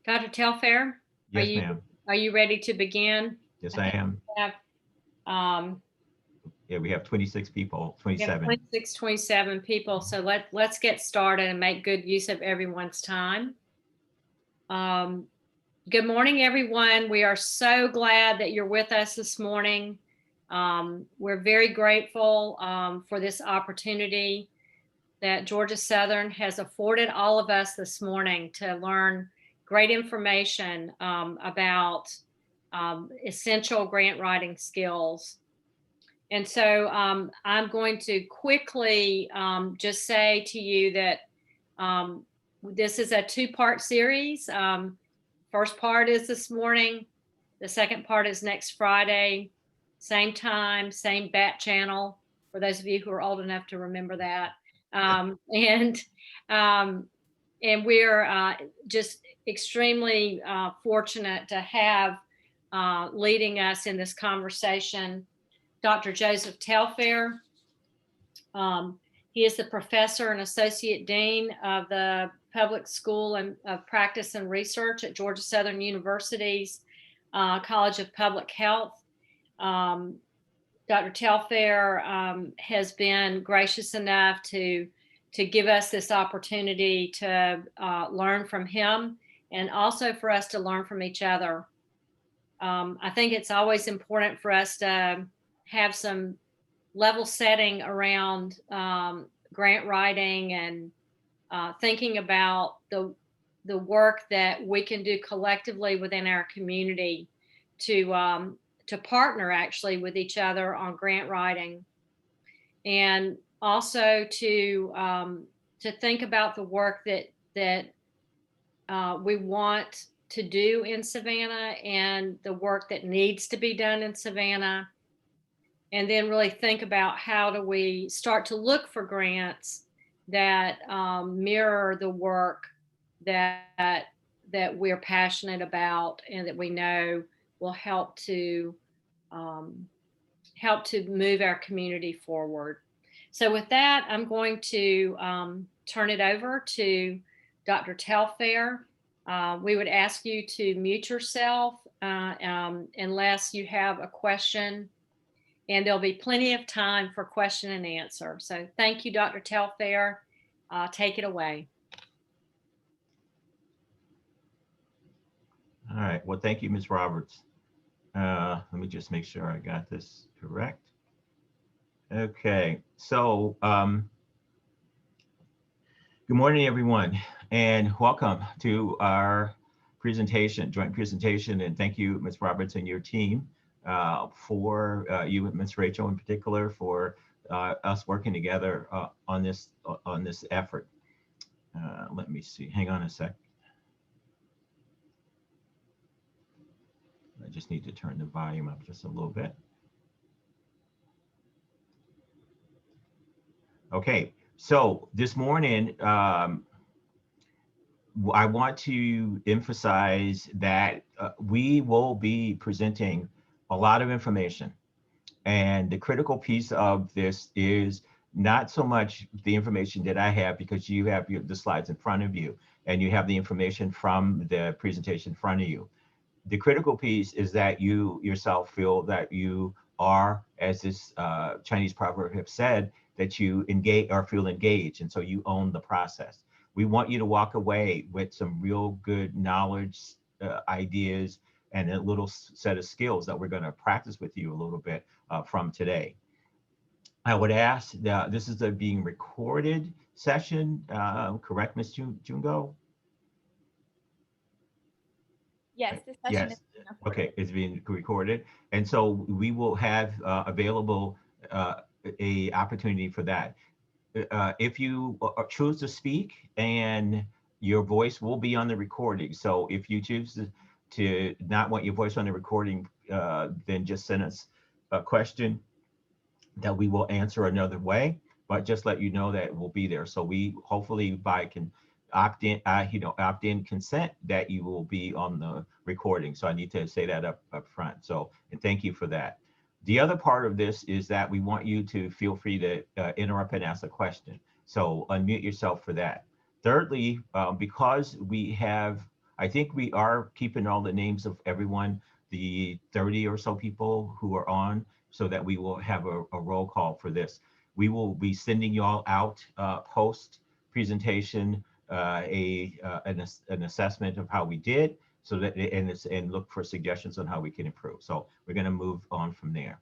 Dr. Telfair, are Yes, you ma'am. are you ready to begin? Yes, I I think am. we have um, Yeah, we have 26 people, we have 27. 26, 27 people, so let's get started and make good use of everyone's time. Um, Good morning, everyone. We are so glad that you're with us this morning. We're very grateful for this opportunity that Georgia Southern has afforded all of us this morning to learn great information about essential grant writing skills. And so I'm going to quickly just say to you that um, this is a two-part series. First part is this morning. The second part is next Friday, same time, same bat channel, for those of you who are old enough to remember that. Um, and um, and we're just extremely fortunate to have leading us in this conversation Dr. Joseph Telfair. He is the professor and associate dean of the Public School and of Practice and Research at Georgia Southern University's College of Public Health. Dr. Telfair has been gracious enough to give us this opportunity to learn from him and also for us to learn from each other. I think it's always important for us to have some level setting around grant writing and thinking about the work that we can do collectively within our community to partner actually with each other on grant writing, and also to think about the work that we want to do in Savannah and the work that needs to be done in Savannah, and then really think about how do we start to look for grants that mirror the work that that we're passionate about and that we know will um, help to move our community forward. So with that, I'm going to turn it over to Dr. Telfair. We would ask you to mute yourself unless you have a question, and there'll be plenty of time for question and answer. So thank you, Dr. Telfair. Take it away. All right. Well, thank you, Ms. Roberts. Let me just make sure I got this correct. Okay. So, good morning, everyone, and welcome to our presentation, joint presentation. And thank you, Ms. Roberts and your team, for you and Ms. Rachel in particular for us working together on this effort. Let me see. Hang on a sec. I just need to turn the volume up just a little bit. Okay, so this morning, I want to emphasize that we will be presenting a lot of information. And the critical piece of this is not so much the information that I have, because you have the slides in front of you and you have the information from the presentation in front of you. The critical piece is that you yourself feel that you are, as this Chinese proverb have said, that you engage or feel engaged, and so you own the process. We want you to walk away with some real good knowledge, ideas, and a little set of skills that we're going to practice with you a little bit from today. I would ask that this is a being recorded session, correct, Ms. Jungo? Yes, this session is Yes. being recorded. Okay, it's being recorded. And so we will have available a opportunity for that. If you choose to speak, and your voice will be on the recording. So if you choose to not want your voice on the recording, then just send us a question that we will answer another way, but just let you know that it will be there. So we hopefully can opt in consent that you will be on the recording. So I need to say that up front. So, and thank you for that. The other part of this is that we want you to feel free to interrupt and ask a question. So unmute yourself for that. Thirdly, because we have I think we are keeping all the names of everyone, the 30 or so people who are on, so that we will have a roll call for this. We will be sending you all out post presentation an assessment of how we did, so that and look for suggestions on how we can improve. So we're going to move on from there.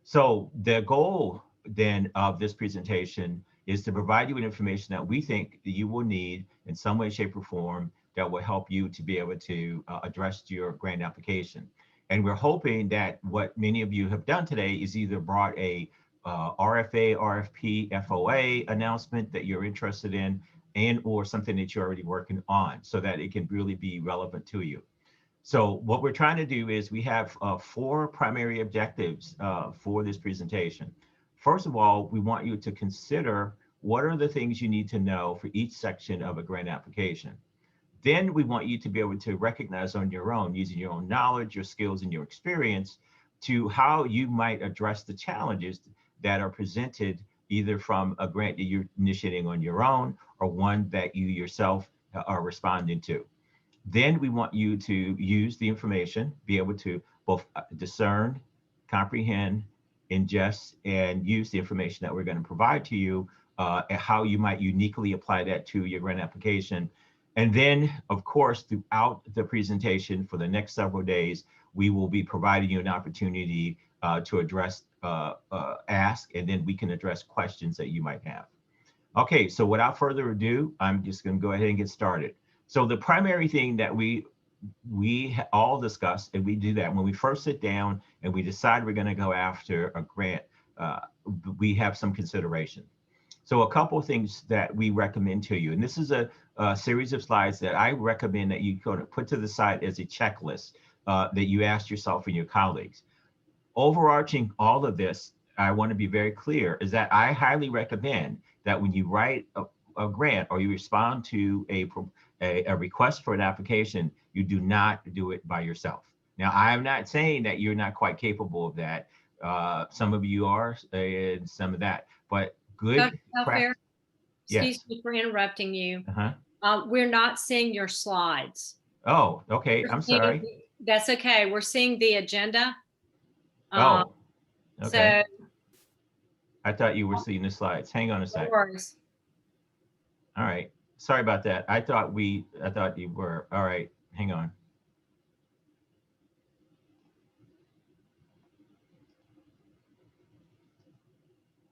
So the goal then of this presentation is to provide you with information that we think that you will need in some way, shape, or form that will help you to be able to address your grant application. And we're hoping that what many of you have done today is either brought a RFA, RFP, FOA announcement that you're interested in, and or something that you're already working on, so that it can really be relevant to you. So what we're trying to do is we have 4 primary objectives for this presentation. First of all, we want you to consider what are the things you need to know for each section of a grant application. Then we want you to be able to recognize on your own, using your own knowledge, your skills, and your experience, to how you might address the challenges that are presented either from a grant that you're initiating on your own or one that you yourself are responding to. Then we want you to use the information, be able to both discern, comprehend, ingest, and use the information that we're going to provide to you, and how you might uniquely apply that to your grant application. And then, of course, throughout the presentation for the next several days, we will be providing you an opportunity to address, ask, and then we can address questions that you might have. Okay, so without further ado, I'm just going to go ahead and get started. So the primary thing that we all discuss, and we do that when we first sit down and we decide we're going to go after a grant, we have some consideration. So a couple of things that we recommend to you, and this is a series of slides that I recommend that you go to put to the side as a checklist that you ask yourself and your colleagues. Overarching all of this, I want to be very clear, is that I highly recommend that when you write a grant or you respond to a request for an application, you do not do it by yourself. Now, I'm not saying that you're not quite capable of that. Some of you are, and some of that, but good practice. Excuse me for interrupting you. Uh-huh. We're not seeing your slides. Oh, okay. I'm sorry. That's okay. We're seeing the agenda. Oh, okay. So I thought you were seeing the slides. Hang on a sec. All right. Sorry about that. I thought you were. All right. Hang on.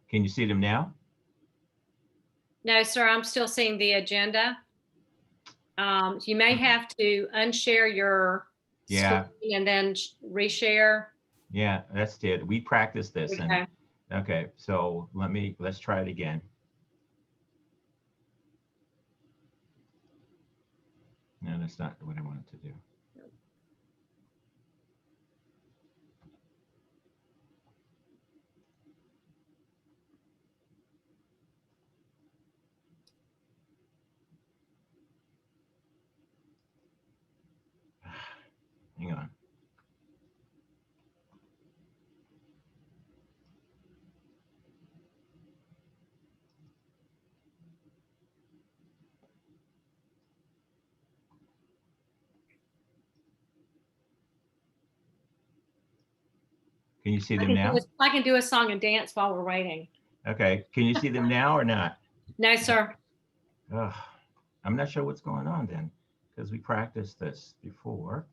Can you see them now? No, sir. I'm still seeing the agenda. You may have to unshare your screen and then reshare. Yeah, that's it. We practiced this. Okay. Okay. So let's try it again. No, that's not what I wanted to do. Hang on. Can you see them now? I can do a song and dance while we're waiting. Okay. Can you see them now or not? No, sir. I'm not sure what's going on then, because we practiced this before.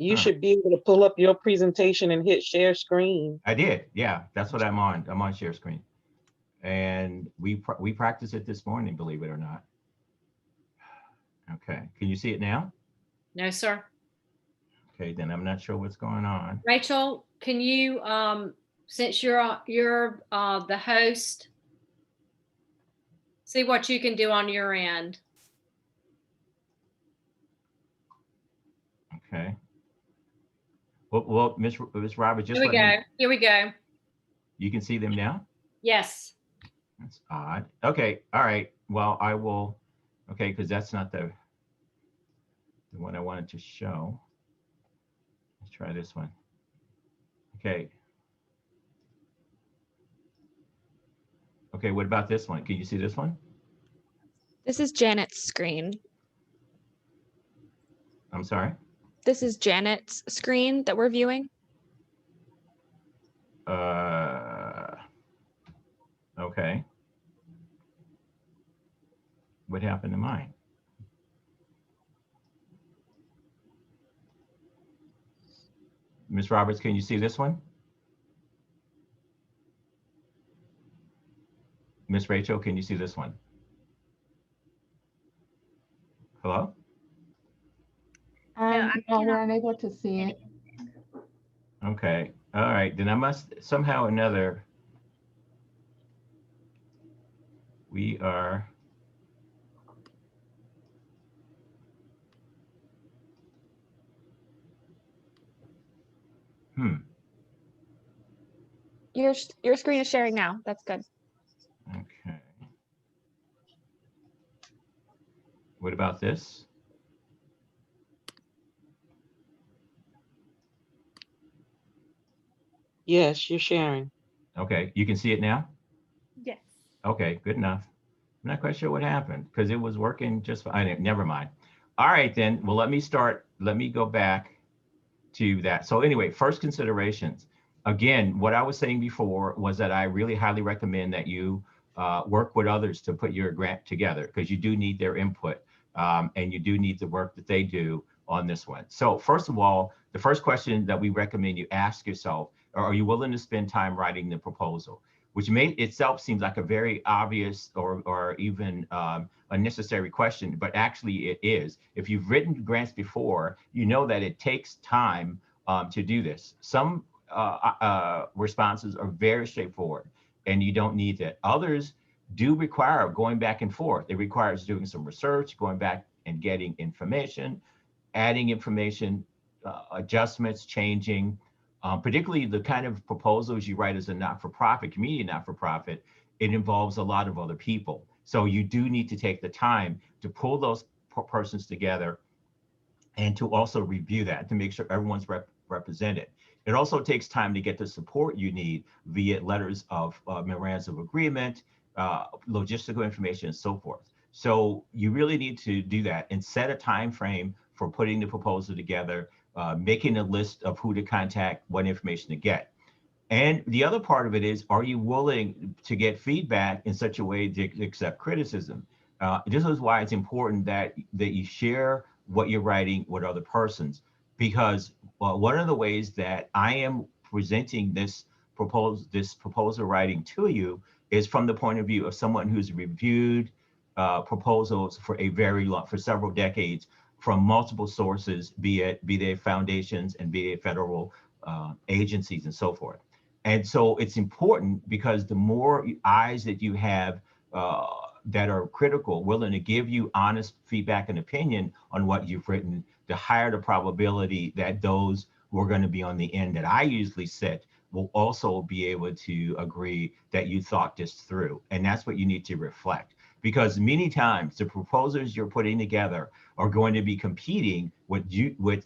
You should be able to pull up your presentation and hit share screen. I did. Yeah, that's what I'm on. I'm on share screen. And we practiced it this morning, believe it or not. Okay. Can you see it now? No, sir. Okay, then I'm not sure what's going on. Rachel, can you, since you're the host, see what you can do on your end? Okay. Well, Miss Roberts, just Here we go. Here we go. You can see them now? Yes. That's odd. Okay. All right. Well, I will. Okay, because that's not the one I wanted to show. Let's try this one. Okay. Okay, what about this one? Can you see this one? This is Janet's screen. I'm sorry? This is Janet's screen that we're viewing. Okay. What happened to mine? Ms. Roberts, can you see this one? Miss Rachel, can you see this one? Hello? I No, we're unable to see it. Okay. All right. Then I must somehow or another. We are. Your screen is sharing now. That's good. Okay. What about this? Yes, you're sharing. Okay. You can see it now? Yes. Okay. Good enough. I'm not quite sure what happened because it was working just fine. Never mind. All right, then. Well, let me start. Let me go back to that. So anyway, first considerations. Again, what I was saying before was that I really highly recommend that you work with others to put your grant together because you do need their input and you do need the work that they do on this one. So first of all, the first question that we recommend you ask yourself, are you willing to spend time writing the proposal? Which may itself seems like a very obvious or even unnecessary question, but actually it is. If you've written grants before, you know that it takes time to do this. Some responses are very straightforward and you don't need that. Others do require going back and forth. It requires doing some research, going back and getting information, adding information, adjustments, changing. Particularly the kind of proposals you write as a not-for-profit, community not-for-profit, it involves a lot of other people. So you do need to take the time to pull those persons together and to also review that to make sure everyone's represented. It also takes time to get the support you need via letters of memorandums of agreement, logistical information, and so forth. So you really need to do that and set a time frame for putting the proposal together, making a list of who to contact, what information to get. And the other part of it is, are you willing to get feedback in such a way to accept criticism? This is why it's important that you share what you're writing with other persons, because one of the ways that I am presenting this proposal writing to you is from the point of view of someone who's reviewed proposals for several decades from multiple sources, be they foundations and be they federal agencies and so forth. And so it's important because the more eyes that you have that are critical, willing to give you honest feedback and opinion on what you've written, the higher the probability that those who are going to be on the end that I usually set will also be able to agree that you thought this through. And that's what you need to reflect. Because many times the proposals you're putting together are going to be competing with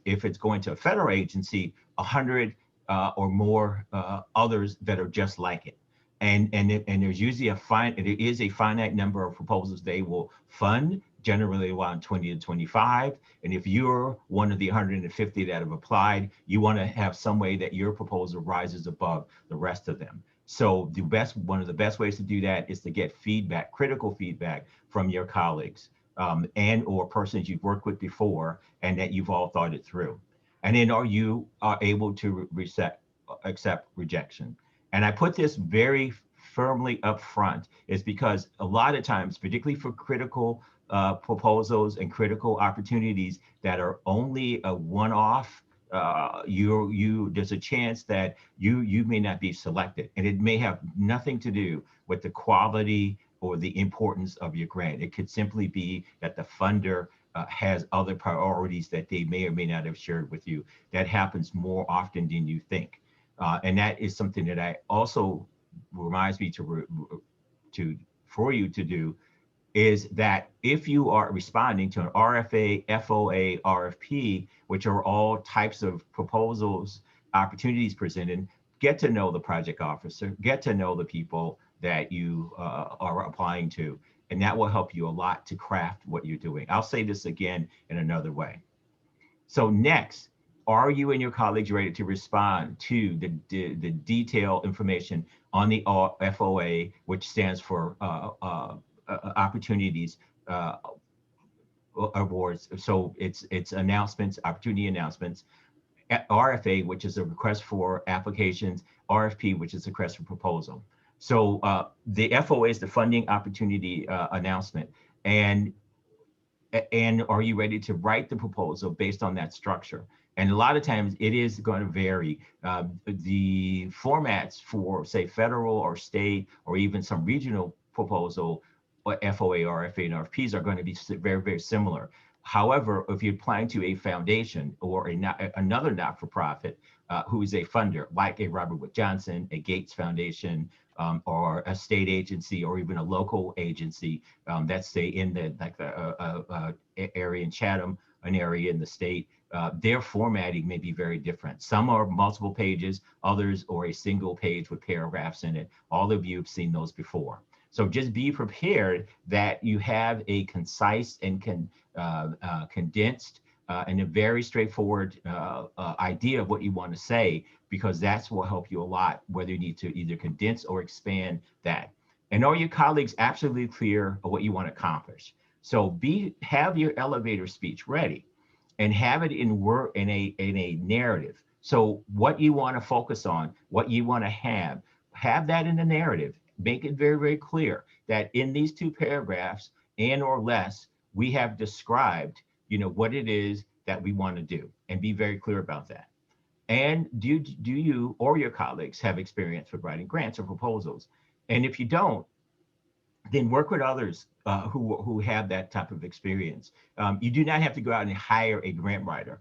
if it's going to a federal agency, 100 or more others that are just like it. And there's usually a finite number of proposals they will fund, generally around 20 to 25. And if you're one of the 150 that have applied, you want to have some way that your proposal rises above the rest of them. So one of the best ways to do that is to get feedback, critical feedback from your colleagues and or persons you've worked with before and that you've all thought it through. And then are you able to accept rejection? And I put this very firmly up front is because a lot of times, particularly for critical proposals and critical opportunities that are only a one-off, there's a chance that you may not be selected, and it may have nothing to do with the quality or the importance of your grant. It could simply be that the funder has other priorities that they may or may not have shared with you. That happens more often than you think. And that is something that I also reminds me for you to do is that if you are responding to an RFA, FOA, RFP, which are all types of proposals, opportunities presented, get to know the project officer, get to know the people that you are applying to, and that will help you a lot to craft what you're doing. I'll say this again in another way. So next, are you and your colleagues ready to respond to the detailed information on the FOA, which stands for Opportunities Awards? So it's announcements, opportunity announcements, RFA, which is a request for applications, RFP, which is a request for proposal. So the FOA is the funding opportunity announcement. And are you ready to write the proposal based on that structure? And a lot of times it is going to vary. The formats for, say, federal or state or even some regional proposal, FOA, RFA, and RFPs are going to be very, very similar. However, if you're applying to a foundation or another not-for-profit who is a funder, like a Robert Wood Johnson, a Gates Foundation, or a state agency, or even a local agency that's, say, in the area in Chatham, an area in the state, their formatting may be very different. Some are multiple pages, others are a single page with paragraphs in it. All of you have seen those before. So just be prepared that you have a concise and condensed and a very straightforward idea of what you want to say, because that's what will help you a lot, whether you need to either condense or expand that. And are your colleagues absolutely clear of what you want to accomplish? So have your elevator speech ready and have it in a narrative. So what you want to focus on, what you want to have that in the narrative. Make it very, very clear that in these 2 paragraphs and or less, we have described, what it is that we want to do, and be very clear about that. And do you or your colleagues have experience with writing grants or proposals? And if you don't, then work with others who have that type of experience. You do not have to go out and hire a grant writer,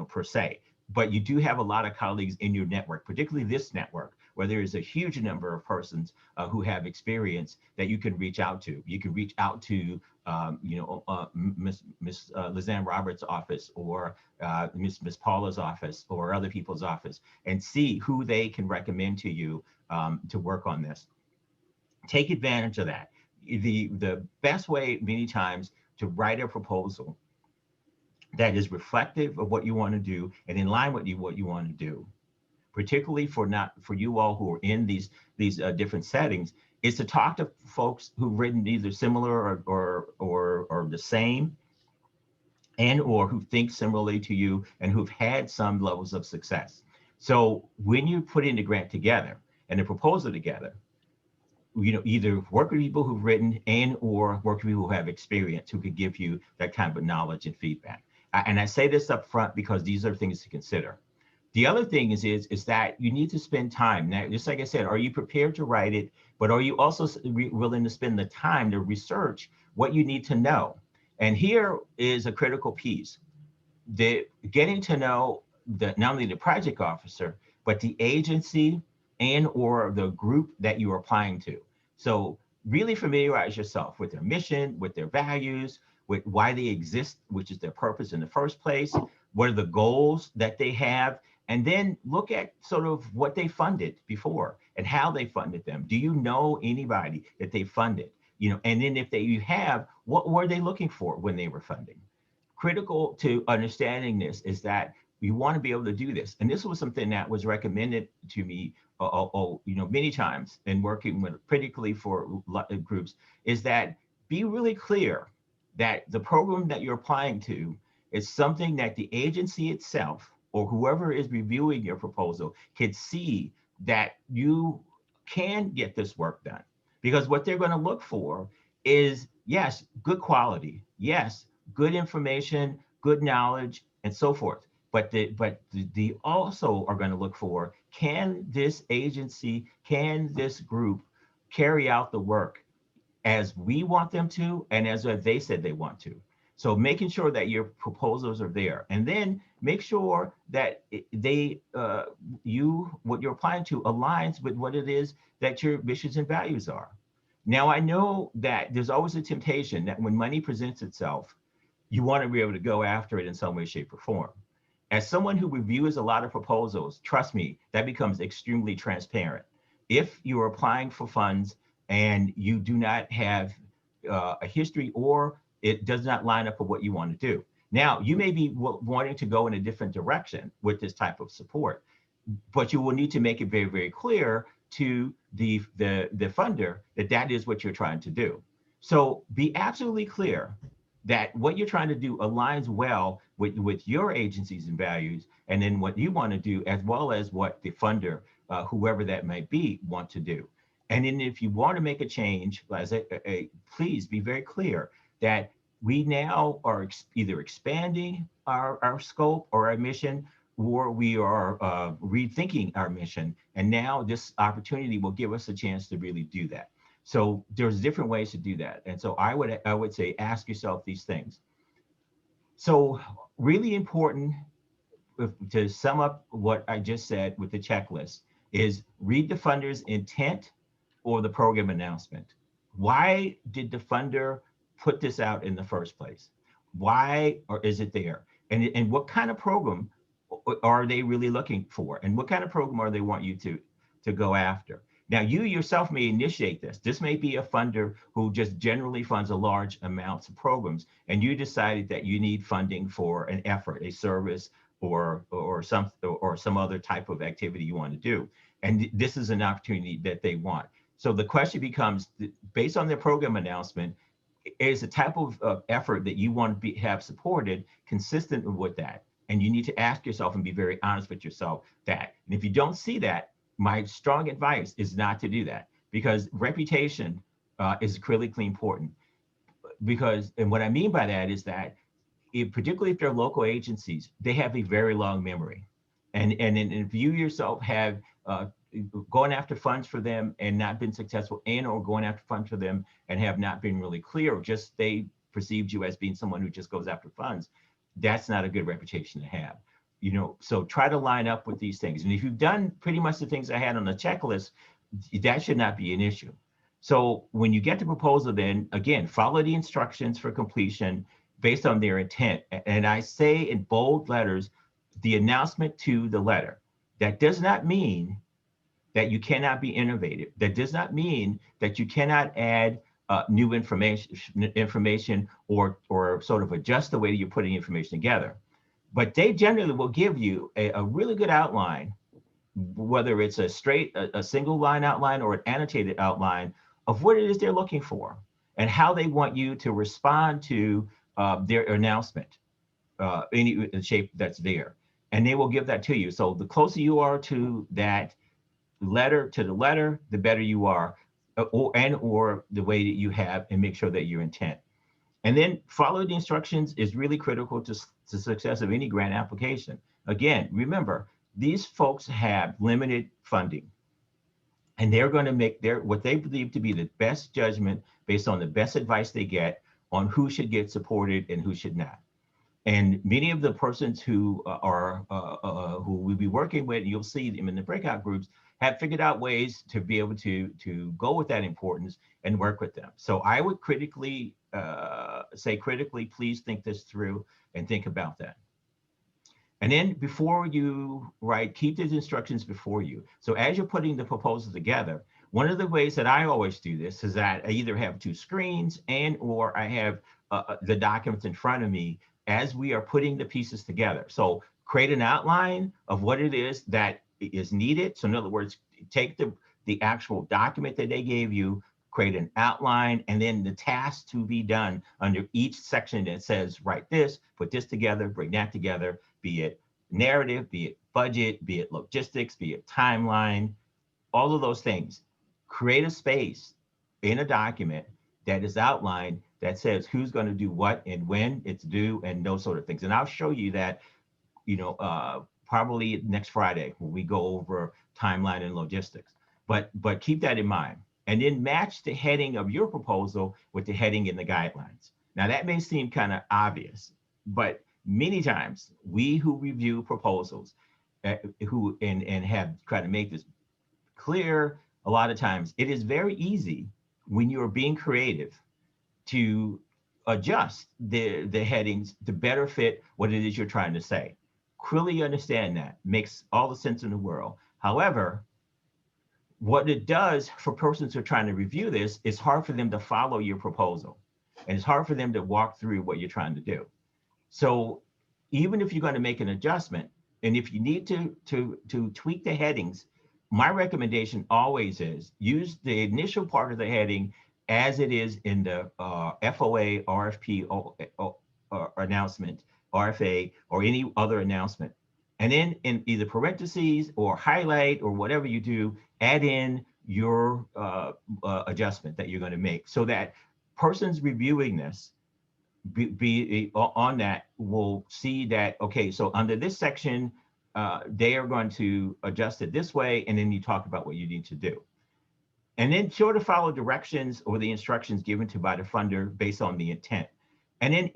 per se, but you do have a lot of colleagues in your network, particularly this network, where there is a huge number of persons who have experience that you can reach out to. You can reach out to, Miss Lizanne Roberts' office, or Miss Paula's office, or other people's office, and see who they can recommend to you to work on this. Take advantage of that. The best way many times to write a proposal that is reflective of what you want to do and in line with what you want to do, particularly for you all who are in these different settings, is to talk to folks who've written either similar or the same, and or who think similarly to you and who've had some levels of success. So when you put in the grant together and the proposal together, either work with people who've written and or work with people who have experience, who could give you that kind of knowledge and feedback. And I say this up front because these are things to consider. The other thing is that you need to spend time. Now, just like I said, are you prepared to write it, but are you also willing to spend the time to research what you need to know? And here is a critical piece. Getting to know not only the project officer, but the agency and or the group that you are applying to. So really familiarize yourself with their mission, with their values, with why they exist, which is their purpose in the first place. What are the goals that they have? And then look at sort of what they funded before and how they funded them. Do you know anybody that they funded? And then if you have, what were they looking for when they were funding? Critical to understanding this is that you want to be able to do this. And this was something that was recommended to me, many times in working with, particularly for groups, is that be really clear that the program that you're applying to is something that the agency itself or whoever is reviewing your proposal can see that you can get this work done. Because what they're going to look for is, yes, good quality, yes, good information, good knowledge, and so forth. But they also are going to look for, can this agency, can this group carry out the work as we want them to and as they said they want to? So making sure that your proposals are there, and then make sure that what you're applying to aligns with what it is that your missions and values are. Now, I know that there's always a temptation that when money presents itself, you want to be able to go after it in some way, shape, or form. As someone who reviews a lot of proposals, trust me, that becomes extremely transparent. If you're applying for funds and you do not have a history, or it does not line up with what you want to do. Now, you may be wanting to go in a different direction with this type of support, but you will need to make it very, very clear to the funder that that is what you're trying to do. So be absolutely clear that what you're trying to do aligns well with your agencies and values, and then what you want to do, as well as what the funder, whoever that might be, want to do. And then if you want to make a change, please be very clear that we now are either expanding our scope or our mission, or we are rethinking our mission. And now this opportunity will give us a chance to really do that. So there's different ways to do that. And so I would say, ask yourself these things. So really important, to sum up what I just said with the checklist, is read the funder's intent or the program announcement. Why did the funder put this out in the first place? Why, or is it there? And what kind of program are they really looking for? And what kind of program are they want you to go after? Now, you yourself may initiate this. This may be a funder who just generally funds a large amounts of programs, and you decided that you need funding for an effort, a service, or some other type of activity you want to do. And this is an opportunity that they want. So the question becomes, based on their program announcement, is the type of effort that you want to have supported consistent with that? And you need to ask yourself and be very honest with yourself that. And if you don't see that, my strong advice is not to do that, because reputation is critically important. Because, and what I mean by that is that, particularly if they're local agencies, they have a very long memory. And if you yourself have going after funds for them and not been successful, and or going after funds for them and have not been really clear, or just they perceived you as being someone who just goes after funds, that's not a good reputation to have. You know, so try to line up with these things. And if you've done pretty much the things I had on the checklist, that should not be an issue. So when you get the proposal, then again, follow the instructions for completion based on their intent. And I say in bold letters, the announcement to the letter. That does not mean that you cannot be innovative. That does not mean that you cannot add new information or sort of adjust the way that you're putting information together. But they generally will give you a really good outline, whether it's a single line outline or an annotated outline of what it is they're looking for and how they want you to respond to their announcement, any shape that's there. And they will give that to you. So the closer you are to that letter, the better you are, or the way that you have, and make sure that your intent. And then follow the instructions is really critical to success of any grant application. Again, remember, these folks have limited funding, and they're going to make what they believe to be the best judgment based on the best advice they get on who should get supported and who should not. And many of the persons who who we'll be working with, you'll see them in the breakout groups, have figured out ways to be able to go with that importance and work with them. So I would critically please think this through and think about that. And then before you write, keep these instructions before you. So as you're putting the proposal together, one of the ways that I always do this is that I either have two screens or I have the documents in front of me as we are putting the pieces together. So create an outline of what it is that is needed. So in other words, take the actual document that they gave you, create an outline, and then the task to be done under each section that says, write this, put this together, bring that together, be it narrative, be it budget, be it logistics, be it timeline, all of those things. Create a space in a document that is outlined that says who's going to do what and when it's due and those sort of things. And I'll show you that, probably next Friday when we go over timeline and logistics. But keep that in mind. And then match the heading of your proposal with the heading in the guidelines. Now that may seem kind of obvious, but many times we who review proposals and have tried to make this clear, a lot of times it is very easy when you're being creative to adjust the headings to better fit what it is you're trying to say. Clearly understand that, makes all the sense in the world. However, What it does for persons who are trying to review this, it's hard for them to follow your proposal. And it's hard for them to walk through what you're trying to do. So even if you're going to make an adjustment, and if you need to tweak the headings, my recommendation always is use the initial part of the heading as it is in the FOA, RFP announcement, RFA, or any other announcement. And then in either parentheses or highlight or whatever you do, add in your adjustment that you're going to make so that persons reviewing this be on that will see that, okay, so under this section, they are going to adjust it this way, and then you talk about what you need to do. And then sure to follow directions or the instructions given to by the funder based on the intent. And then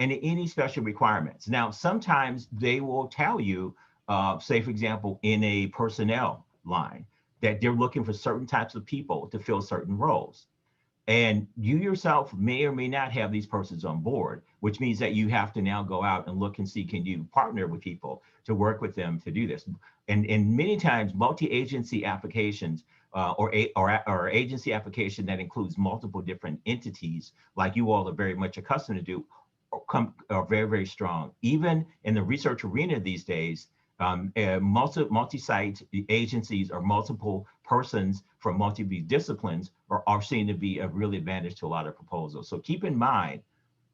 any special requirements. Now, sometimes they will tell you, say, for example, in a personnel line, that they're looking for certain types of people to fill certain roles. And you yourself may or may not have these persons on board, which means that you have to now go out and look and see, can you partner with people to work with them to do this? And many times multi-agency applications or agency application that includes multiple different entities, like you all are very much accustomed to do, are very, very strong. Even in the research arena these days, multi-site agencies or multiple persons from multiple disciplines are seen to be a real advantage to a lot of proposals. So keep in mind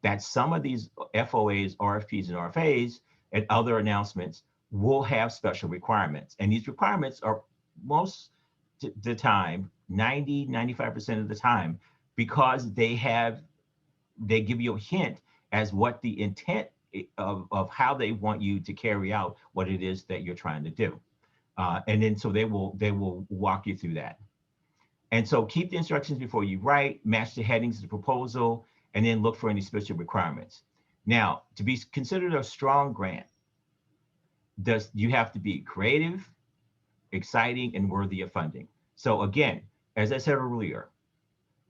that some of these FOAs, RFPs, and RFAs and other announcements will have special requirements. And these requirements are most of the time, 95% of the time, because they give you a hint as what the intent of how they want you to carry out what it is that you're trying to do. And then so they will walk you through that. And so keep the instructions before you write, match the headings to the proposal, and then look for any special requirements. Now, to be considered a strong grant, you have to be creative, exciting, and worthy of funding. So again, as I said earlier,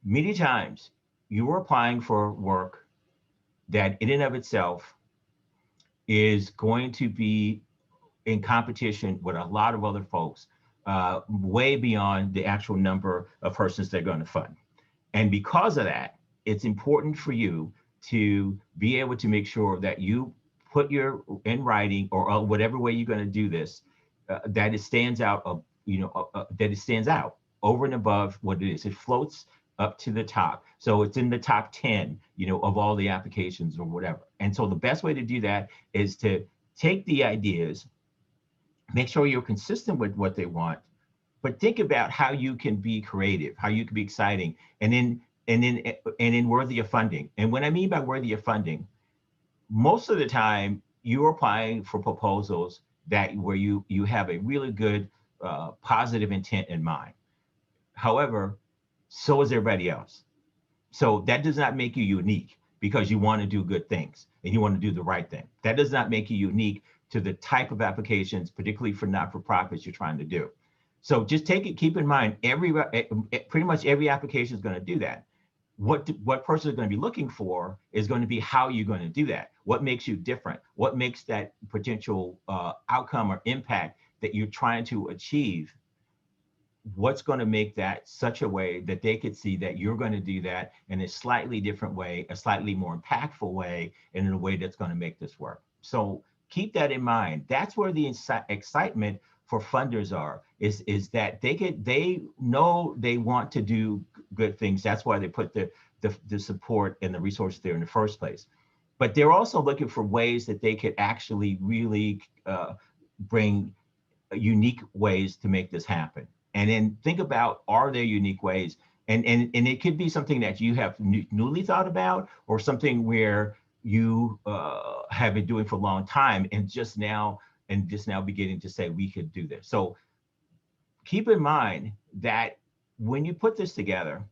many times you are applying for work that in and of itself is going to be in competition with a lot of other folks, way beyond the actual number of persons they're going to fund. And because of that, it's important for you to be able to make sure that you put your in writing or whatever way you're going to do this, that it stands out, that it stands out over and above what it is. It floats up to the top. So it's in the top 10, of all the applications or whatever. And so the best way to do that is to take the ideas, make sure you're consistent with what they want, but think about how you can be creative, how you can be exciting, and then worthy of funding. And what I mean by worthy of funding, most of the time you're applying for proposals where you have a really good positive intent in mind. However, so is everybody else. So that does not make you unique because you want to do good things and you want to do the right thing. That does not make you unique to the type of applications, particularly for not-for-profits you're trying to do. So just keep in mind, pretty much every application is going to do that. What person is going to be looking for is going to be how you're going to do that. What makes you different? What makes that potential outcome or impact that you're trying to achieve? What's going to make that such a way that they could see that you're going to do that in a slightly different way, a slightly more impactful way, and in a way that's going to make this work. So keep that in mind. That's where the excitement for funders is that they know they want to do good things. That's why they put the support and the resources there in the first place. But they're also looking for ways that they could actually really bring unique ways to make this happen. And then think about, are there unique ways? And it could be something that you have newly thought about, or something where you have been doing for a long time and just now beginning to say, we could do this. So keep in mind that when you put this together,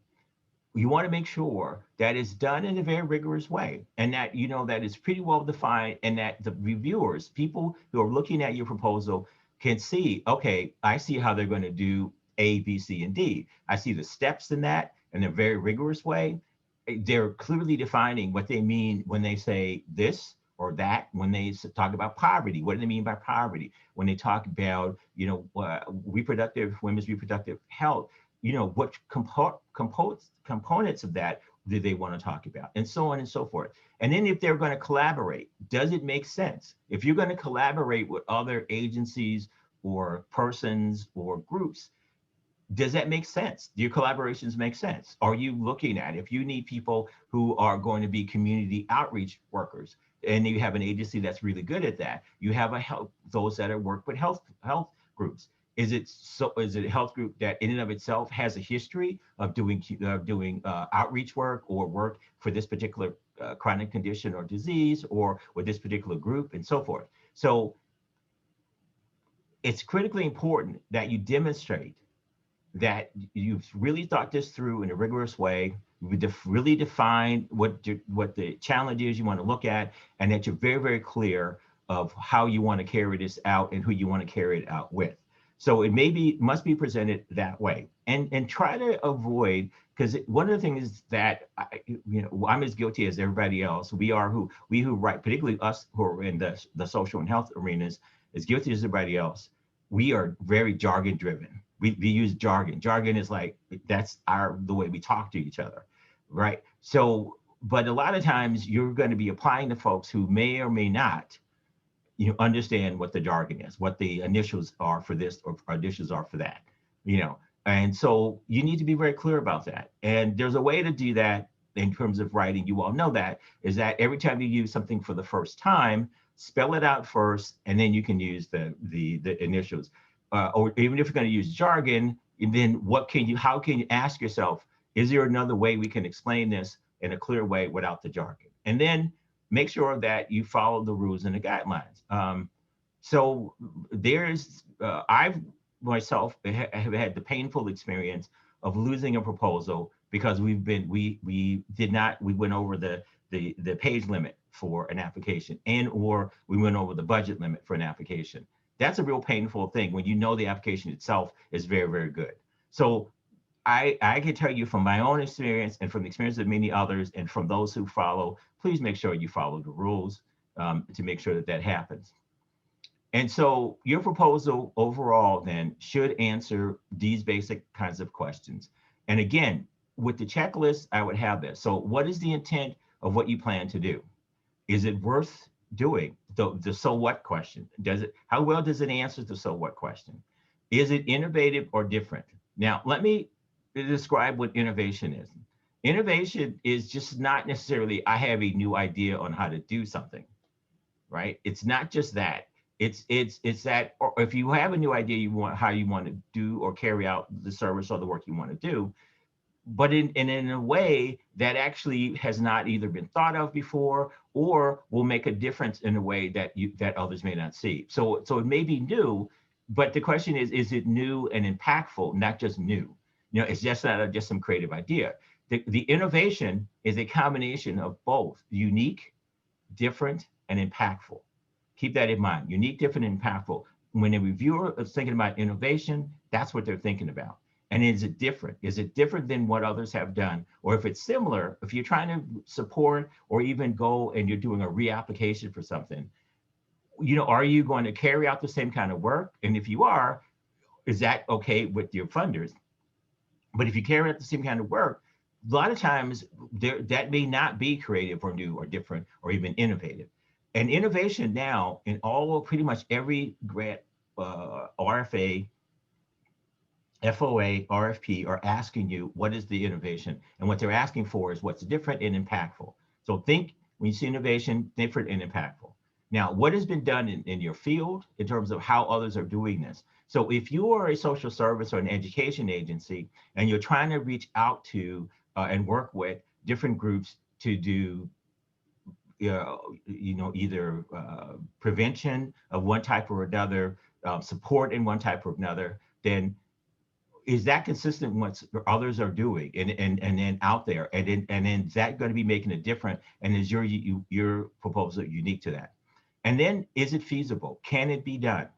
you want to make sure that it's done in a very rigorous way, and that that it's pretty well defined, and that the reviewers, people who are looking at your proposal, can see, okay, I see how they're going to do A, B, C, and D. I see the steps in that in a very rigorous way. They're clearly defining what they mean when they say this or that. When they talk about poverty, what do they mean by poverty? When they talk about, women's reproductive health, what components of that do they want to talk about, and so on and so forth. And then if they're going to collaborate, does it make sense? If you're going to collaborate with other agencies or persons or groups, does that make sense? Do your collaborations make sense? Are you looking at, if you need people who are going to be community outreach workers, and you have an agency that's really good at that, you have those that work with health groups. Is it a health group that in and of itself has a history of doing outreach work or work for this particular chronic condition or disease, or with this particular group, and so forth? So it's critically important that you demonstrate that you've really thought this through in a rigorous way. You've really defined what the challenge is you want to look at, and that you're very, very clear of how you want to carry this out and who you want to carry it out with. So it must be presented that way, and try to avoid, because one of the things that I'm as guilty as everybody else. We who write, particularly us who are in the social and health arenas, as guilty as everybody else. We are very jargon driven. We use jargon. Jargon is like, that's the way we talk to each other, right? So, but a lot of times you're going to be applying to folks who may or may not, understand what the jargon is, what the initials are for this or initials are for that, And so you need to be very clear about that. And there's a way to do that in terms of writing. You all know that, is that every time you use something for the first time, spell it out first, and then you can use the initials. Or even if you're going to use jargon, then how can you ask yourself, is there another way we can explain this in a clear way without the jargon? And then make sure that you follow the rules and the guidelines. So I've myself have had the painful experience of losing a proposal because we went over the page limit for an application, or we went over the budget limit for an application. That's a real painful thing when the application itself is very, very good. So I can tell you from my own experience and from the experience of many others and from those who follow, please make sure you follow the rules to make sure that happens. And so your proposal overall then should answer these basic kinds of questions. And again, with the checklist, I would have this. So what is the intent of what you plan to do? Is it worth doing? The so what question. How well does it answer the so what question? Is it innovative or different? Now, let me describe what innovation is. Innovation is just not necessarily, I have a new idea on how to do something, right? It's not just that. It's that, or if you have a new idea, how you want to do or carry out the service or the work you want to do, but in a way that actually has not either been thought of before or will make a difference in a way that others may not see. So it may be new, but the question is it new and impactful, not just new? It's just not just some creative idea. The innovation is a combination of both unique, different, and impactful. Keep that in mind. Unique, different, and impactful. When a reviewer is thinking about innovation, that's what they're thinking about. And is it different? Is it different than what others have done? Or if it's similar, if you're trying to support or even go and you're doing a reapplication for something, are you going to carry out the same kind of work? And if you are, is that okay with your funders? But if you carry out the same kind of work, a lot of times that may not be creative or new or different or even innovative. And innovation now in pretty much every grant, RFA, FOA, RFP are asking you, what is the innovation? And what they're asking for is what's different and impactful. So think, when you see innovation, different and impactful. Now, what has been done in your field in terms of how others are doing this? So if you are a social service or an education agency and you're trying to reach out to and work with different groups to do either prevention of one type or another, support in one type or another, then is that consistent with what others are doing and then out there? And then is that going to be making a difference? And is your proposal unique to that? And then is it feasible? Can it be done?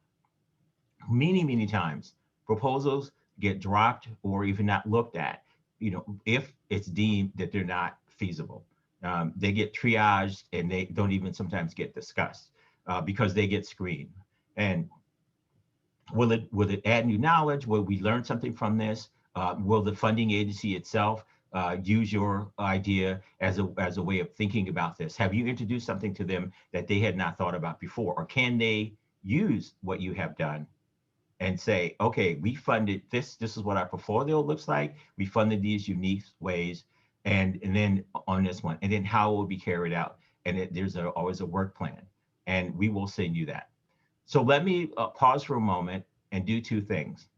Many, many times proposals get dropped or even not looked at, if it's deemed that they're not feasible. They get triaged and they don't even sometimes get discussed because they get screened. And will it add new knowledge? Will we learn something from this? Will the funding agency itself use your idea as a way of thinking about this? Have you introduced something to them that they had not thought about before? Or can they use what you have done and say, okay, we funded this is what our portfolio looks like. We funded these unique ways. And then on this one, and then how it will be carried out. And there's always a work plan. And we will send you that. So let me pause for a moment and do two things.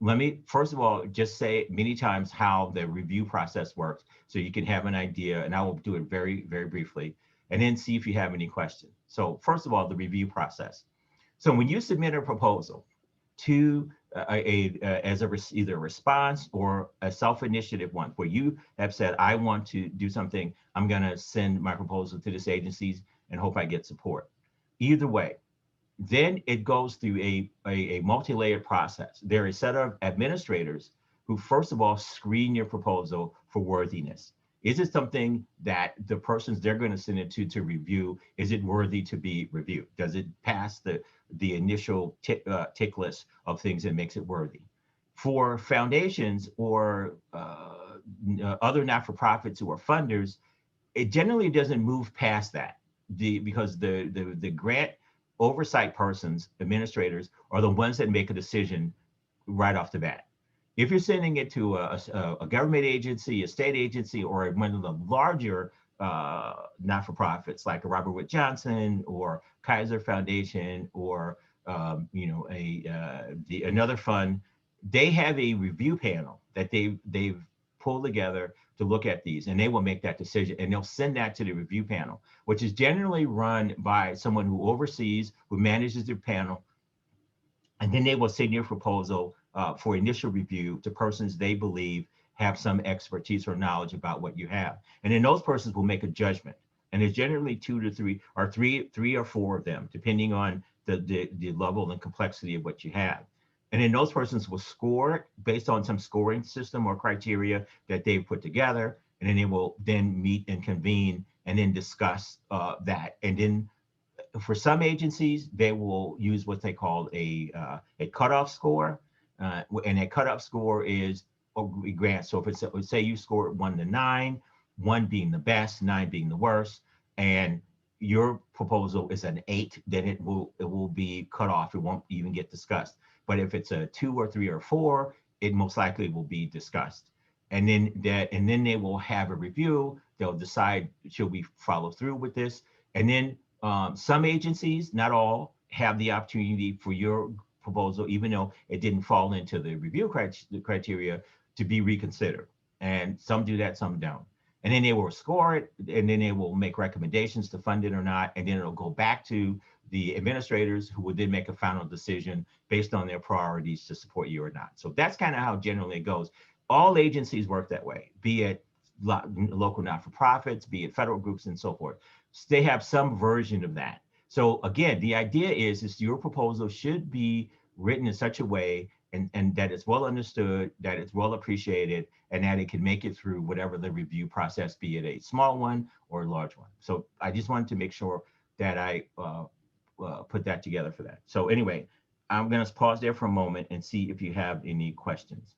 Let me, first of all, just say many times how the review process works so you can have an idea, and I will do it very, very briefly, and then see if you have any questions. So first of all, the review process. So when you submit a proposal to either a response or a self-initiative one, where you have said, I want to do something, I'm gonna send my proposal to this agency and hope I get support. Either way, then it goes through a multi-layered process. There are a set of administrators who, first of all, screen your proposal for worthiness. Is it something that the persons they're going to send it to review, is it worthy to be reviewed? Does it pass the initial tick list of things that makes it worthy? For foundations or other not-for-profits who are funders, it generally doesn't move past that because the grant oversight persons, administrators, are the ones that make a decision right off the bat. If you're sending it to a government agency, a state agency, or one of the larger not-for-profits like a Robert Wood Johnson or Kaiser Foundation or another fund, they have a review panel that they've pulled together to look at these, and they will make that decision, and they'll send that to the review panel, which is generally run by someone who oversees, who manages their panel, and then they will send your proposal for initial review to persons they believe have some expertise or knowledge about what you have. And then those persons will make a judgment. And there's generally 2 to 3, or three or 4 of them, depending on the level and complexity of what you have. And then those persons will score it based on some scoring system or criteria that they've put together. And then they will then meet and convene and then discuss that. And then for some agencies, they will use what they call a cutoff score. And a cutoff score is a grant. So if it's, say you score 1 to 9, 1 being the best, 9 being the worst, and your proposal is an 8, then it will be cut off. It won't even get discussed. But if it's a 2 or 3 or 4, it most likely will be discussed. And then they will have a review. They'll decide, should we follow through with this? And then some agencies, not all, have the opportunity for your proposal, even though it didn't fall into the review criteria, to be reconsidered. And some do that, some don't. And then they will score it, and then they will make recommendations to fund it or not. And then it'll go back to the administrators, who would then make a final decision based on their priorities to support you or not. So that's kind of how generally it goes. All agencies work that way, be it local not-for-profits, be it federal groups and so forth. They have some version of that. So again, the idea is your proposal should be written in such a way and that it's well understood, that it's well appreciated, and that it can make it through whatever the review process, be it a small one or a large one. So I just wanted to make sure that I put that together for that. So anyway, I'm going to pause there for a moment and see if you have any questions.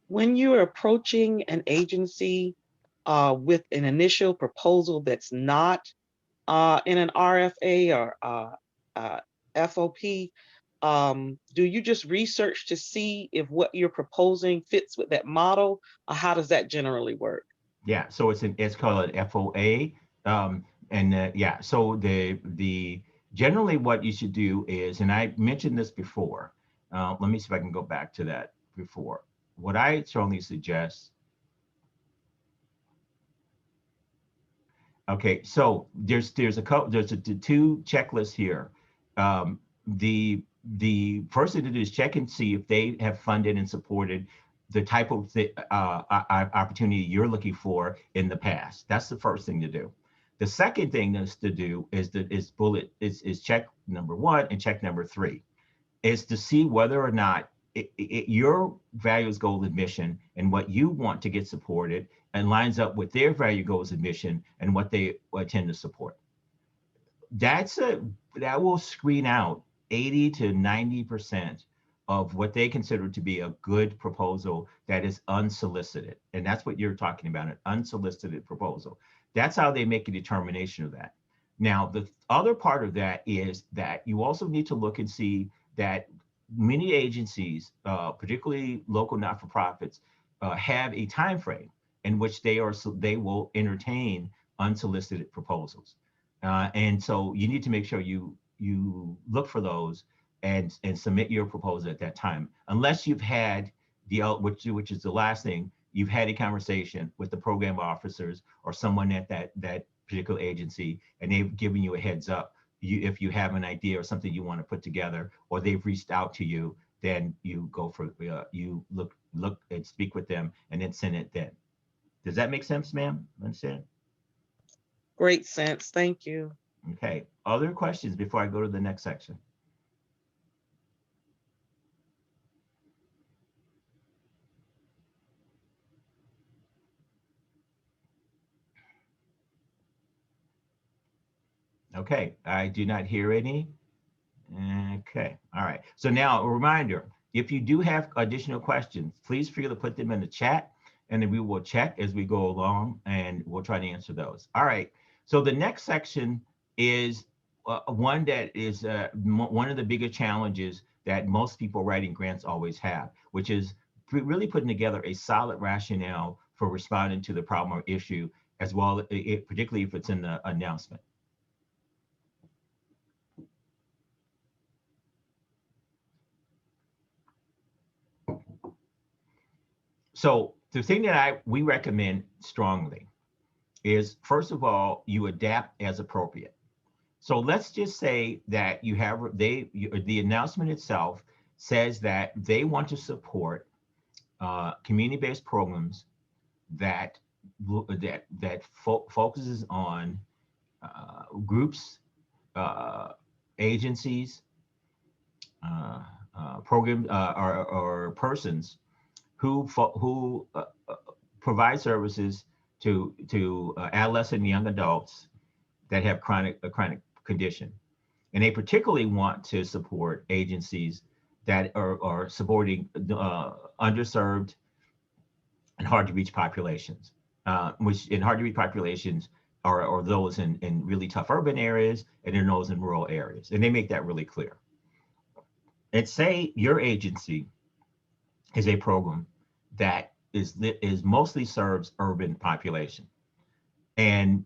When you're approaching an agency with an initial proposal that's not in an RFA or FOP, do you just research to see if what you're proposing fits with that model, or how does that generally work? Yeah, so it's called an FOA, yeah. So the generally what you should do is, and I mentioned this before. Let me see if I can go back to that before. What I strongly suggest. Okay, so there's the 2 checklists here. The first thing to do is check and see if they have funded and supported the type of opportunity you're looking for in the past. That's the first thing to do. The second thing is to do is check number 1 and check number 3. is to see whether or not your values, goals, and mission and what you want to get supported and lines up with their value, goals, and mission and what they tend to support. That will screen out 80 to 90% of what they consider to be a good proposal that is unsolicited. And that's what you're talking about, an unsolicited proposal. That's how they make a determination of that. Now, the other part of that is that you also need to look and see that many agencies, particularly local not-for-profits, have a time frame in which they will entertain unsolicited proposals. And so you need to make sure you look for those and submit your proposal at that time, unless you've had which is the last thing, you've had a conversation with the program officers or someone at that particular agency, and they've given you a heads up. If you have an idea or something you want to put together, or they've reached out to you, then you go for you look and speak with them and then send it then. Does that make sense, ma'am? Understand? Great sense. Thank you. Okay. Other questions before I go to the next section? Okay, I do not hear any. Okay, all right. So now a reminder, if you do have additional questions, please feel to put them in the chat, and then we will check as we go along and we'll try to answer those. All right, so the next section is one that is one of the bigger challenges that most people writing grants always have, which is really putting together a solid rationale for responding to the problem or issue, as well, particularly if it's in the announcement. So the thing that we recommend strongly is, first of all, you adapt as appropriate. So let's just say that you have the announcement itself says that they want to support community-based programs that focuses on groups, agencies, programs, or persons who provide services to adolescent and young adults that have a chronic condition. And they particularly want to support agencies that are supporting underserved and hard to reach populations, which in hard to reach populations are those in really tough urban areas, and then those in rural areas. And they make that really clear. And say your agency is a program that is mostly serves urban population. And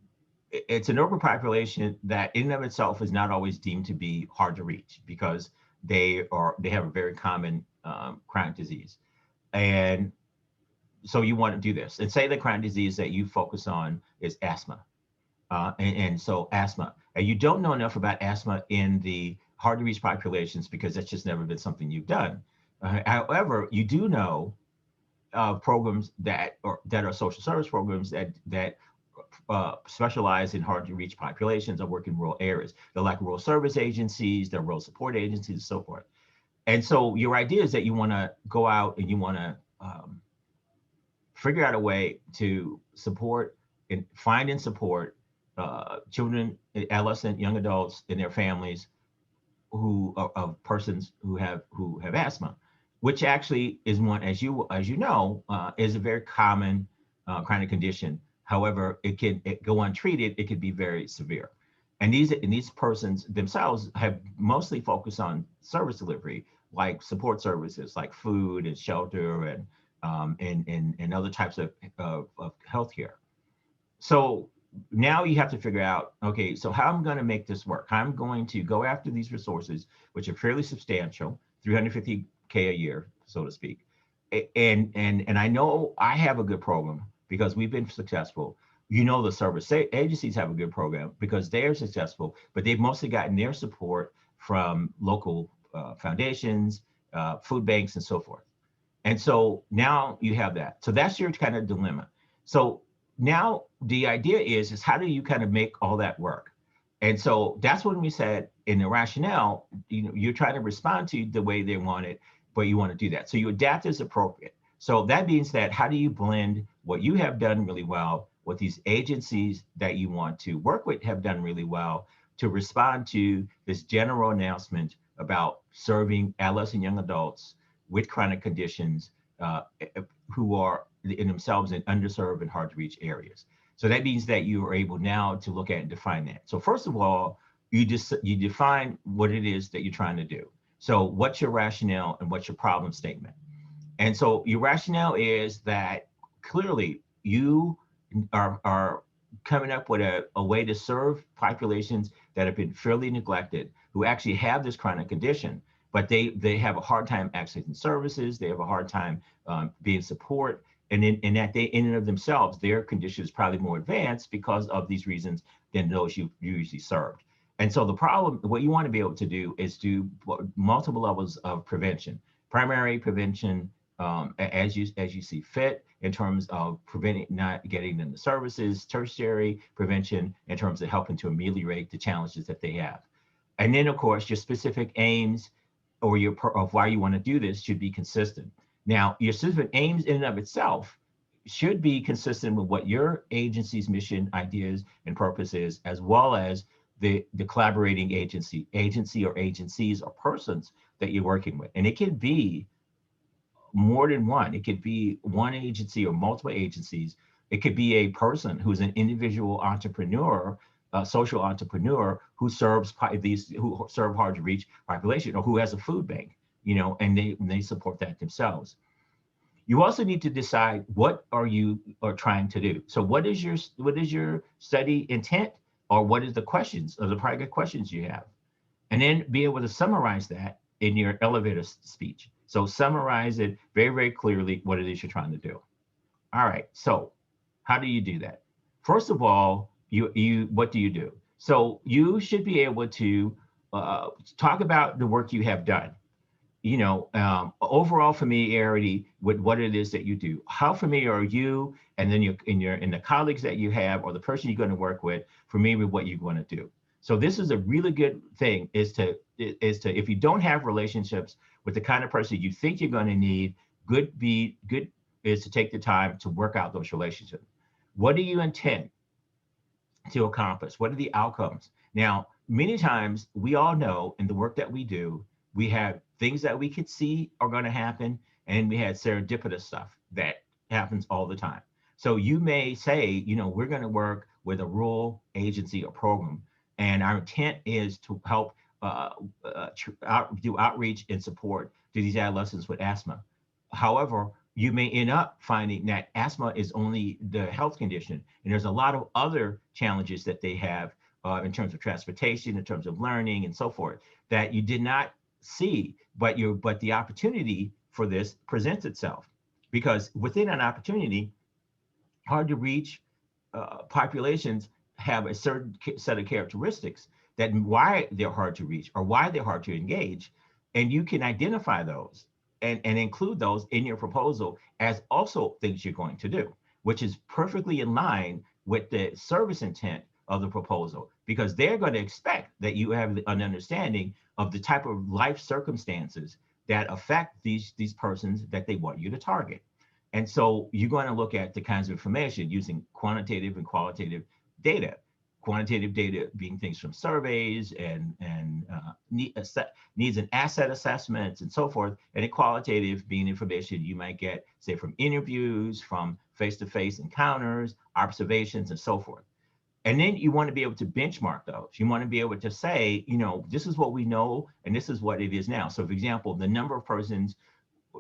it's an urban population that in and of itself is not always deemed to be hard to reach, because they have a very common chronic disease. And so you want to do this. And say the chronic disease that you focus on is asthma. And so asthma, and you don't know enough about asthma in the hard to reach populations because that's just never been something you've done. However, you do know programs that are social service programs that specialize in hard to reach populations or work in rural areas. They're like rural service agencies, they're rural support agencies, and so forth. And so your idea is that you want to go out and you want to figure out a way to support and find and support children, adolescent, young adults, and their families of persons who have asthma, which actually is one, as you know, is a very common chronic condition. However, it can go untreated. It could be very severe, and these persons themselves have mostly focused on service delivery, like support services, like food and shelter and other types of healthcare. So now you have to figure out, okay, so how I'm going to make this work? I'm going to go after these resources, which are fairly substantial, $350K a year, so to speak. And I know I have a good program because we've been successful. You know, the service agencies have a good program because they're successful, but they've mostly gotten their support from local foundations, food banks, and so forth. And so now you have that. So that's your kind of dilemma. So now the idea is how do you kind of make all that work? And so that's when we said in the rationale, you're trying to respond to the way they want it, but you want to do that. So you adapt as appropriate. So that means that how do you blend what you have done really well, what these agencies that you want to work with have done really well, to respond to this general announcement about serving adolescent and young adults with chronic conditions who are in themselves in underserved and hard to reach areas. So that means that you are able now to look at and define that. So first of all, you define what it is that you're trying to do. So what's your rationale and what's your problem statement? And so your rationale is that clearly you are coming up with a way to serve populations that have been fairly neglected, who actually have this chronic condition, but they have a hard time accessing services, they have a hard time being support, and that they in and of themselves, their condition is probably more advanced because of these reasons than those you usually served. And so the problem, what you want to be able to do is do multiple levels of prevention, primary prevention, as you see fit in terms of preventing not getting them the services, tertiary prevention in terms of helping to ameliorate the challenges that they have. And then of course, your specific aims or of why you want to do this should be consistent. Now, your specific aims in and of itself should be consistent with what your agency's mission, ideas, and purpose is, as well as the collaborating agency or agencies or persons that you're working with. And it can be more than one. It could be one agency or multiple agencies. It could be a person who's an individual entrepreneur, a social entrepreneur who serves who serve hard to reach population, or who has a food bank, and they support that themselves. You also need to decide what you are trying to do. So what is your study intent, or what is the questions or the private questions you have? And then be able to summarize that in your elevator speech. So summarize it very, very clearly what it is you're trying to do. All right, so how do you do that? First of all, what do you do? So you should be able to talk about the work you have done. Overall familiarity with what it is that you do. How familiar are you, and then in the colleagues that you have, or the person you're going to work with, familiar with what you want to do. So this is a really good thing, is to if you don't have relationships with the kind of person you think you're going to need, good is to take the time to work out those relationships. What do you intend to accomplish? What are the outcomes? Now, many times we all know in the work that we do, we have things that we could see are going to happen, and we had serendipitous stuff that happens all the time. So you may say, we're going to work with a rural agency or program, and our intent is to help do outreach and support to these adolescents with asthma. However, you may end up finding that asthma is only the health condition, and there's a lot of other challenges that they have in terms of transportation, in terms of learning, and so forth, that you did not see, but the opportunity for this presents itself, because within an opportunity, hard to reach populations have a certain set of characteristics that why they're hard to reach or why they're hard to engage, and you can identify those and include those in your proposal as also things you're going to do, which is perfectly in line with the service intent of the proposal, because they're going to expect that you have an understanding of the type of life circumstances that affect these persons that they want you to target. And so you're going to look at the kinds of information using quantitative and qualitative data. Quantitative data being things from surveys and needs and asset assessments and so forth, and then qualitative being information you might get, say, from interviews, from face-to-face encounters, observations, and so forth. And then you want to be able to benchmark those. You want to be able to say, this is what we know, and this is what it is now. So, for example, the number of persons,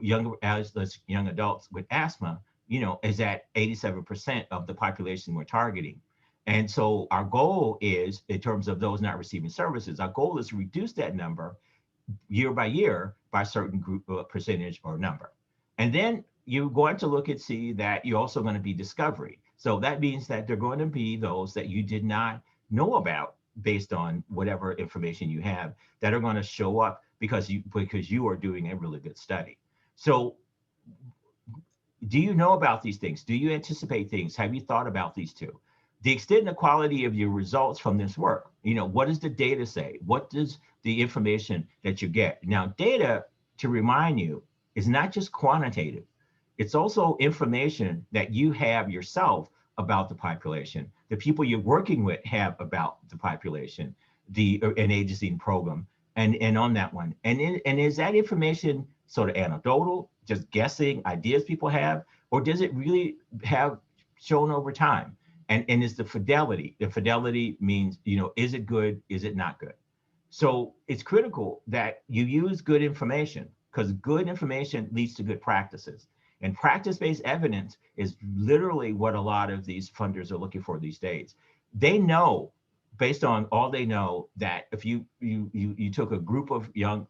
young adults with asthma, is at 87% of the population we're targeting. And so our goal is, in terms of those not receiving services, our goal is to reduce that number year by year by a certain group percentage or number. And then you're going to look and see that you're also going to be discovery. So that means that they're going to be those that you did not know about based on whatever information you have that are going to show up because you are doing a really good study. So do you know about these things? Do you anticipate things? Have you thought about these two? the extent and the quality of your results from this work. What does the data say? What does the information that you get? Now, data, to remind you, is not just quantitative. It's also information that you have yourself about the population, the people you're working with have about the population, an agency and program, and on that one. And is that information sort of anecdotal, just guessing, ideas people have, or does it really have shown over time? And is the fidelity means, is it good? Is it not good? So it's critical that you use good information, because good information leads to good practices. And practice-based evidence is literally what a lot of these funders are looking for these days. They know, based on all they know, that if you took a group of young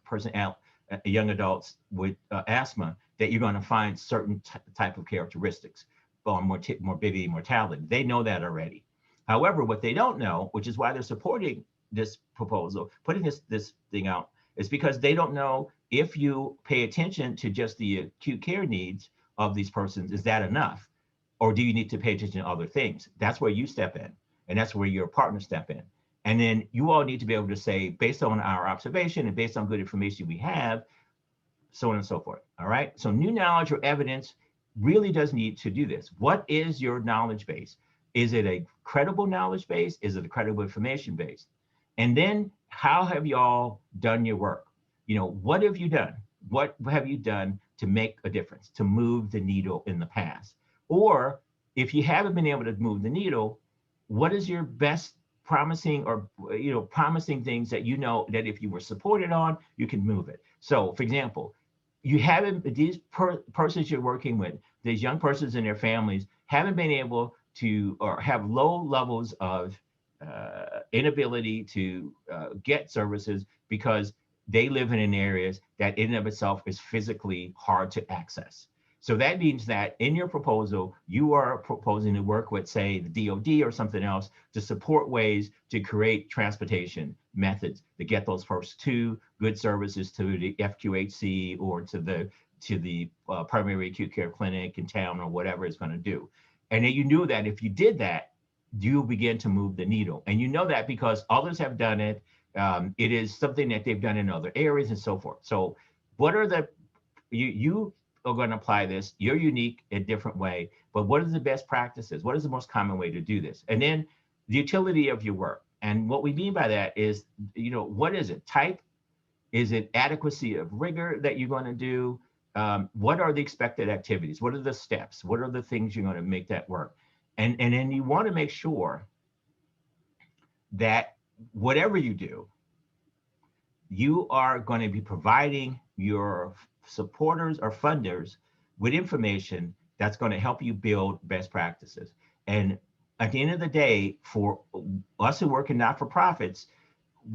adults with asthma, that you're going to find certain type of characteristics on morbidity and mortality. They know that already. However, what they don't know, which is why they're supporting this proposal, putting this thing out, is because they don't know if you pay attention to just the acute care needs of these persons, is that enough? Or do you need to pay attention to other things? That's where you step in, and that's where your partners step in. And then you all need to be able to say, based on our observation and based on good information we have, so on and so forth. All right. So new knowledge or evidence really does need to do this. What is your knowledge base? Is it a credible knowledge base? Is it a credible information base? And then how have you all done your work? What have you done? What have you done to make a difference, to move the needle in the past? Or if you haven't been able to move the needle, what is your best promising or promising things that that if you were supported on, you can move it? So for example, you haven't, these persons you're working with, these young persons and their families haven't been able to, or have low levels of inability to get services because they live in areas that in and of itself is physically hard to access. So that means that in your proposal, you are proposing to work with, say, the DOD or something else to support ways to create transportation methods to get those first two good services to the FQHC or to the primary acute care clinic in town or whatever it's going to do. And then you knew that if you did that, you begin to move the needle. And you know that because others have done it. It is something that they've done in other areas and so forth. So what are you are going to apply this, you're unique in a different way, but what are the best practices? What is the most common way to do this? And then the utility of your work. And what we mean by that is, what is it? Type? Is it adequacy of rigor that you're going to do? What are the expected activities? What are the steps? What are the things you're going to make that work? And then you want to make sure that whatever you do, you are going to be providing your supporters or funders with information that's going to help you build best practices. And at the end of the day, for us who work in not-for-profits,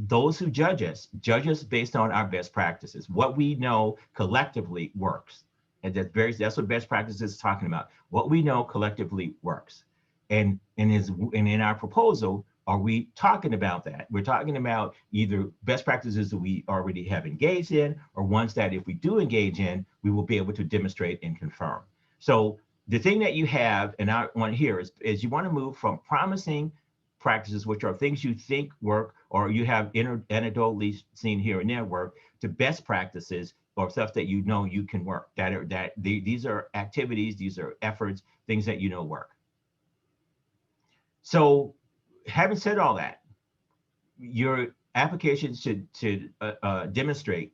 those who judge us based on our best practices, what we know collectively works. And that's what best practices is talking about. What we know collectively works. And in our proposal, are we talking about that? We're talking about either best practices that we already have engaged in, or ones that if we do engage in, we will be able to demonstrate and confirm. So the thing that you have, and I want here is you want to move from promising practices, which are things you think work, or you have anecdotally seen here and there work, to best practices or stuff that you can work. These are activities, these are efforts, things that work. So having said all that, your application should demonstrate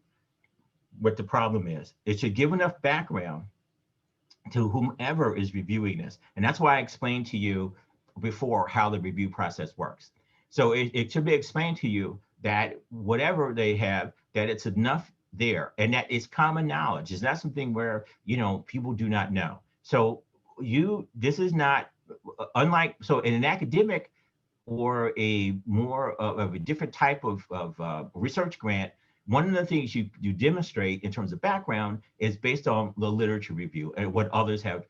what the problem is. It should give enough background to whomever is reviewing this. And that's why I explained to you before how the review process works. So it should be explained to you that whatever they have, that it's enough there, and that it's common knowledge. It's not something where, people do not know. So this is not, unlike, so in an academic or a more of a different type of research grant, one of the things you demonstrate in terms of background is based on the literature review and what others have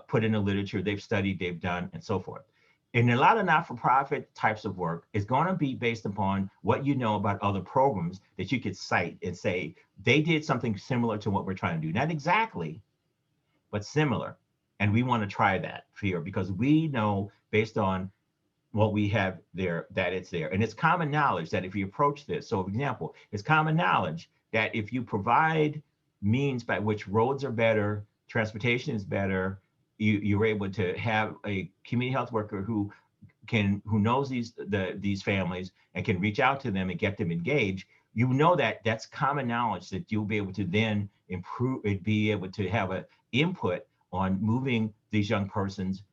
put in the literature, they've studied, they've done, and so forth. And a lot of not-for-profit types of work is going to be based upon what you know about other programs that you could cite and say, they did something similar to what we're trying to do. Not exactly, but similar. And we want to try that here because we know based on what we have there, that it's there. And it's common knowledge that if you approach this, so for example, it's common knowledge that if you provide means by which roads are better, transportation is better, you're able to have a community health worker who knows these families and can reach out to them and get them engaged. You know that that's common knowledge that you'll be able to then improve, be able to have an input on moving these young persons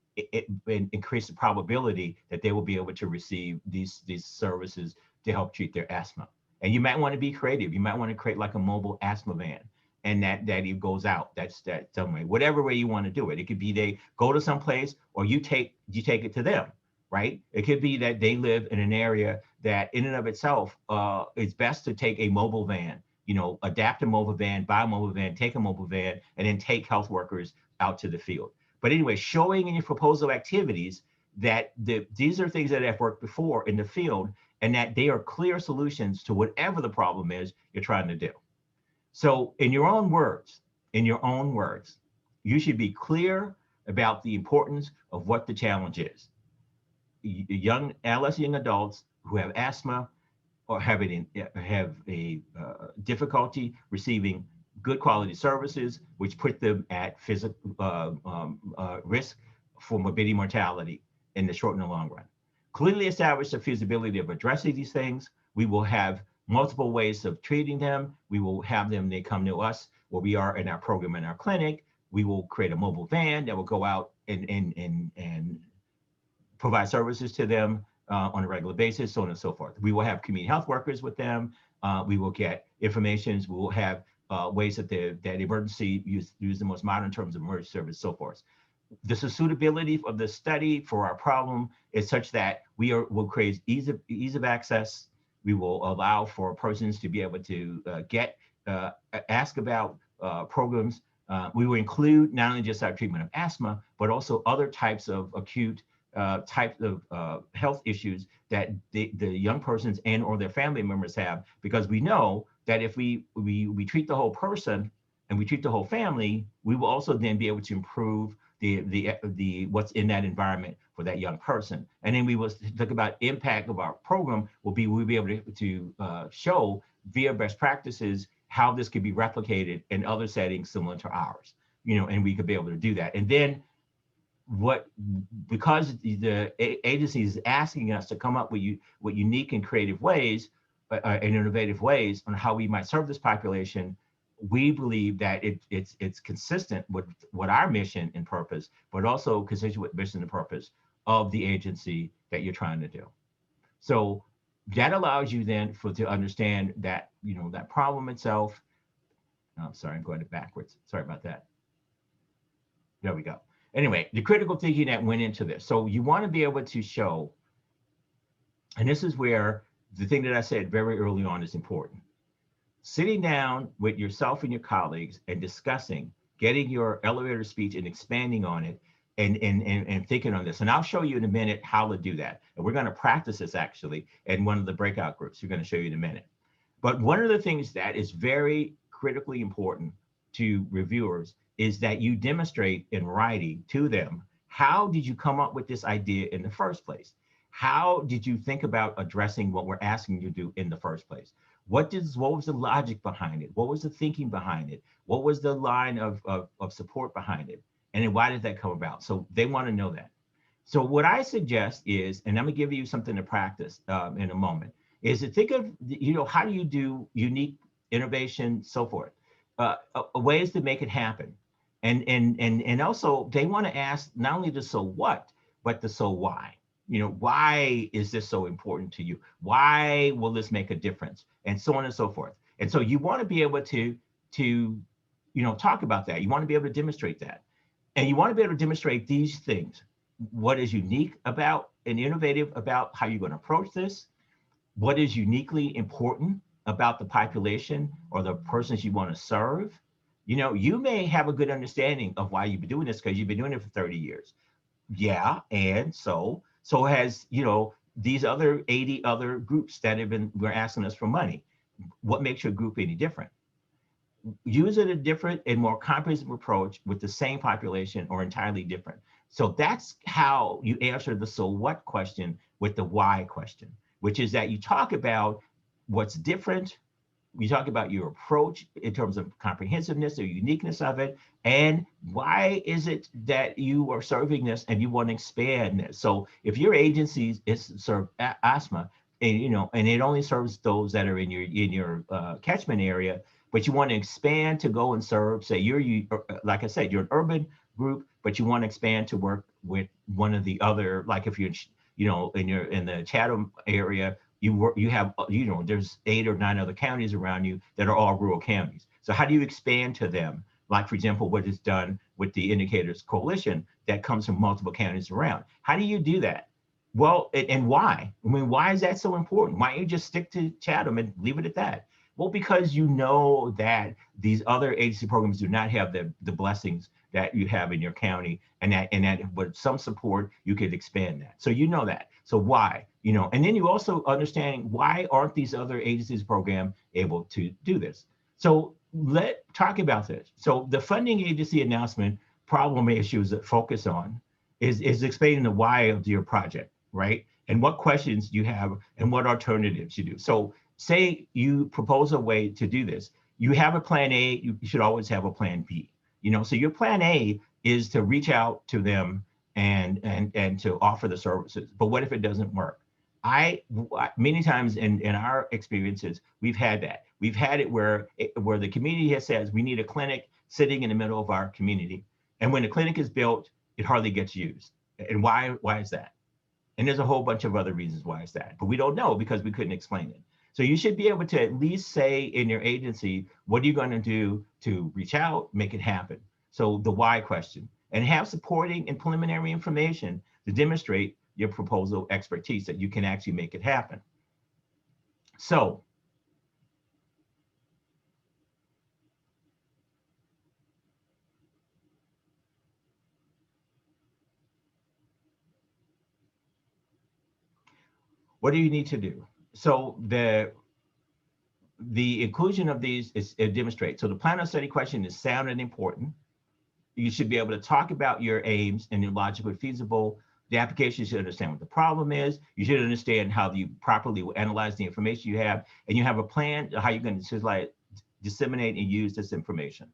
and increase the probability that they will be able to receive these services to help treat their asthma. And you might want to be creative. You might want to create like a mobile asthma van, and that it goes out. That's that some way, whatever way you want to do it. It could be they go to some place, or you take it to them, right? It could be that they live in an area that in and of itself, it's best to take a mobile van, adapt a mobile van, buy a mobile van, take a mobile van, and then take health workers out to the field. But anyway, showing in your proposal activities that these are things that have worked before in the field, and that they are clear solutions to whatever the problem is you're trying to do. So in your own words, you should be clear about the importance of what the challenge is. Young adolescent, young adults who have asthma or have a difficulty receiving good quality services, which put them at physical risk for morbidity, mortality in the short and the long run. Clearly establish the feasibility of addressing these things. We will have multiple ways of treating them. We will have them, they come to us where we are in our program in our clinic. We will create a mobile van that will go out and provide services to them on a regular basis, so on and so forth. We will have community health workers with them. We will get information. We will have ways that that emergency use the most modern terms of emergency service, so forth. The suitability of the study for our problem is such that will create ease of access. We will allow for persons to be able to ask about programs. We will include not only just our treatment of asthma, but also other types of acute types of health issues that the young persons and or their family members have, because we know that if we treat the whole person and we treat the whole family, we will also then be able to improve the what's in that environment for that young person. And then we will talk about impact of our program. We'll be able to show via best practices how this could be replicated in other settings similar to ours, and we could be able to do that. And then because the agency is asking us to come up with unique and creative ways and innovative ways on how we might serve this population, we believe that it's consistent with what our mission and purpose, but also consistent with mission and purpose of the agency that you're trying to do. So that allows you then to understand that, that problem itself. Oh, sorry, I'm going backwards. Sorry about that. There we go. Anyway, the critical thinking that went into this. So you want to be able to show, and this is where the thing that I said very early on is important. Sitting down with yourself and your colleagues and discussing, getting your elevator speech and expanding on it and thinking on this. And I'll show you in a minute how to do that. And we're going to practice this actually in one of the breakout groups. We're going to show you in a minute. But one of the things that is very critically important to reviewers is that you demonstrate in writing to them, how did you come up with this idea in the first place? How did you think about addressing what we're asking you to do in the first place? What was the logic behind it? What was the thinking behind it? What was the line of support behind it? And then why did that come about? So they want to know that. So what I suggest is, and I'm gonna give you something to practice in a moment, is to think of, how do you do unique innovation, so forth, ways to make it happen. And also they want to ask not only the so what, but the so why. Why is this so important to you? Why will this make a difference? And so on and so forth. And so you want to be able to talk about that. You want to be able to demonstrate that. And you want to be able to demonstrate these things. What is unique about and innovative about how you're going to approach this? What is uniquely important about the population or the persons you want to serve? You may have a good understanding of why you've been doing this because you've been doing it for 30 years. Yeah, and so has, these other 80 other groups that were asking us for money. What makes your group any different? Use it a different and more comprehensive approach with the same population or entirely different. So that's how you answer the so what question with the why question, which is that you talk about what's different, you talk about your approach in terms of comprehensiveness or uniqueness of it, and why is it that you are serving this and you want to expand this. So if your agency is serve asthma, and it only serves those that are in your catchment area, but you want to expand to go and serve, say like I said, you're an urban group, but you want to expand to work with one of the other, like if you're, in the Chatham area, you have, there's 8 or 9 other counties around you that are all rural counties. So how do you expand to them? Like, for example, what is done with the Indicators Coalition that comes from multiple counties around. How do you do that? Well, and why? I mean, why is that so important? Why don't you just stick to Chatham and leave it at that? Well, because you know that these other agency programs do not have the blessings that you have in your county, and that with some support, you could expand that. So you know that. So why? And then you also understand why aren't these other agencies program able to do this? So let's talk about this. So the funding agency announcement problem issues that focus on is explaining the why of your project, right? And what questions you have and what alternatives you do. So say you propose a way to do this. You have a plan A, you should always have a plan B. So your plan A is to reach out to them and to offer the services. But what if it doesn't work? Many times in our experiences, we've had that. We've had it where the community has says we need a clinic sitting in the middle of our community. And when the clinic is built, it hardly gets used. And why is that? And there's a whole bunch of other reasons why it's that, but we don't know because we couldn't explain it. So you should be able to at least say in your agency, what are you going to do to reach out, make it happen? So the why question, and have supporting and preliminary information to demonstrate your proposal expertise that you can actually make it happen. So what do you need to do? So the inclusion of these is demonstrate. So the plan of study question is sound and important. You should be able to talk about your aims and your logically feasible. The application should understand what the problem is. You should understand how you properly will analyze the information you have, and you have a plan how you're going to disseminate and use this information.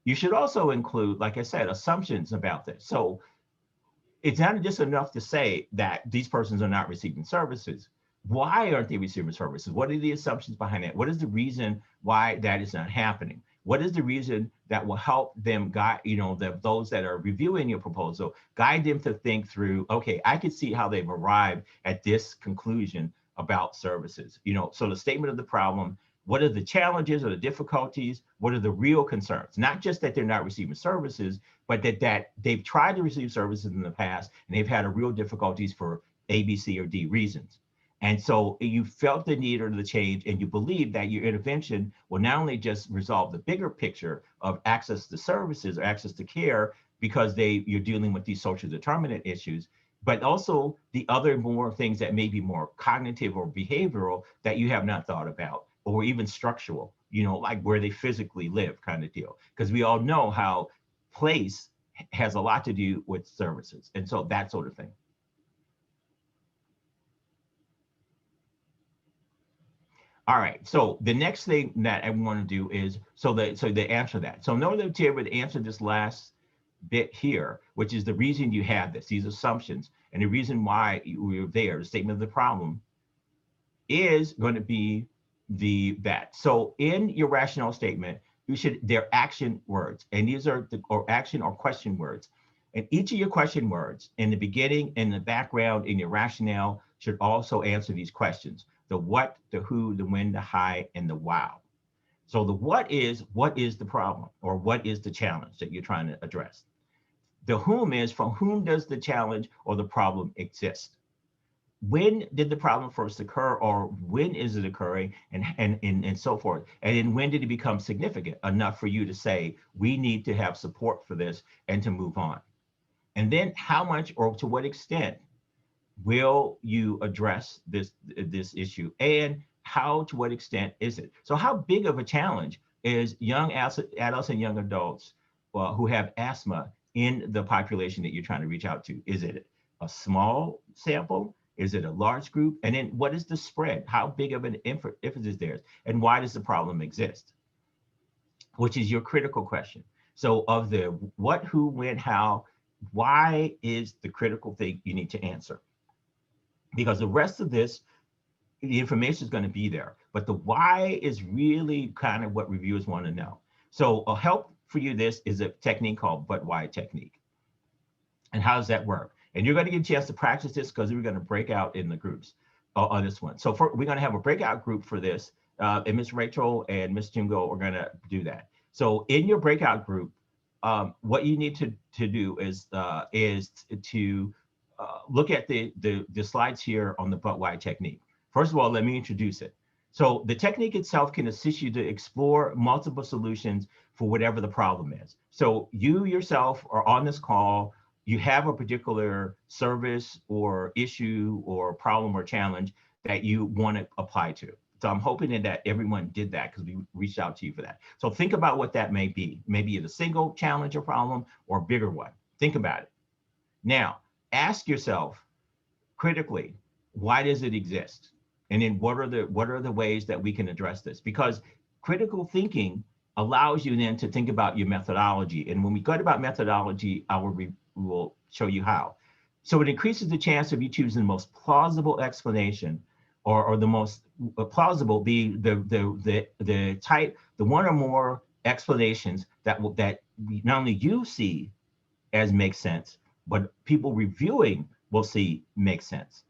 You should also include, like I said, assumptions about this. So it's not just enough to say that these persons are not receiving services. Why aren't they receiving services? What are the assumptions behind that? What is the reason why that is not happening? What is the reason that will help them guide, those that are reviewing your proposal, guide them to think through, okay, I can see how they've arrived at this conclusion about services. So the statement of the problem, what are the challenges or the difficulties? What are the real concerns? Not just that they're not receiving services, but that they've tried to receive services in the past and they've had a real difficulties for A, B, C, or D reasons. And so you felt the need or the change, and you believe that your intervention will not only just resolve the bigger picture of access to services or access to care, because you're dealing with these social determinant issues, but also the other more things that may be more cognitive or behavioral that you have not thought about, or even structural, like where they physically live kind of deal. Because we all know how place has a lot to do with services. And so that sort of thing. All right, so the next thing that I want to do is, so the answer that. So in order to be able to answer this last bit here, which is the reason you have this, these assumptions, and the reason why you're there, the statement of the problem, is going to be that. So in your rationale statement, they're action words, and these are or action or question words. And each of your question words in the beginning and the background in your rationale should also answer these questions: the what, the who, the when, the how, and the wow. So the what is the problem, or what is the challenge that you're trying to address? The whom is, from whom does the challenge or the problem exist? When did the problem first occur, or when is it occurring, and so forth? And then when did it become significant enough for you to say, we need to have support for this and to move on? And then how much or to what extent will you address this issue, and how, to what extent is it? So how big of a challenge is young adults and young adults who have asthma in the population that you're trying to reach out to? Is it a small sample? Is it a large group? And then what is the spread? How big of an emphasis is there? And why does the problem exist? Which is your critical question. So of the what, who, when, how, why is the critical thing you need to answer? Because the rest of this, the information is going to be there, but the why is really kind of what reviewers want to know. So a help for you, this is a technique called but why technique. And how does that work? And you're going to get a chance to practice this because we're going to break out in the groups on this one. So we're going to have a breakout group for this, and Ms. Rachel and Ms. Jingo are going to do that. So in your breakout group, what you need to do is to look at the slides here on the but why technique. First of all, let me introduce it. So the technique itself can assist you to explore multiple solutions for whatever the problem is. So you yourself are on this call, you have a particular service or issue or problem or challenge that you want to apply to. So I'm hoping that everyone did that because we reached out to you for that. So think about what that may be. Maybe it's a single challenge or problem or a bigger one. Think about it. Now, ask yourself critically, why does it exist? And then what are the ways that we can address this? Because critical thinking allows you then to think about your methodology. And when we go about methodology, we will show you how. So it increases the chance of you choosing the most plausible explanation, or the most plausible be the one or more explanations that not only you see as make sense, but people reviewing will see make sense.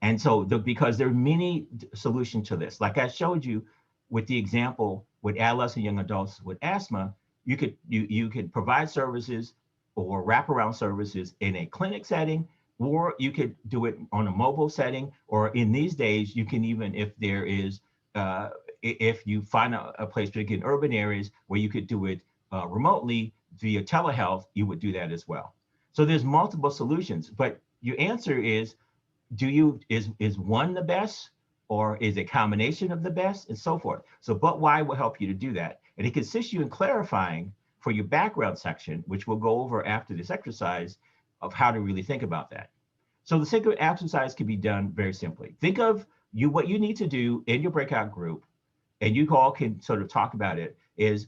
And so because there are many solutions to this, like I showed you with the example with adolescent young adults with asthma, you could provide services or wraparound services in a clinic setting, or you could do it on a mobile setting, or in these days, you can even, if there is, if you find a place, particularly in urban areas, where you could do it remotely via telehealth, you would do that as well. So there's multiple solutions, but your answer is, is one the best, or is it a combination of the best, and so forth. So but why will help you to do that. And it can assist you in clarifying for your background section, which we'll go over after this exercise, of how to really think about that. So the second exercise can be done very simply. Think of what you need to do in your breakout group, and you all can sort of talk about it, is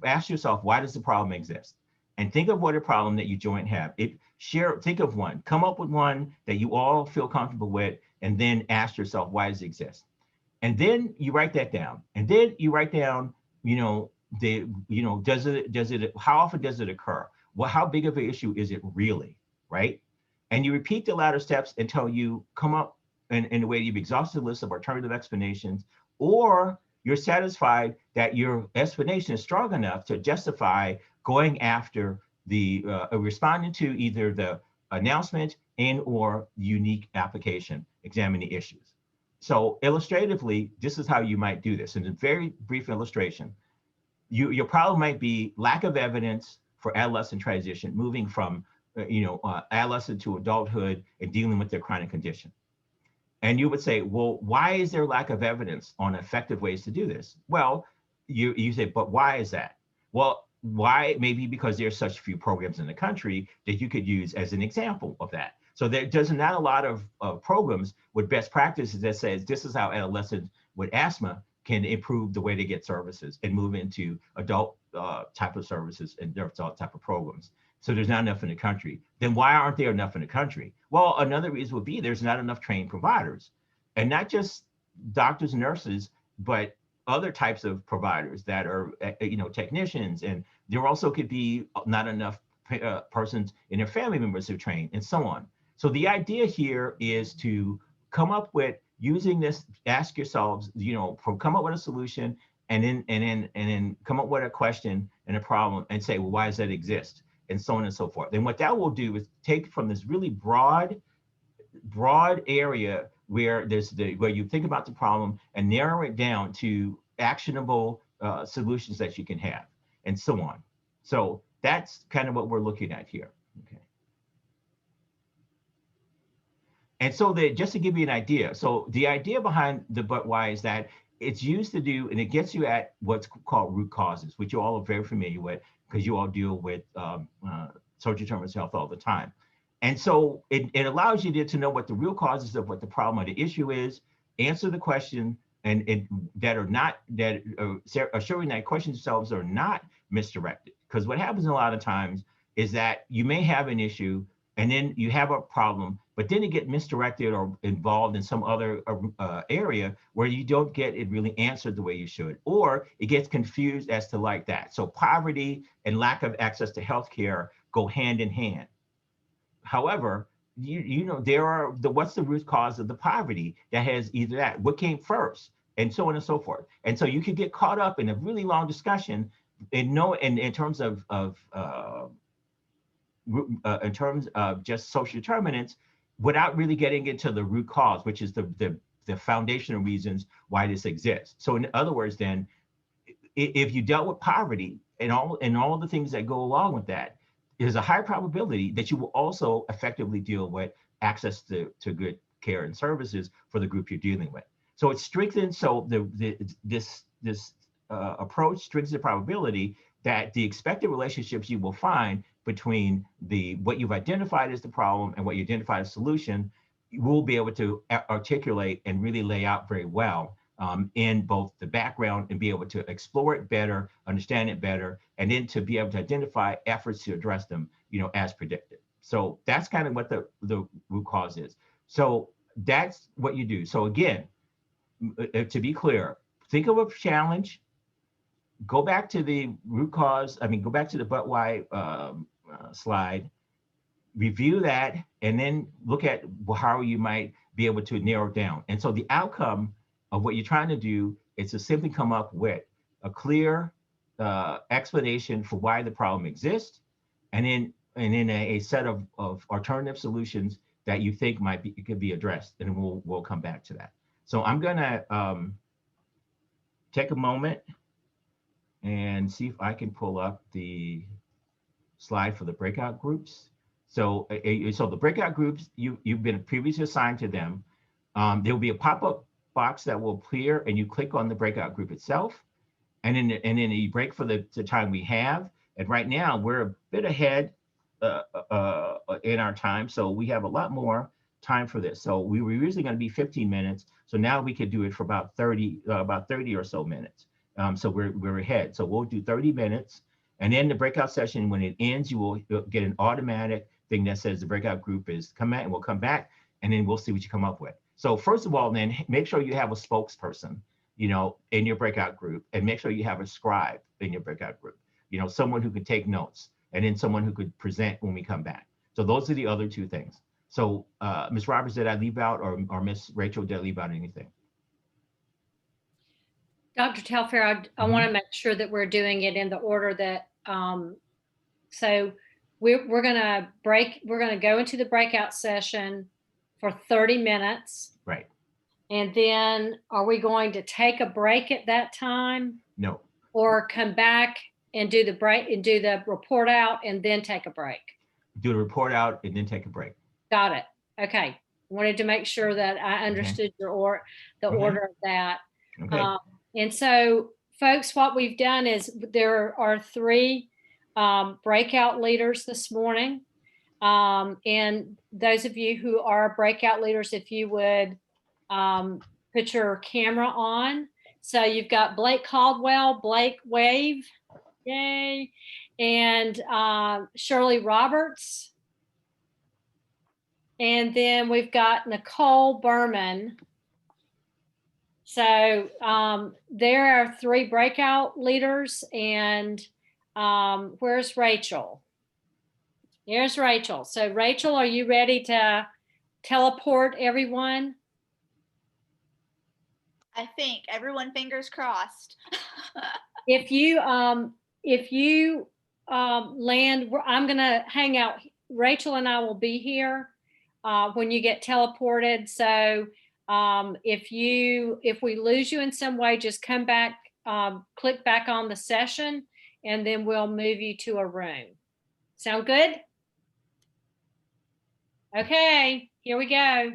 ask yourself, why does the problem exist? And think of what a problem that you joint have. Think of one, come up with one that you all feel comfortable with, and then ask yourself, why does it exist? And then you write that down. And then you write down, how often does it occur? Well, how big of an issue is it really, right? And you repeat the latter steps until you come up in a way you've exhausted the list of alternative explanations, or you're satisfied that your explanation is strong enough to justify going after responding to either the announcement and or unique application, examining the issues. So illustratively, this is how you might do this. In a very brief illustration, your problem might be lack of evidence for adolescent transition, moving from adolescent to adulthood and dealing with their chronic condition. And you would say, well, why is there lack of evidence on effective ways to do this? Well, you say, but why is that? Well, why? Maybe because there's such few programs in the country that you could use as an example of that. So there's not a lot of programs with best practices that says this is how adolescents with asthma can improve the way they get services and move into adult type of services and adult type of programs. So there's not enough in the country. Then why aren't there enough in the country? Well, another reason would be there's not enough trained providers, and not just doctors and nurses, but other types of providers that are, technicians, and there also could be not enough persons and their family members who train, and so on. So the idea here is to come up with, using this, ask yourselves, come up with a solution, and then come up with a question and a problem, and say, well, why does that exist? And so on and so forth. And what that will do is take from this really broad area where where you think about the problem and narrow it down to actionable solutions that you can have, and so on. So that's kind of what we're looking at here. Okay. And so just to give you an idea, so the idea behind the but why is that it's used to do, and it gets you at what's called root causes, which you all are very familiar with because you all deal with social determinants of health all the time. And so it allows you to know what the real causes of what the problem or the issue is, answer the question, and that are not, that are assuring that questions themselves are not misdirected. Because what happens a lot of times is that you may have an issue and then you have a problem, but then you get misdirected or involved in some other area where you don't get it really answered the way you should, or it gets confused as to like that. So poverty and lack of access to healthcare go hand in hand. However, you know, there are what's the root cause of the poverty that has either that, what came first, and so on and so forth. And so you could get caught up in a really long discussion in terms of in terms of just social determinants without really getting into the root cause, which is the foundational reasons why this exists. So in other words, then, if you dealt with poverty and all the things that go along with that, there's a high probability that you will also effectively deal with access to good care and services for the group you're dealing with. So it strengthens, so this approach strengthens the probability that the expected relationships you will find between what you've identified as the problem and what you identified as solution, you will be able to articulate and really lay out very well in both the background and be able to explore it better, understand it better, and then to be able to identify efforts to address them, you know, as predicted. So that's kind of what the root cause is. So that's what you do. So again, to be clear, think of a challenge, go back to the root cause, go back to the but why slide, review that, and then look at how you might be able to narrow it down. And so the outcome of what you're trying to do is to simply come up with a clear explanation for why the problem exists, and then a set of alternative solutions that you think could be addressed, and we'll come back to that. So I'm gonna take a moment and see if I can pull up the slide for the breakout groups. So the breakout groups, you've been previously assigned to them. There will be a pop-up box that will appear, and you click on the breakout group itself, and then you break for the time we have. And right now we're a bit ahead in our time, so we have a lot more time for this. So we were usually going to be 15 minutes, so now we could do it for about 30 or so minutes. So we're ahead. So we'll do 30 minutes, and then the breakout session, when it ends, you will get an automatic thing that says the breakout group is come out, and we'll come back, and then we'll see what you come up with. So first of all, then make sure you have a spokesperson, you know, in your breakout group, and make sure you have a scribe in your breakout group, you know, someone who could take notes, and then someone who could present when we come back. So those are the other two things. So Ms. Roberts, did I leave out, or Ms. Rachel, did I leave out anything? Dr. Telfair, I want to make sure that we're doing it in the order that, so we're going to go into the breakout session for 30 minutes. Right. And then are we going to take a break at that time? No. Or come back and do the break and do the report out and then take a break? Do the report out and then take a break. Got it. Okay. Wanted to make sure that I understood the order of that. Okay. And so, folks, what we've done is there are 3 breakout leaders this morning. And those of you who are breakout leaders, if you would put your camera on. So you've got Blake Caldwell, Blake wave, yay, and Shirley Roberts. And then we've got Nicole Berman. So there are 3 breakout leaders, and where's Rachel? There's Rachel. So Rachel, are you ready to teleport everyone? I think everyone fingers crossed. If you land, I'm gonna hang out. Rachel and I will be here when you get teleported. So if we lose you in some way, just come back, click back on the session, and then we'll move you to a room. Sound good? Okay, here we go.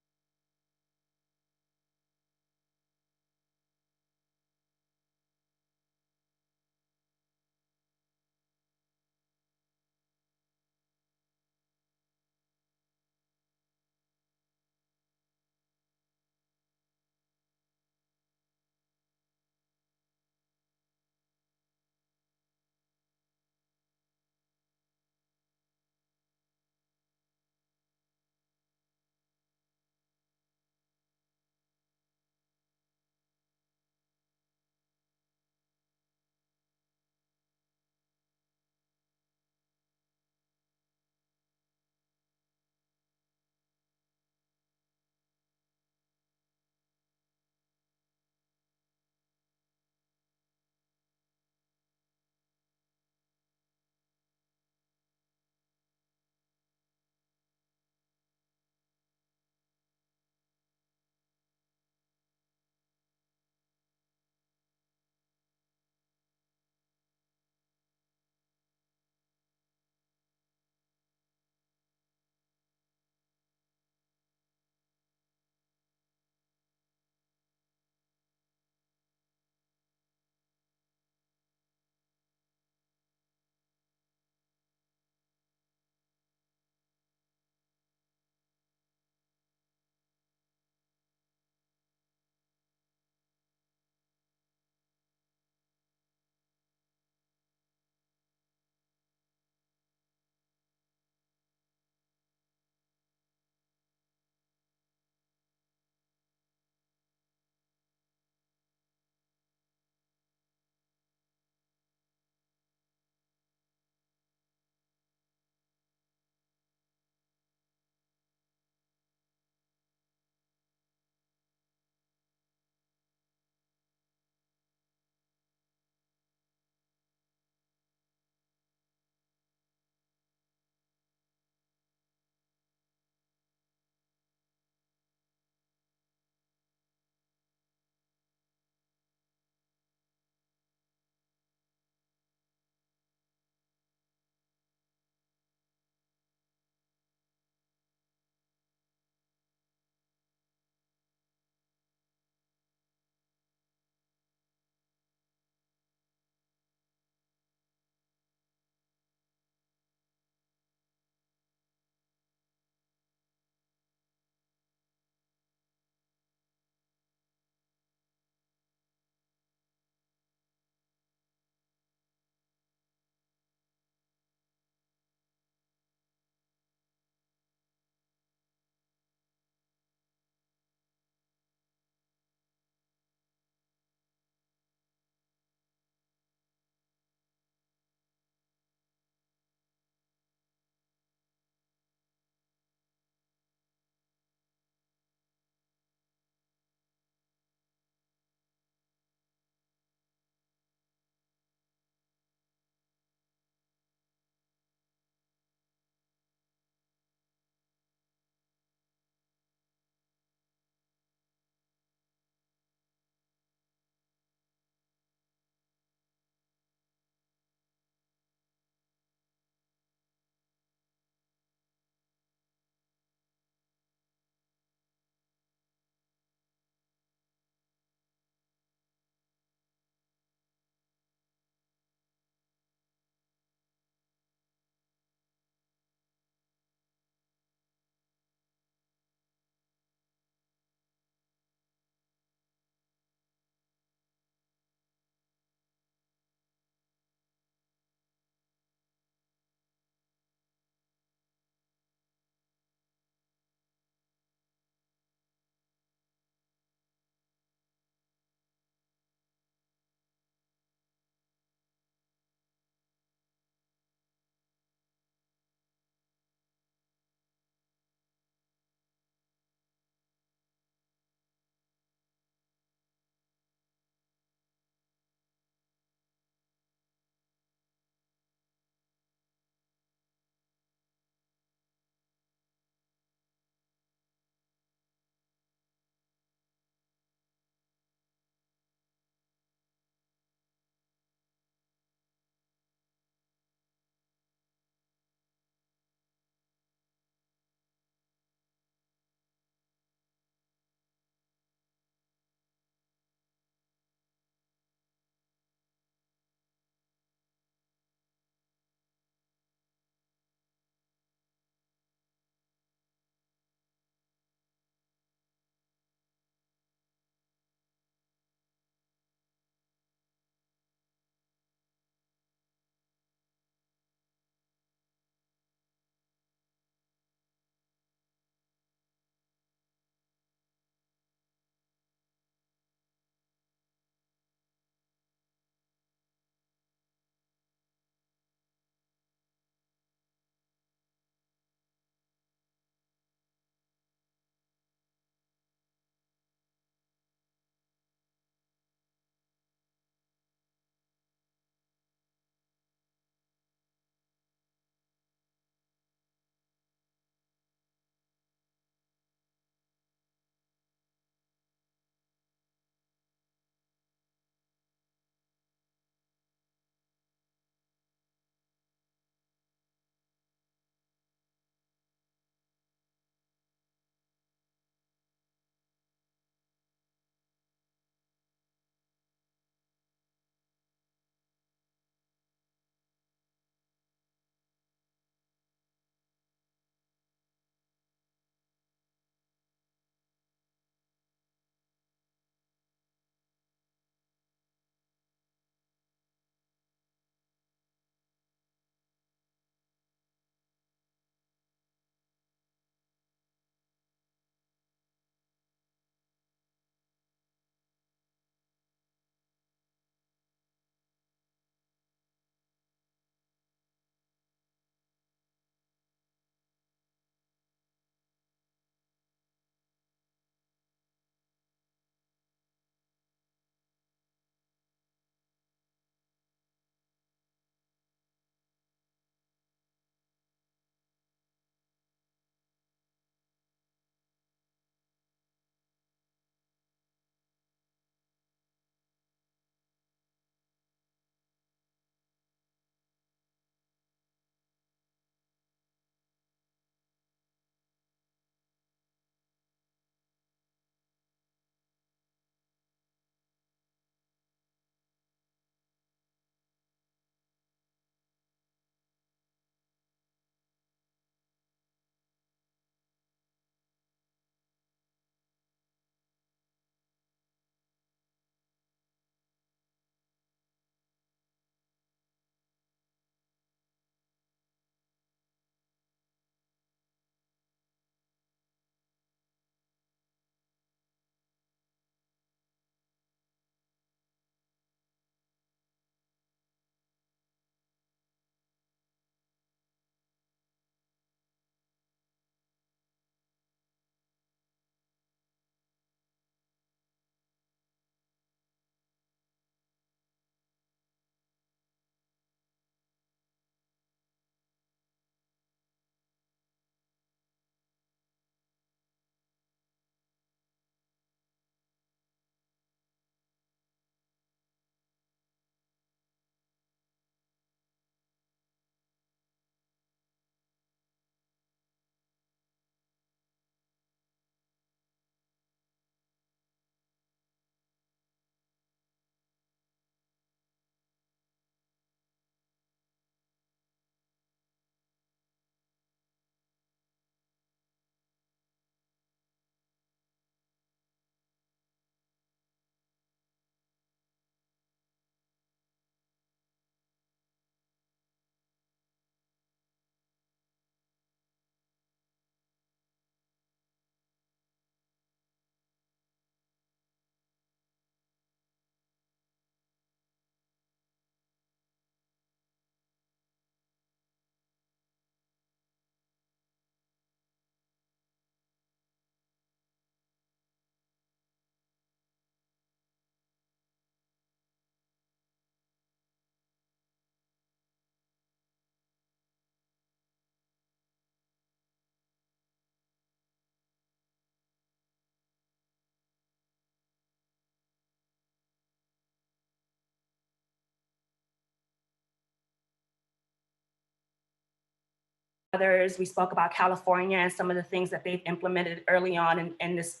others. We spoke about California and some of the things that they've implemented early on in this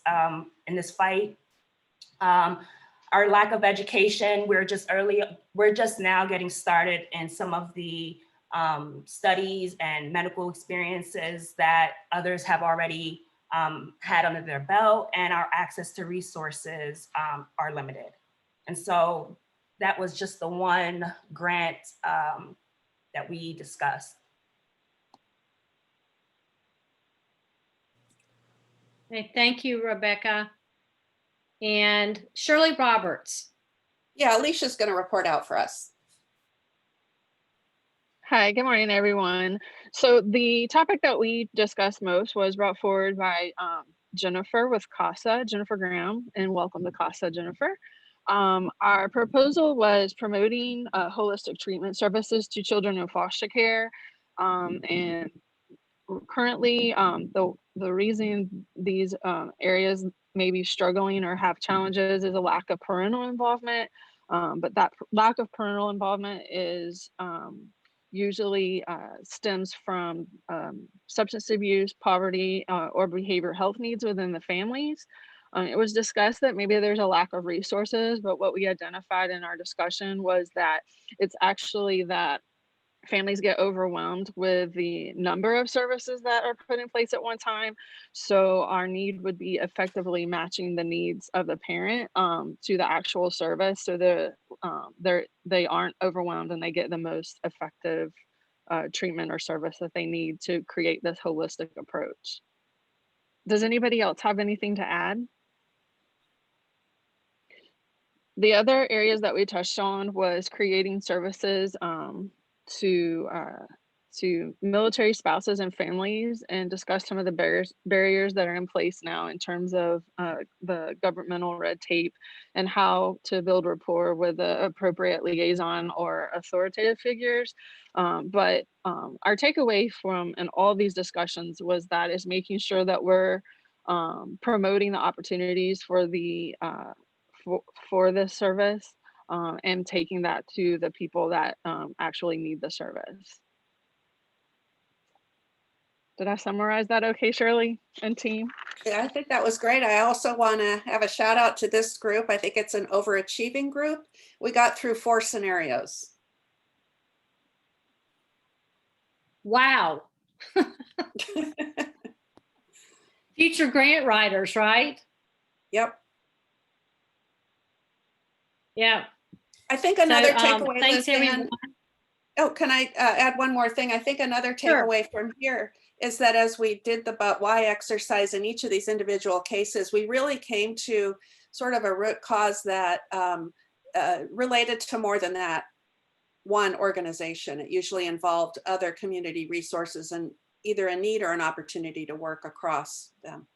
fight. Our lack of education, we're just now getting started in some of the studies and medical experiences that others have already had under their belt, and our access to resources are limited. And so that was just the one grant that we discussed. Okay, thank you, Rebecca. And Shirley Roberts. Yeah, Alicia's going to report out for us. Hi, good morning, everyone. So the topic that we discussed most was brought forward by Jennifer with CASA, Jennifer Graham, and welcome to CASA, Jennifer. Our proposal was promoting holistic treatment services to children in foster care. And currently, the reason these areas may be struggling or have challenges is a lack of parental involvement. But that lack of parental involvement is usually stems from substance abuse, poverty, or behavioral health needs within the families. It was discussed that maybe there's a lack of resources, but what we identified in our discussion was that it's actually that families get overwhelmed with the number of services that are put in place at one time. So our need would be effectively matching the needs of the parent to the actual service, so they aren't overwhelmed and they get the most effective treatment or service that they need to create this holistic approach. Does anybody else have anything to add? The other areas that we touched on was creating services to military spouses and families, and discuss some of the barriers that are in place now in terms of the governmental red tape and how to build rapport with the appropriate liaison or authoritative figures. But our takeaway from in all these discussions was that is making sure that we're promoting the opportunities for the for this service. And taking that to the people that actually need the service. Did I summarize that okay, Shirley and team? Yeah, I think that was great. I also want to have a shout out to this group. I think it's an overachieving group. We got through 4 scenarios. Wow. Future grant writers, right? Yep. Yeah. I think another So, takeaway, thanks, everyone. Oh, can I add one more thing? I think another takeaway from here is that as we did the but why exercise in each of these individual cases, we really came to sort of a root cause that related to more than that one organization. It usually involved other community resources and either a need or an opportunity to work across them.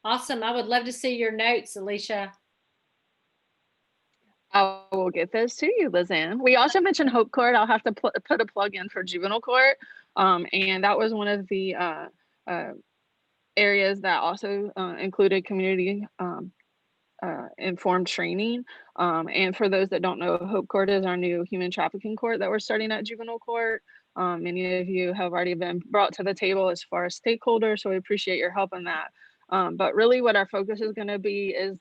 Awesome. I would love to see your notes, Alicia. I will get those to you, Lizanne. We also mentioned Hope Court. I'll have to put a plug in for juvenile court. And that was one of the areas that also included community informed training. And for those that don't know, Hope Court is our new human trafficking court that we're starting at juvenile court. Many of you have already been brought to the table as far as stakeholders, so we appreciate your help in that. But really what our focus is going to be is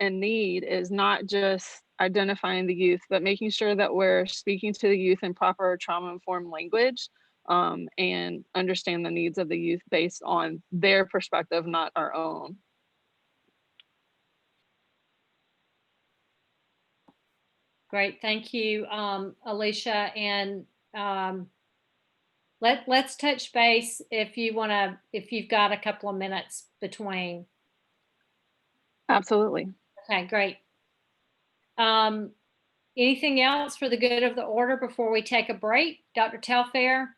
and need is not just identifying the youth, but making sure that we're speaking to the youth in proper trauma-informed language and understand the needs of the youth based on their perspective, not our own. Great, thank you, Alicia. And let's touch base if you've got a couple of minutes between. Absolutely. Okay, great. Anything else for the good of the order before we take a break? Dr. Telfair?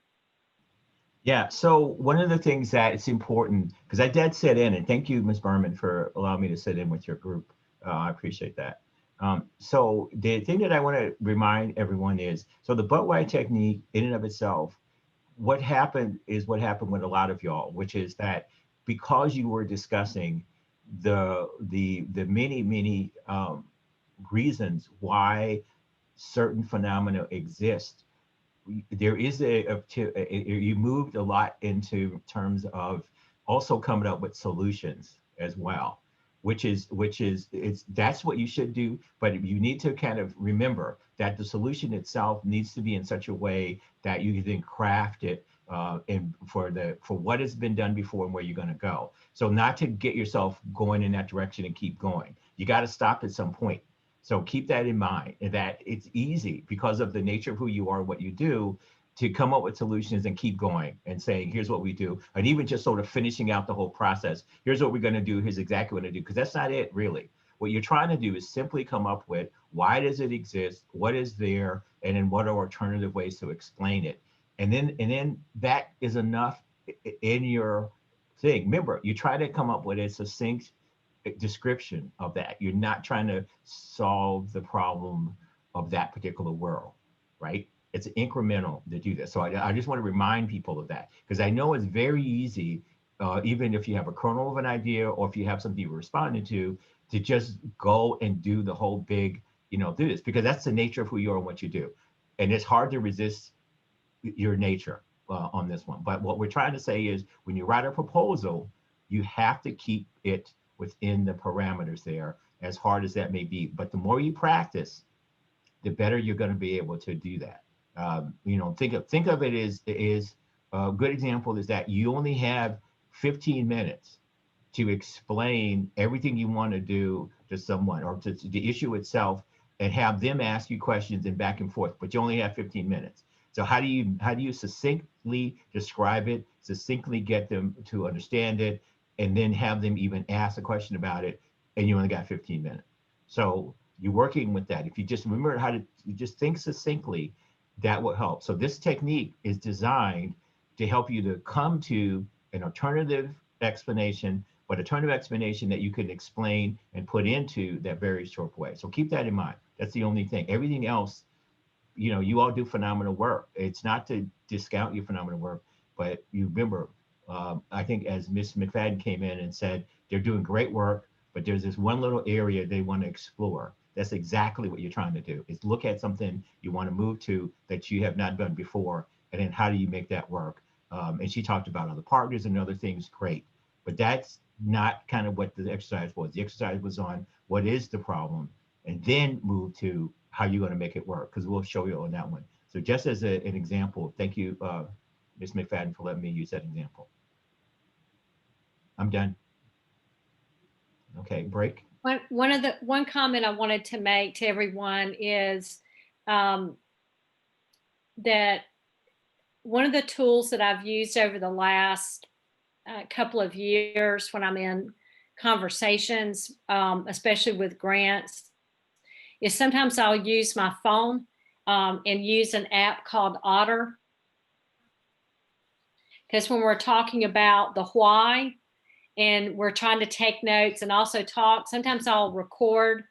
Yeah, so one of the things that it's important, because I did sit in, and thank you, Ms. Berman, for allowing me to sit in with your group. I appreciate that. So the thing that I want to remind everyone is, so the but-why technique in and of itself, what happened is what happened with a lot of y'all, which is that because you were discussing the many reasons why certain phenomena exist, there is you moved a lot into terms of also coming up with solutions as well, which is that's what you should do. But you need to kind of remember that the solution itself needs to be in such a way that you can then craft it and for what has been done before and where you're going to go. So not to get yourself going in that direction and keep going. You got to stop at some point. So keep that in mind, that it's easy because of the nature of who you are, what you do, to come up with solutions and keep going and saying, here's what we do. And even just sort of finishing out the whole process. Here's what we're going to do. Here's exactly what to do. Because that's not it, really. What you're trying to do is simply come up with, why does it exist? What is there? And then what are alternative ways to explain it? And then that is enough in your thing. Remember, you try to come up with a succinct description of that. You're not trying to solve the problem of that particular world, right? It's incremental to do this. So I just want to remind people of that, because I know it's very easy, even if you have a kernel of an idea or if you have something you're responding to just go and do the whole big, do this, because that's the nature of who you are and what you do. And it's hard to resist your nature on this one. But what we're trying to say is, when you write a proposal, you have to keep it within the parameters there, as hard as that may be. But the more you practice, the better you're going to be able to do that. Think of it as a good example is that you only have 15 minutes to explain everything you want to do to someone, or to the issue itself, and have them ask you questions and back and forth, but you only have 15 minutes. So how do you succinctly describe it, succinctly get them to understand it, and then have them even ask a question about it, and you only got 15 minutes. So you're working with that. If you just remember how to just think succinctly, that will help. So this technique is designed to help you to come to an alternative explanation, but alternative explanation that you can explain and put into that very short way. So keep that in mind. That's the only thing. Everything else, you all do phenomenal work. It's not to discount your phenomenal work, but you remember, I think as Ms. McFadden came in and said, they're doing great work, but there's this one little area they want to explore. That's exactly what you're trying to do, is look at something you want to move to that you have not done before, and then how do you make that work? And she talked about other partners and other things, great. But that's not kind of what the exercise was. The exercise was on what is the problem, and then move to how you're going to make it work, because we'll show you on that one. So just as an example, thank you, Ms. McFadden, for letting me use that example. I'm done. Okay, break. One comment I wanted to make to everyone is that one of the tools that I've used over the last couple of years when I'm in conversations, especially with grants, is sometimes I'll use my phone and use an app called Otter. Because when we're talking about the why, and we're trying to take notes and also talk, sometimes I'll record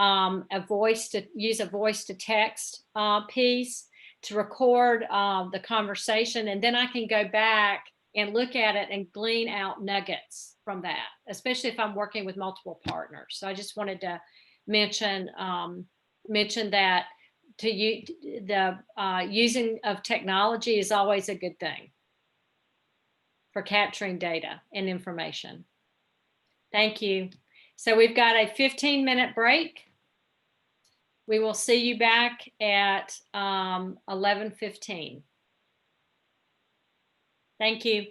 use a voice to text piece to record the conversation. And then I can go back and look at it and glean out nuggets from that, especially if I'm working with multiple partners. So I just wanted to mention that the using of technology is always a good thing for capturing data and information. Thank you. So we've got a 15-minute break. We will see you back at 11:15. Thank you.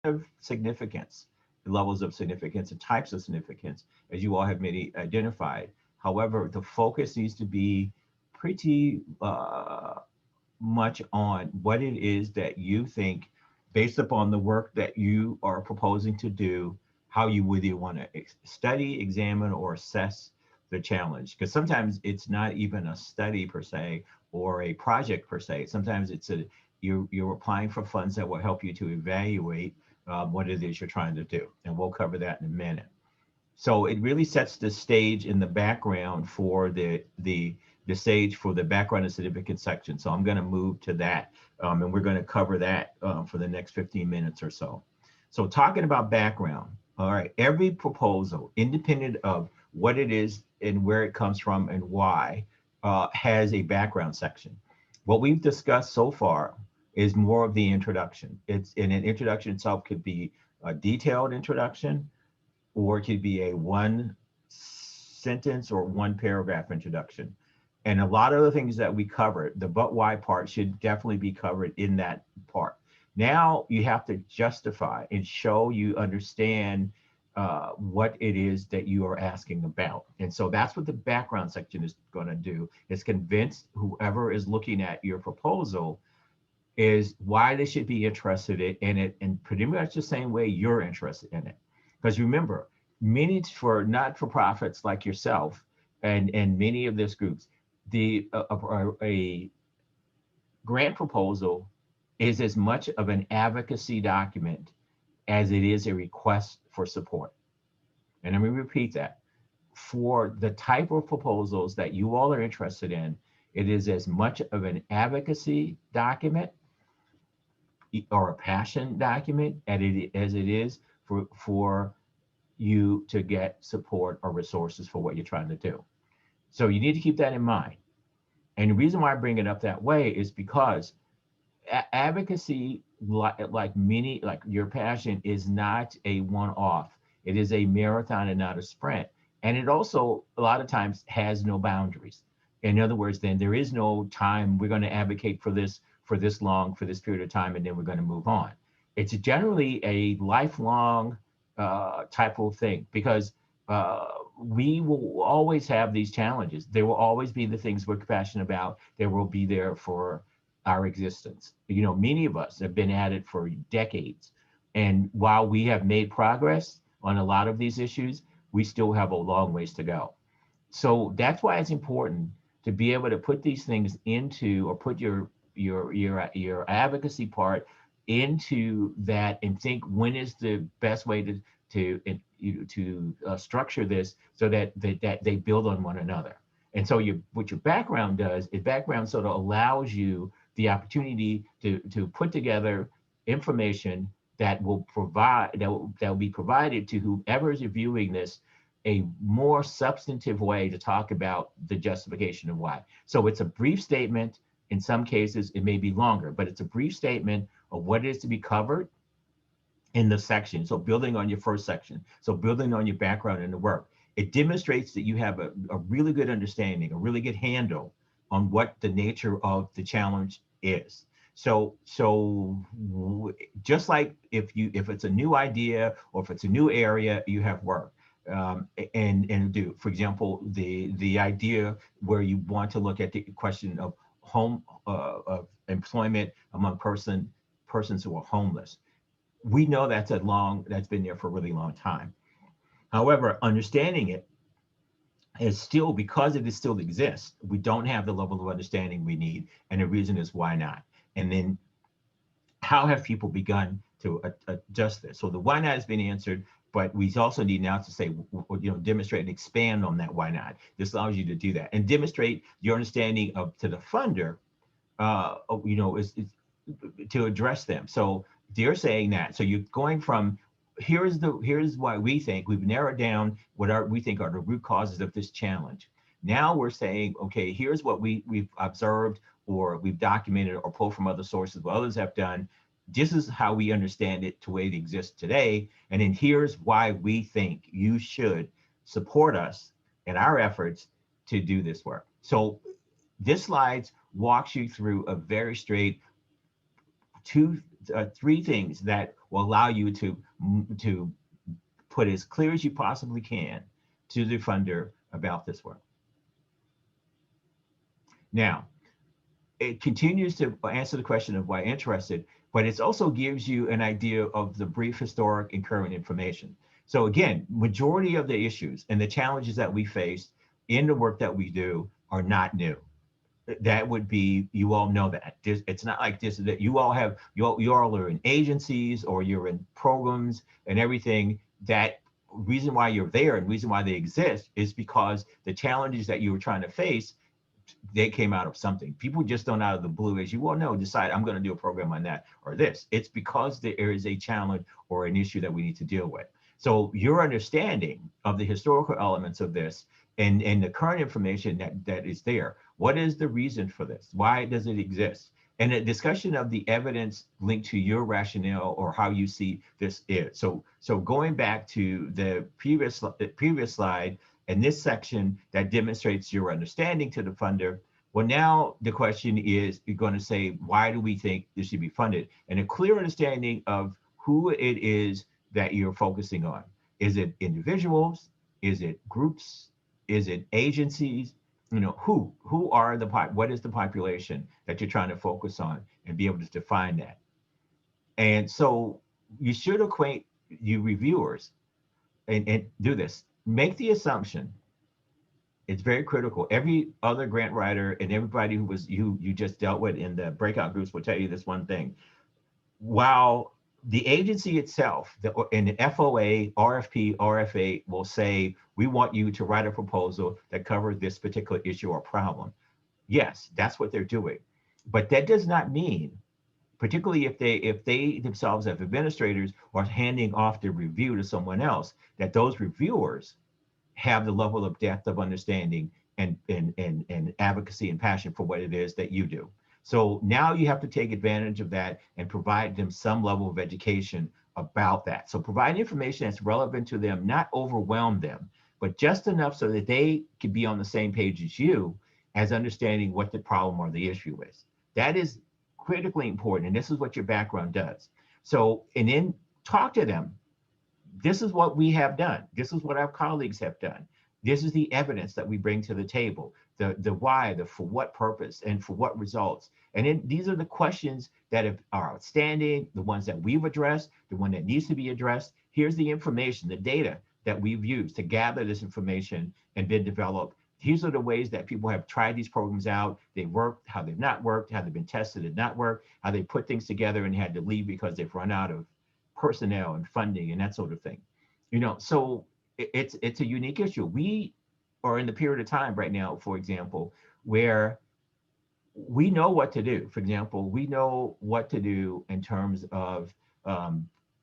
Of significance, the levels of significance and types of significance, as you all have maybe identified. However, the focus needs to be pretty much on what it is that you think, based upon the work that you are proposing to do, how you whether you want to study, examine, or assess the challenge, because sometimes it's not even a study per se or a project per se. Sometimes it's you're applying for funds that will help you to evaluate what it is you're trying to do, and we'll cover that in a minute. So it really sets the stage in the background for the stage for the background and significance section. So I'm going to move to that, and we're going to cover that for the next 15 minutes or so. So talking about background, all right, every proposal, independent of what it is and where it comes from and why, has a background section. What we've discussed so far is more of the introduction. It's in an introduction itself could be a detailed introduction, or it could be a one sentence or one paragraph introduction. And a lot of the things that we covered, the but why part should definitely be covered in that part. Now you have to justify and show you understand what it is that you are asking about. And so that's what the background section is going to do, is convince whoever is looking at your proposal is why they should be interested in it, and pretty much the same way you're interested in it. Because remember, many for not-for-profits like yourself and many of these groups, a grant proposal is as much of an advocacy document as it is a request for support. And let me repeat that. For the type of proposals that you all are interested in, it is as much of an advocacy document or a passion document as it is for you to get support or resources for what you're trying to do. So you need to keep that in mind. And the reason why I bring it up that way is because advocacy, like your passion, is not a one-off. It is a marathon and not a sprint. And it also, a lot of times, has no boundaries. In other words, then there is no time, we're going to advocate for this long, for this period of time, and then we're going to move on. It's generally a lifelong type of thing, because we will always have these challenges. There will always be the things we're passionate about. There will be there for our existence. You know, many of us have been at it for decades. And while we have made progress on a lot of these issues, we still have a long ways to go. So that's why it's important to be able to put these things into, or put your advocacy part into that, and think when is the best way to structure this so that they build on one another. And so what your background does is background sort of allows you the opportunity to put together information that will be provided to whoever is reviewing this, a more substantive way to talk about the justification of why. So it's a brief statement. In some cases, it may be longer, but it's a brief statement of what is to be covered in the section. So building on your first section, so building on your background in the work, it demonstrates that you have a really good understanding, a really good handle on what the nature of the challenge is. So just like if it's a new idea or if it's a new area, you have work. And do, for example, the idea where you want to look at the question of of employment among persons who are homeless. We know that's been there for a really long time. However, understanding it is still, because it still exists, we don't have the level of understanding we need, and the reason is why not. And then how have people begun to adjust this? So the why not has been answered, but we also need now to say, demonstrate and expand on that why not. This allows you to do that and demonstrate your understanding to the funder, is to address them. So they're saying that. So you're going from, here's why we think we've narrowed down what we think are the root causes of this challenge. Now we're saying, okay, here's what we've observed, or we've documented, or pulled from other sources, what others have done. This is how we understand it to the way it exists today. And then here's why we think you should support us in our efforts to do this work. So this slide walks you through a very straight three things that will allow you to put as clear as you possibly can to the funder about this work. Now, it continues to answer the question of why interested, but it also gives you an idea of the brief historic and current information. So again, majority of the issues and the challenges that we face in the work that we do are not new. That would be, you all know that. It's not like this, that you all have, you all are in agencies or you're in programs and everything. That reason why you're there and reason why they exist is because the challenges that you were trying to face, they came out of something. People just don't out of the blue, as you all know, decide I'm going to do a program on that or this. It's because there is a challenge or an issue that we need to deal with. So your understanding of the historical elements of this and the current information that is there, what is the reason for this? Why does it exist? And a discussion of the evidence linked to your rationale or how you see this is. So going back to the previous slide, and this section that demonstrates your understanding to the funder, well, now the question is, you're going to say, why do we think this should be funded? And a clear understanding of who it is that you're focusing on. Is it individuals? Is it groups? Is it agencies? You know, who are the, what is the population that you're trying to focus on and be able to define that? And so you should acquaint you reviewers and do this. Make the assumption, it's very critical. Every other grant writer and everybody who was you just dealt with in the breakout groups will tell you this one thing. While the agency itself, in the FOA, RFP, RFA will say, we want you to write a proposal that covers this particular issue or problem. Yes, that's what they're doing. But that does not mean, particularly if they themselves as administrators are handing off the review to someone else, that those reviewers have the level of depth of understanding and advocacy and passion for what it is that you do. So now you have to take advantage of that and provide them some level of education about that. So provide information that's relevant to them, not overwhelm them, but just enough so that they can be on the same page as you as understanding what the problem or the issue is. That is critically important. And this is what your background does. So, and then talk to them. This is what we have done. This is what our colleagues have done. This is the evidence that we bring to the table, the why, the for what purpose, and for what results. And then these are the questions that are outstanding, the ones that we've addressed, the one that needs to be addressed. Here's the information, the data that we've used to gather this information and been developed. These are the ways that people have tried these programs out. They worked, how they've not worked, how they've been tested and not worked, how they put things together and had to leave because they've run out of personnel and funding and that sort of thing. You know, so it's a unique issue. We are in the period of time right now, for example, where we know what to do. For example, we know what to do in terms of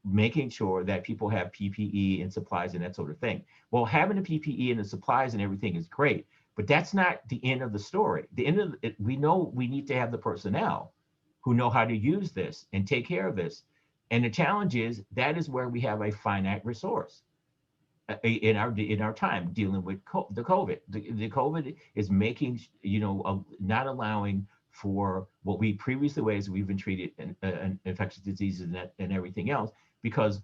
making sure that people have PPE and supplies and that sort of thing. Well, having the PPE and the supplies and everything is great, but that's not the end of the story. The end of it, we know we need to have the personnel who know how to use this and take care of this. And the challenge is that is where we have a finite resource in our time dealing with the COVID. The COVID is making, you know, not allowing for what we previously ways we've been treated in infectious diseases and everything else, because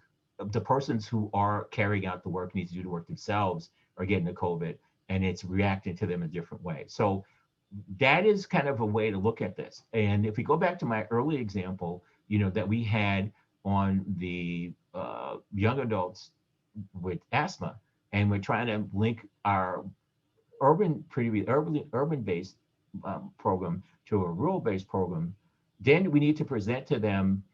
the persons who are carrying out the work, need to do the work themselves, are getting the COVID, and it's reacting to them in a different way. So that is kind of a way to look at this. And if we go back to my early example, you know, that we had on the young adults with asthma, and we're trying to link our urban-based program to a rural-based program, then we need to present to them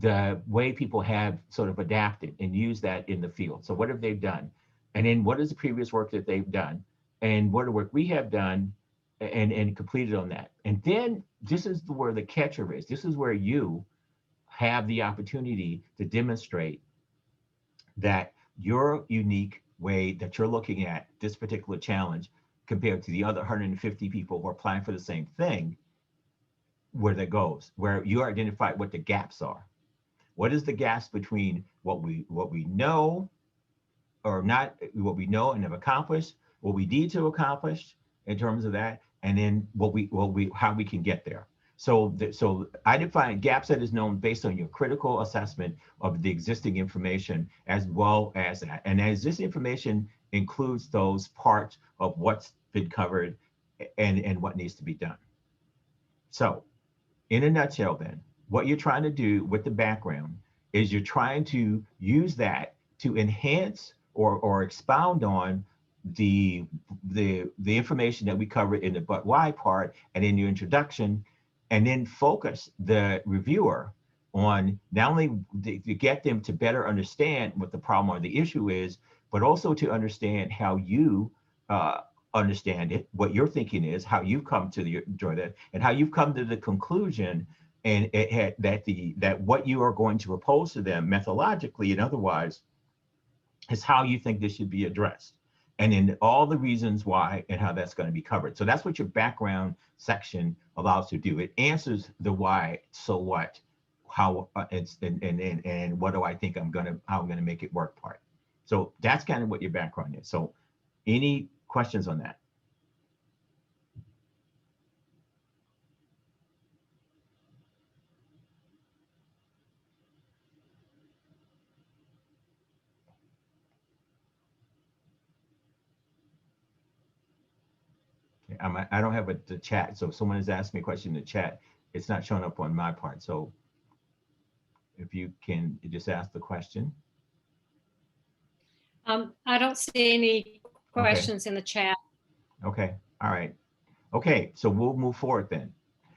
the way people have sort of adapted and use that in the field. So what have they done? And then what is the previous work that they've done? And what the work we have done and completed on that. And then this is where the catcher is. This is where you have the opportunity to demonstrate that your unique way that you're looking at this particular challenge compared to the other 150 people who are applying for the same thing, where that goes, where you identify what the gaps are. What is the gaps between what we know or not, what we know and have accomplished, what we need to accomplish in terms of that, and then how we can get there. So I define gaps that is known based on your critical assessment of the existing information as well as that. And as this information includes those parts of what's been covered and what needs to be done. So in a nutshell then, what you're trying to do with the background is you're trying to use that to enhance or expound on the the information that we covered in the but why part and in your introduction, and then focus the reviewer on not only to get them to better understand what the problem or the issue is, but also to understand how you understand it, what your thinking is, how you've come to enjoy that, and how you've come to the conclusion and that what you are going to propose to them methodologically and otherwise is how you think this should be addressed. And then all the reasons why and how that's going to be covered. So that's what your background section allows to do. It answers the why, so what, how it's and what do I think how I'm gonna make it work part. So that's kind of what your background is. So any questions on that? I don't have the chat, so if someone has asked me a question in the chat, it's not showing up on my part. So if you can just ask the question. I don't see any questions in the chat. Okay, all right. Okay, so we'll move forward then.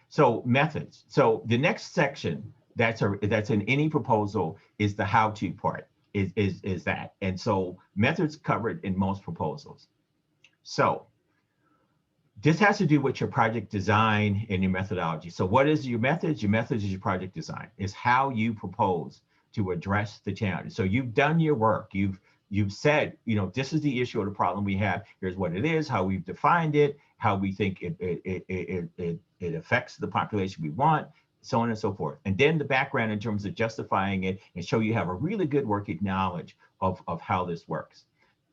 So methods. So the next section that's in any proposal is the how-to part, is that. And so methods covered in most proposals. So this has to do with your project design and your methodology. So what is your methods? Your methods is your project design. It's how you propose to address the challenge. So you've done your work. You've said, this is the issue or the problem we have. Here's what it is, how we've defined it, how we think it affects the population we want, so on and so forth. And then the background in terms of justifying it and show you have a really good working knowledge of how this works.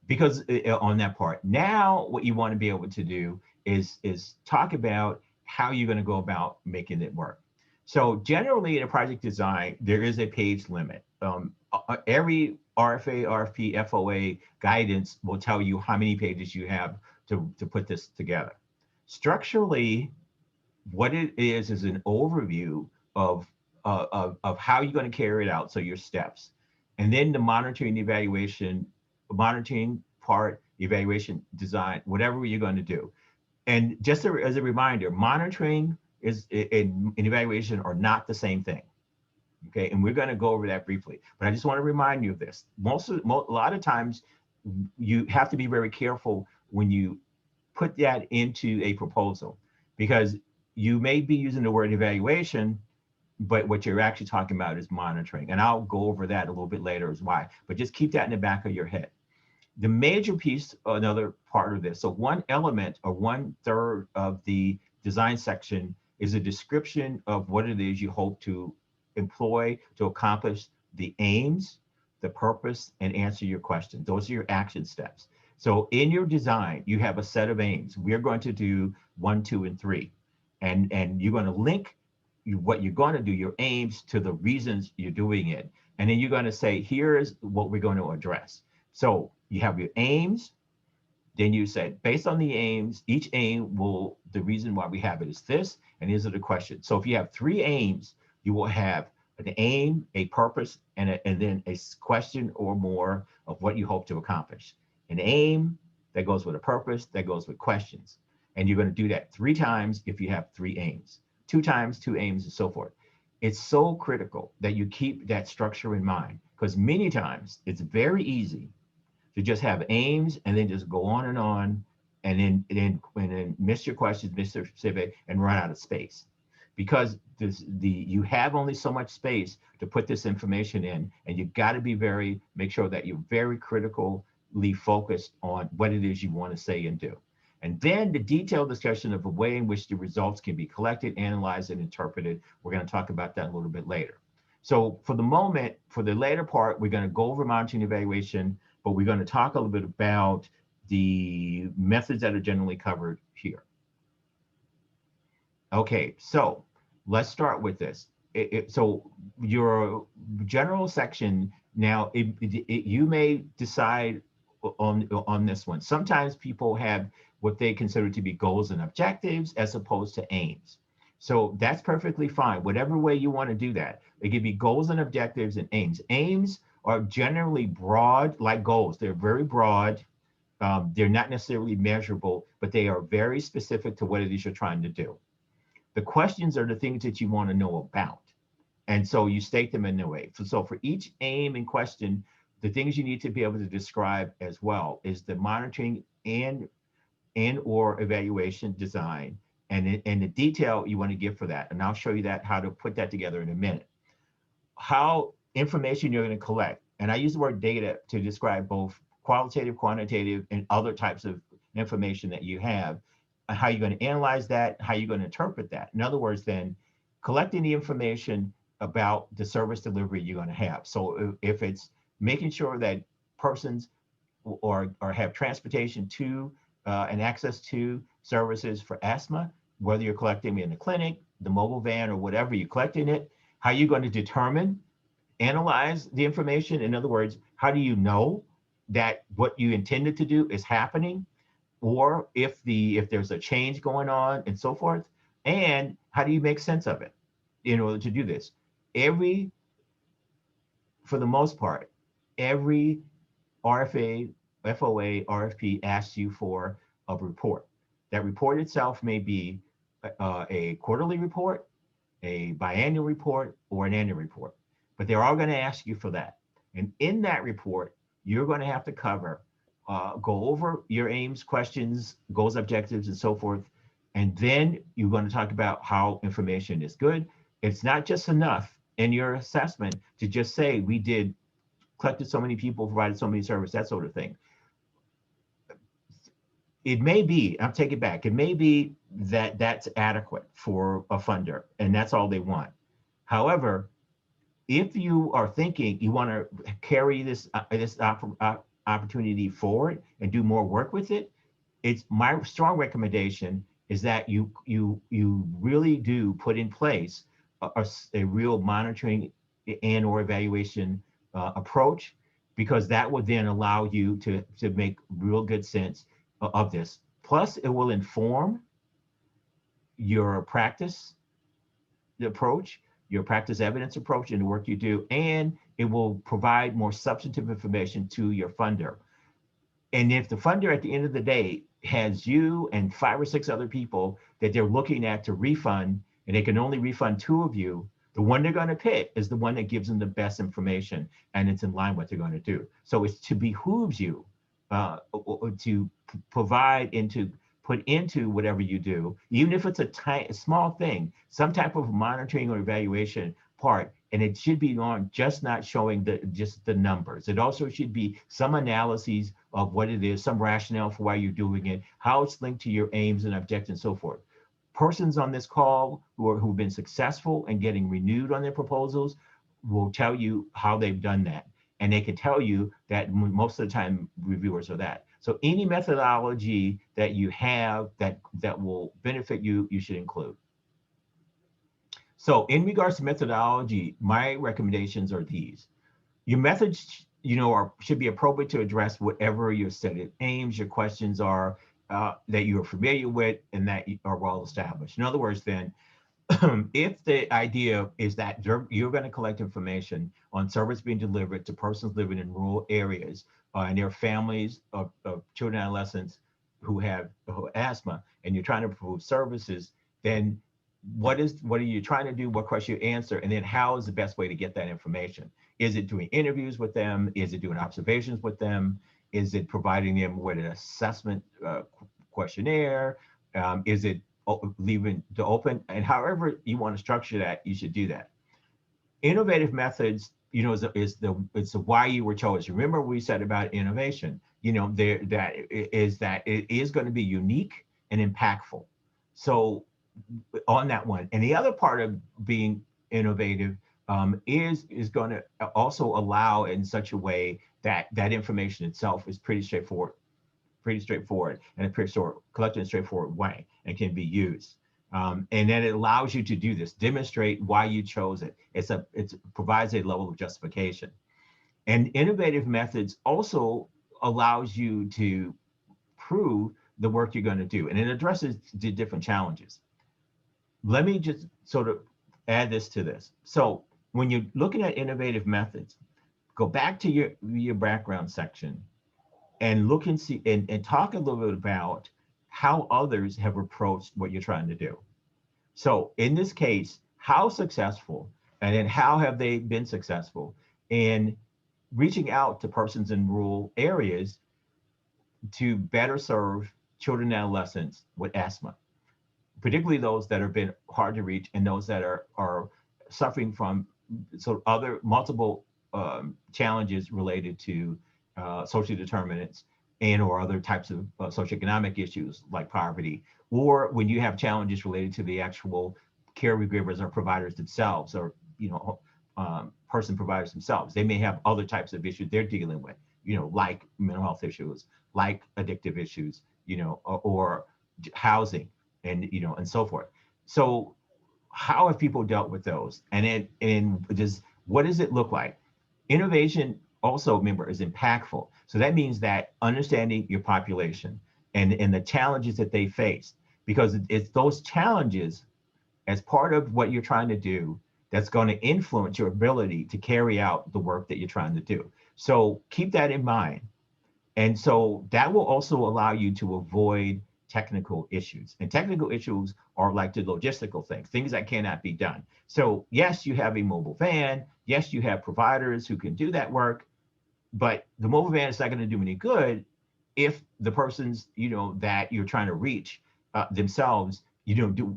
Because on that part, now what you want to be able to do is talk about how you're going to go about making it work. So generally in a project design, there is a page limit. Every RFA, RFP, FOA guidance will tell you how many pages you have to put this together. Structurally, what it is an overview of how you're going to carry it out, so your steps. And then the monitoring, evaluation, monitoring part, evaluation, design, whatever you're going to do. And just as a reminder, monitoring and evaluation are not the same thing. Okay, and we're going to go over that briefly, but I just want to remind you of this. A lot of times you have to be very careful when you put that into a proposal, because you may be using the word evaluation, but what you're actually talking about is monitoring. And I'll go over that a little bit later as why, but just keep that in the back of your head. The major piece, another part of this, so one element or 1/3 of the design section is a description of what it is you hope to employ to accomplish the aims, the purpose, and answer your question. Those are your action steps. So in your design, you have a set of aims. We're going to do 1, 2, and 3. And you're going to link what you're going to do, your aims, to the reasons you're doing it. And then you're going to say, here's what we're going to address. So you have your aims. Then you said, based on the aims, each aim the reason why we have it is this, and these are the questions. So if you have 3 aims, you will have an aim, a purpose, and then a question or more of what you hope to accomplish. An aim that goes with a purpose, that goes with questions. And you're going to do that 3 times if you have 3 aims, 2 times, 2 aims, and so forth. It's so critical that you keep that structure in mind, because many times it's very easy to just have aims and then just go on and then miss your questions, miss your specific, and run out of space. Because you have only so much space to put this information in, and you've got to make sure that you're very critically focused on what it is you want to say and do. And then the detailed discussion of the way in which the results can be collected, analyzed, and interpreted. We're going to talk about that a little bit later. So for the moment, for the later part, we're going to go over monitoring evaluation, but we're going to talk a little bit about the methods that are generally covered here. Okay, so let's start with this. So your general section, now you may decide on this one. Sometimes people have what they consider to be goals and objectives as opposed to aims. So that's perfectly fine. Whatever way you want to do that. It could be goals and objectives and aims. Aims are generally broad, like goals. They're very broad, They're not necessarily measurable, but they are very specific to what it is you're trying to do. The questions are the things that you want to know about. And so you state them in a way. So for each aim and question, the things you need to be able to describe as well is the monitoring and or evaluation design and the detail you want to give for that. And I'll show you that, how to put that together in a minute. How information you're going to collect. And I use the word data to describe both qualitative, quantitative, and other types of information that you have, how you're going to analyze that, how you're going to interpret that. In other words, then collecting the information about the service delivery you're going to have. So if it's making sure that persons or have transportation to and access to services for asthma, whether you're collecting in the clinic, the mobile van, or whatever you're collecting it, how you're going to determine, analyze the information. In other words, how do you know that what you intended to do is happening, or if there's a change going on and so forth, and how do you make sense of it in order to do this? For the most part, every RFA, FOA, RFP asks you for a report. That report itself may be a quarterly report, a biannual report, or an annual report, but they're all going to ask you for that. And in that report, you're going to have to cover, go over your aims, questions, goals, objectives, and so forth. And then you're going to talk about how information is good. It's not just enough in your assessment to just say, we collected so many people, provided so many services, that sort of thing. It may be, I'll take it back, it may be that that's adequate for a funder and that's all they want. However, if you are thinking you want to carry this opportunity forward and do more work with it, it's my strong recommendation is that you really do put in place a real monitoring and or evaluation approach, because that would then allow you to make real good sense of this. Plus, it will inform your practice approach, your practice evidence approach and the work you do, and it will provide more substantive information to your funder. And if the funder at the end of the day has you and 5 or 6 other people that they're looking at to refund, and they can only refund 2 of you, the one they're going to pick is the one that gives them the best information and it's in line with what they're going to do. So it's to behooves you to provide and to put into whatever you do, even if it's a small thing, some type of monitoring or evaluation part, and it should be on just not showing just the numbers. It also should be some analyses of what it is, some rationale for why you're doing it, how it's linked to your aims and objectives and so forth. Persons on this call who've been successful in getting renewed on their proposals will tell you how they've done that. And they can tell you that most of the time reviewers are that. So any methodology that you have that will benefit you, you should include. So in regards to methodology, my recommendations are these. Your methods, should be appropriate to address whatever your stated aims, your questions are that you are familiar with and that are well established. In other words, then, if the idea is that you're going to collect information on service being delivered to persons living in rural areas and their families of children and adolescents who have asthma, and you're trying to improve services, then what are you trying to do? What question you answer? And then how is the best way to get that information? Is it doing interviews with them? Is it doing observations with them? Is it providing them with an assessment questionnaire? Is it leaving the open? And however you want to structure that, you should do that. Innovative methods, is the why you were chosen. Remember we said about innovation, that it is going to be unique and impactful. So on that one, and the other part of being innovative is going to also allow in such a way that information itself is pretty straightforward and collected in a straightforward way and can be used. And then it allows you to do this, demonstrate why you chose it. It provides a level of justification. And innovative methods also allows you to prove the work you're going to do, and it addresses the different challenges. Let me just sort of add this to this. So when you're looking at innovative methods, go back to your background section and look and see and talk a little bit about how others have approached what you're trying to do. So in this case, how successful and then how have they been successful in reaching out to persons in rural areas to better serve children and adolescents with asthma, particularly those that have been hard to reach and those that are suffering from so other multiple challenges related to social determinants and or other types of socioeconomic issues like poverty, or when you have challenges related to the actual caregivers or providers themselves, or person providers themselves. They may have other types of issues they're dealing with, like mental health issues, like addictive issues, or housing, and and so forth. So how have people dealt with those? And what does it look like? Innovation also, remember, is impactful. So that means that understanding your population and the challenges that they face, because it's those challenges as part of what you're trying to do that's going to influence your ability to carry out the work that you're trying to do. So keep that in mind. And so that will also allow you to avoid technical issues. And technical issues are like the logistical things that cannot be done. So yes, you have a mobile van. Yes, you have providers who can do that work, but the mobile van is not going to do any good if the persons, that you're trying to reach themselves,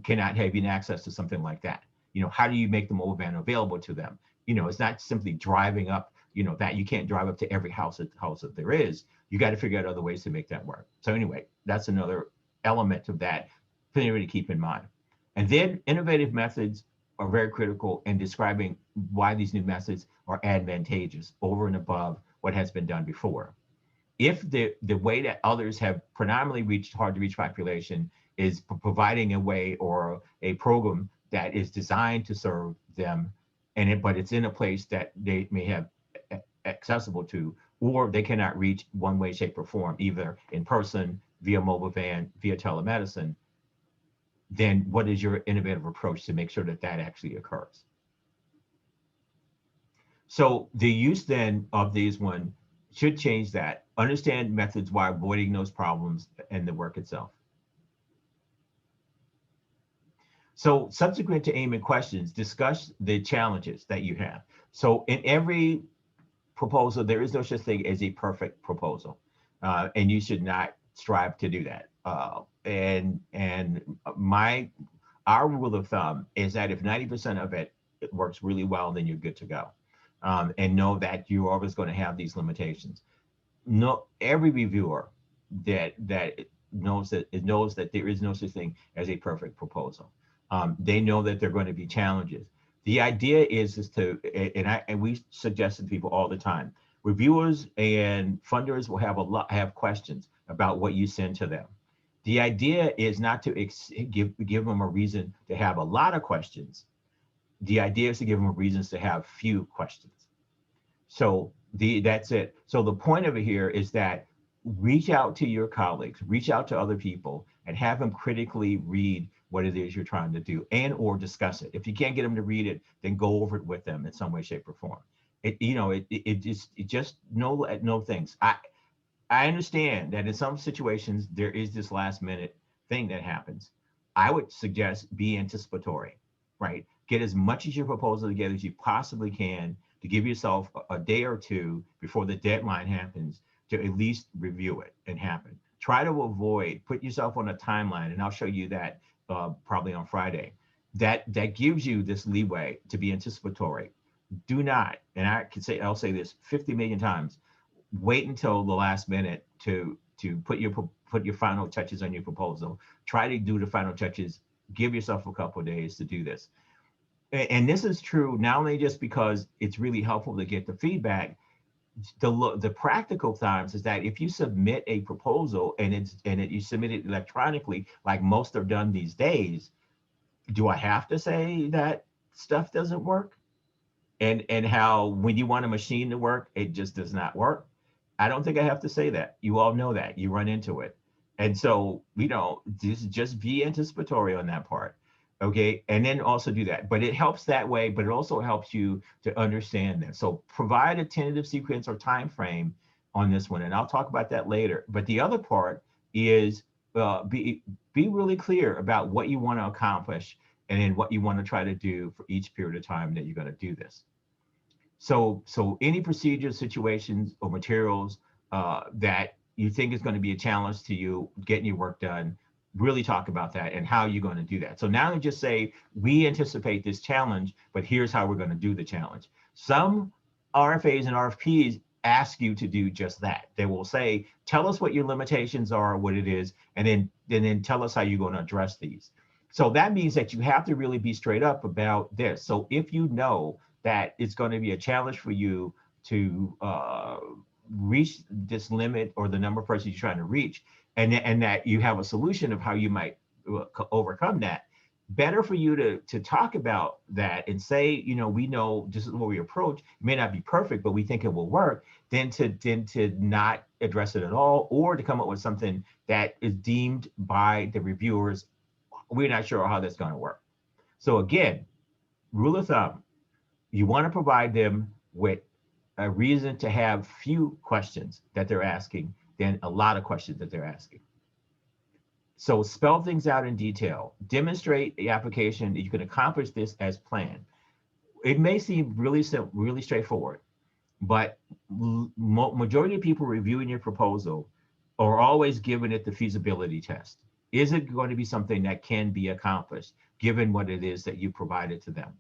cannot have any access to something like that. How do you make the mobile van available to them? It's not simply driving up, that you can't drive up to every house that there is. You got to figure out other ways to make that work. So anyway, that's another element of that for everybody to keep in mind. And then innovative methods are very critical in describing why these new methods are advantageous over and above what has been done before. If the way that others have predominantly reached hard to reach population is providing a way or a program that is designed to serve them, but it's in a place that they may have accessible to, or they cannot reach one way, shape, or form, either in person, via mobile van, via telemedicine, then what is your innovative approach to make sure that that actually occurs? So the use then of these one should change that. Understand methods while avoiding those problems and the work itself. So subsequent to aim and questions, discuss the challenges that you have. So in every proposal, there is no such thing as a perfect proposal, and you should not strive to do that. Our rule of thumb is that if 90% of it works really well, then you're good to go. And know that you're always going to have these limitations. Every reviewer that knows that there is no such thing as a perfect proposal. They know that there are going to be challenges. The idea is to, and we suggest to people all the time, reviewers and funders will have questions about what you send to them. The idea is not to give them a reason to have a lot of questions. The idea is to give them reasons to have few questions. So that's it. So the point of it here is that reach out to your colleagues, reach out to other people, and have them critically read what it is you're trying to do and or discuss it. If you can't get them to read it, then go over it with them in some way, shape, or form. Just know things. I understand that in some situations there is this last minute thing that happens. I would suggest be anticipatory, right? Get as much of your proposal together as you possibly can to give yourself a day or two before the deadline happens to at least review it and happen. Try to put yourself on a timeline, and I'll show you that probably on Friday. That gives you this leeway to be anticipatory. Do not, and I'll say this 50 million times, wait until the last minute to put your final touches on your proposal. Try to do the final touches. Give yourself a couple of days to do this. And this is true not only just because it's really helpful to get the feedback. The practical times is that if you submit a proposal and you submit it electronically, like most are done these days, do I have to say that stuff doesn't work? And how when you want a machine to work, it just does not work? I don't think I have to say that. You all know that. You run into it. And so, just be anticipatory on that part. Okay, and then also do that. But it helps that way, but it also helps you to understand that. So provide a tentative sequence or time frame on this one, and I'll talk about that later. But the other part is be really clear about what you want to accomplish and then what you want to try to do for each period of time that you're going to do this. So any procedures, situations, or materials that you think is going to be a challenge to you getting your work done, really talk about that and how you're going to do that. So now you just say, we anticipate this challenge, but here's how we're going to do the challenge. Some RFAs and RFPs ask you to do just that. They will say, tell us what your limitations are, what it is, and then tell us how you're going to address these. So that means that you have to really be straight up about this. So if you know that it's going to be a challenge for you to reach this limit or the number of persons you're trying to reach, and that you have a solution of how you might overcome that, better for you to talk about that and say, you know, we know this is what we approach. It may not be perfect, but we think it will work, than to not address it at all, or to come up with something that is deemed by the reviewers, we're not sure how that's going to work. So again, rule of thumb, you want to provide them with a reason to have few questions that they're asking than a lot of questions that they're asking. So spell things out in detail, demonstrate the application that you can accomplish this as planned. It may seem really simple, really straightforward, but majority of people reviewing your proposal are always giving it the feasibility test. Is it going to be something that can be accomplished given what it is that you provided to them?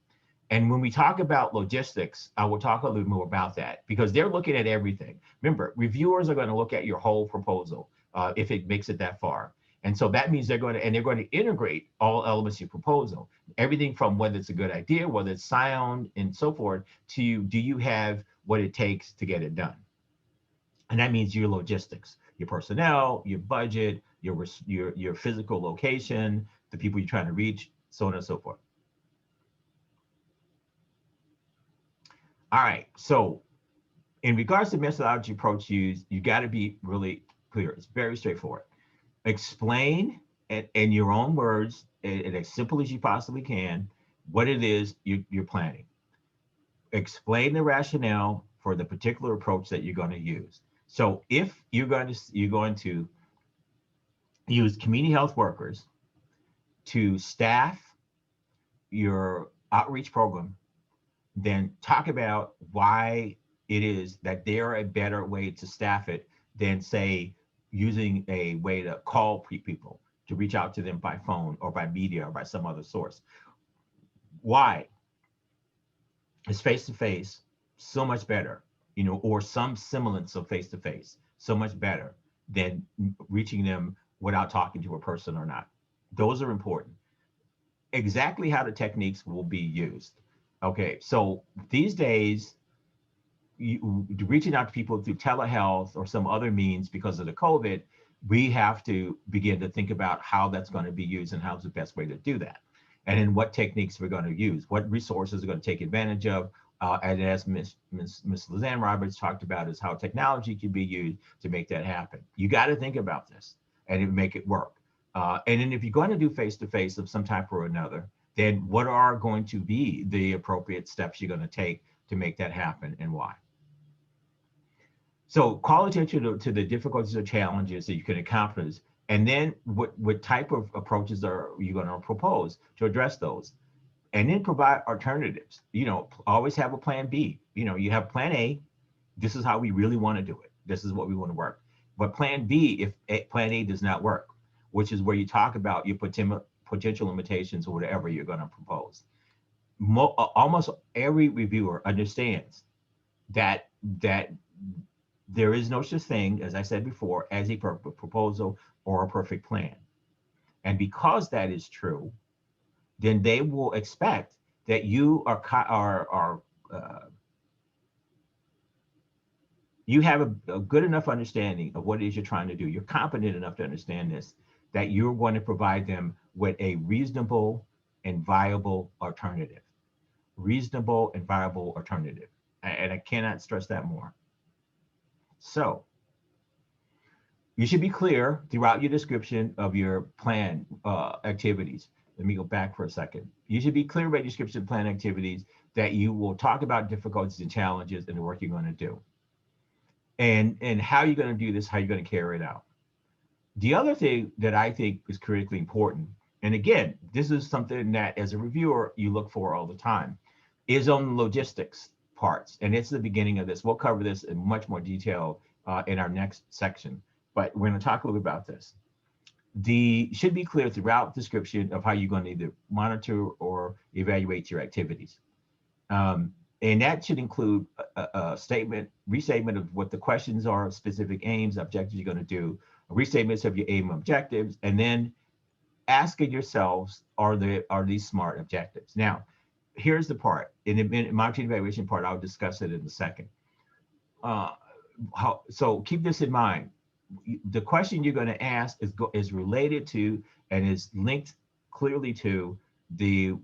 And when we talk about logistics, I will talk a little more about that, because they're looking at everything. Remember, reviewers are going to look at your whole proposal if it makes it that far. And so that means they're going to integrate all elements of your proposal, everything from whether it's a good idea, whether it's sound and so forth, to do you have what it takes to get it done? And that means your logistics, your personnel, your budget, your physical location, the people you're trying to reach, so on and so forth. All right, so in regards to methodology approach used, you got to be really clear. It's very straightforward. Explain in your own words, and as simple as you possibly can, what it is you're planning. Explain the rationale for the particular approach that you're going to use. So if you're going to use community health workers to staff your outreach program, then talk about why it is that they're a better way to staff it than, say, using a way to call people, to reach out to them by phone or by media or by some other source. Why is face-to-face so much better, you know, or some semblance of face-to-face so much better than reaching them without talking to a person or not? Those are important. Exactly how the techniques will be used. Okay, so these days, reaching out to people through telehealth or some other means because of the COVID, we have to begin to think about how that's going to be used and how's the best way to do that. And then what techniques we're going to use, what resources are going to take advantage of. And as Ms. Lizanne Roberts talked about, is how technology can be used to make that happen. You got to think about this and make it work. And then if you're going to do face-to-face of some type or another, then what are going to be the appropriate steps you're going to take to make that happen and why? So call attention to the difficulties or challenges that you can accomplish, and then what type of approaches are you going to propose to address those? And then provide alternatives. You know, always have a plan B. You know, you have plan A, this is how we really want to do it. This is what we want to work. But plan B, if plan A does not work, which is where you talk about your potential limitations or whatever you're going to propose. Almost every reviewer understands that there is no such thing, as I said before, as a perfect proposal or a perfect plan. And because that is true, then they will expect that you you have a good enough understanding of what it is you're trying to do. You're competent enough to understand this, that you're going to provide them with a reasonable and viable alternative. Reasonable and viable alternative. And I cannot stress that more. So you should be clear throughout your description of your plan activities. Let me go back for a second. You should be clear about your description of plan activities, that you will talk about difficulties and challenges in the work you're going to do. and how you're going to do this, how you're going to carry it out. The other thing that I think is critically important, and again, this is something that as a reviewer you look for all the time, is on the logistics parts. And it's the beginning of this. We'll cover this in much more detail in our next section, but we're going to talk a little bit about this. Should be clear throughout description of how you're going to either monitor or evaluate your activities. And that should include a restatement of what the questions are, specific aims, objectives you're going to do, restatements of your aim objectives, and then asking yourselves, are these SMART objectives? Now, here's the part. In the monitoring evaluation part, I'll discuss it in a second. So keep this in mind. The question you're going to ask is related to and is linked clearly to the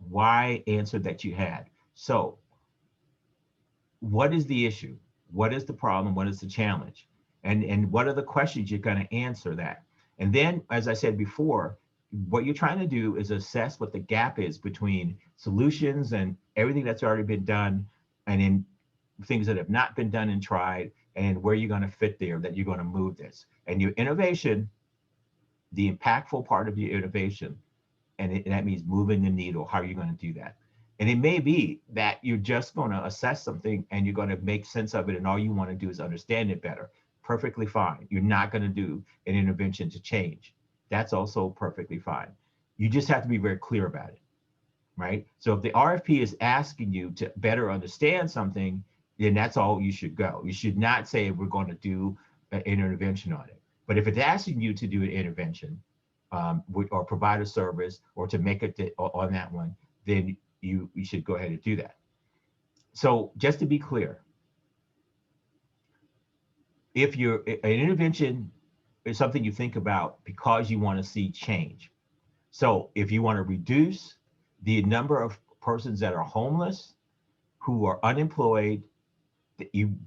why answer that you had. So what is the issue? What is the problem? What is the challenge? And what are the questions you're going to answer that? And then, as I said before, what you're trying to do is assess what the gap is between solutions and everything that's already been done and in things that have not been done and tried, and where you're going to fit there, that you're going to move this. And your innovation, the impactful part of your innovation, and that means moving the needle, how are you going to do that? And it may be that you're just going to assess something and you're going to make sense of it, and all you want to do is understand it better. Perfectly fine. You're not going to do an intervention to change. That's also perfectly fine. You just have to be very clear about it, right? So if the RFP is asking you to better understand something, then that's all you should go. You should not say we're going to do an intervention on it. But if it's asking you to do an intervention or provide a service or to make it on that one, then you should go ahead and do that. So just to be clear, if an intervention is something you think about because you want to see change. So if you want to reduce the number of persons that are homeless, who are unemployed,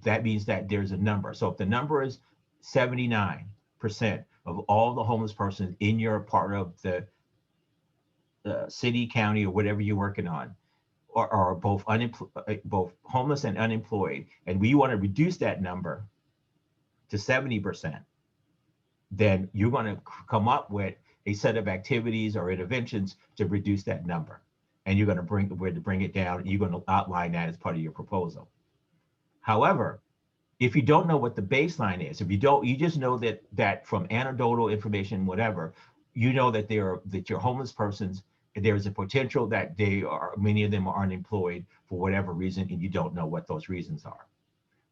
that means that there's a number. So if the number is 79% of all the homeless persons in your part of the city, county, or whatever you're working on, are both homeless and unemployed, and we want to reduce that number to 70%, then you're going to come up with a set of activities or interventions to reduce that number. And you're going to bring it down. You're going to outline that as part of your proposal. However, if you don't know what the baseline is, you just know that from anecdotal information, whatever, you know that your homeless persons, there is a potential that many of them are unemployed for whatever reason, and you don't know what those reasons are.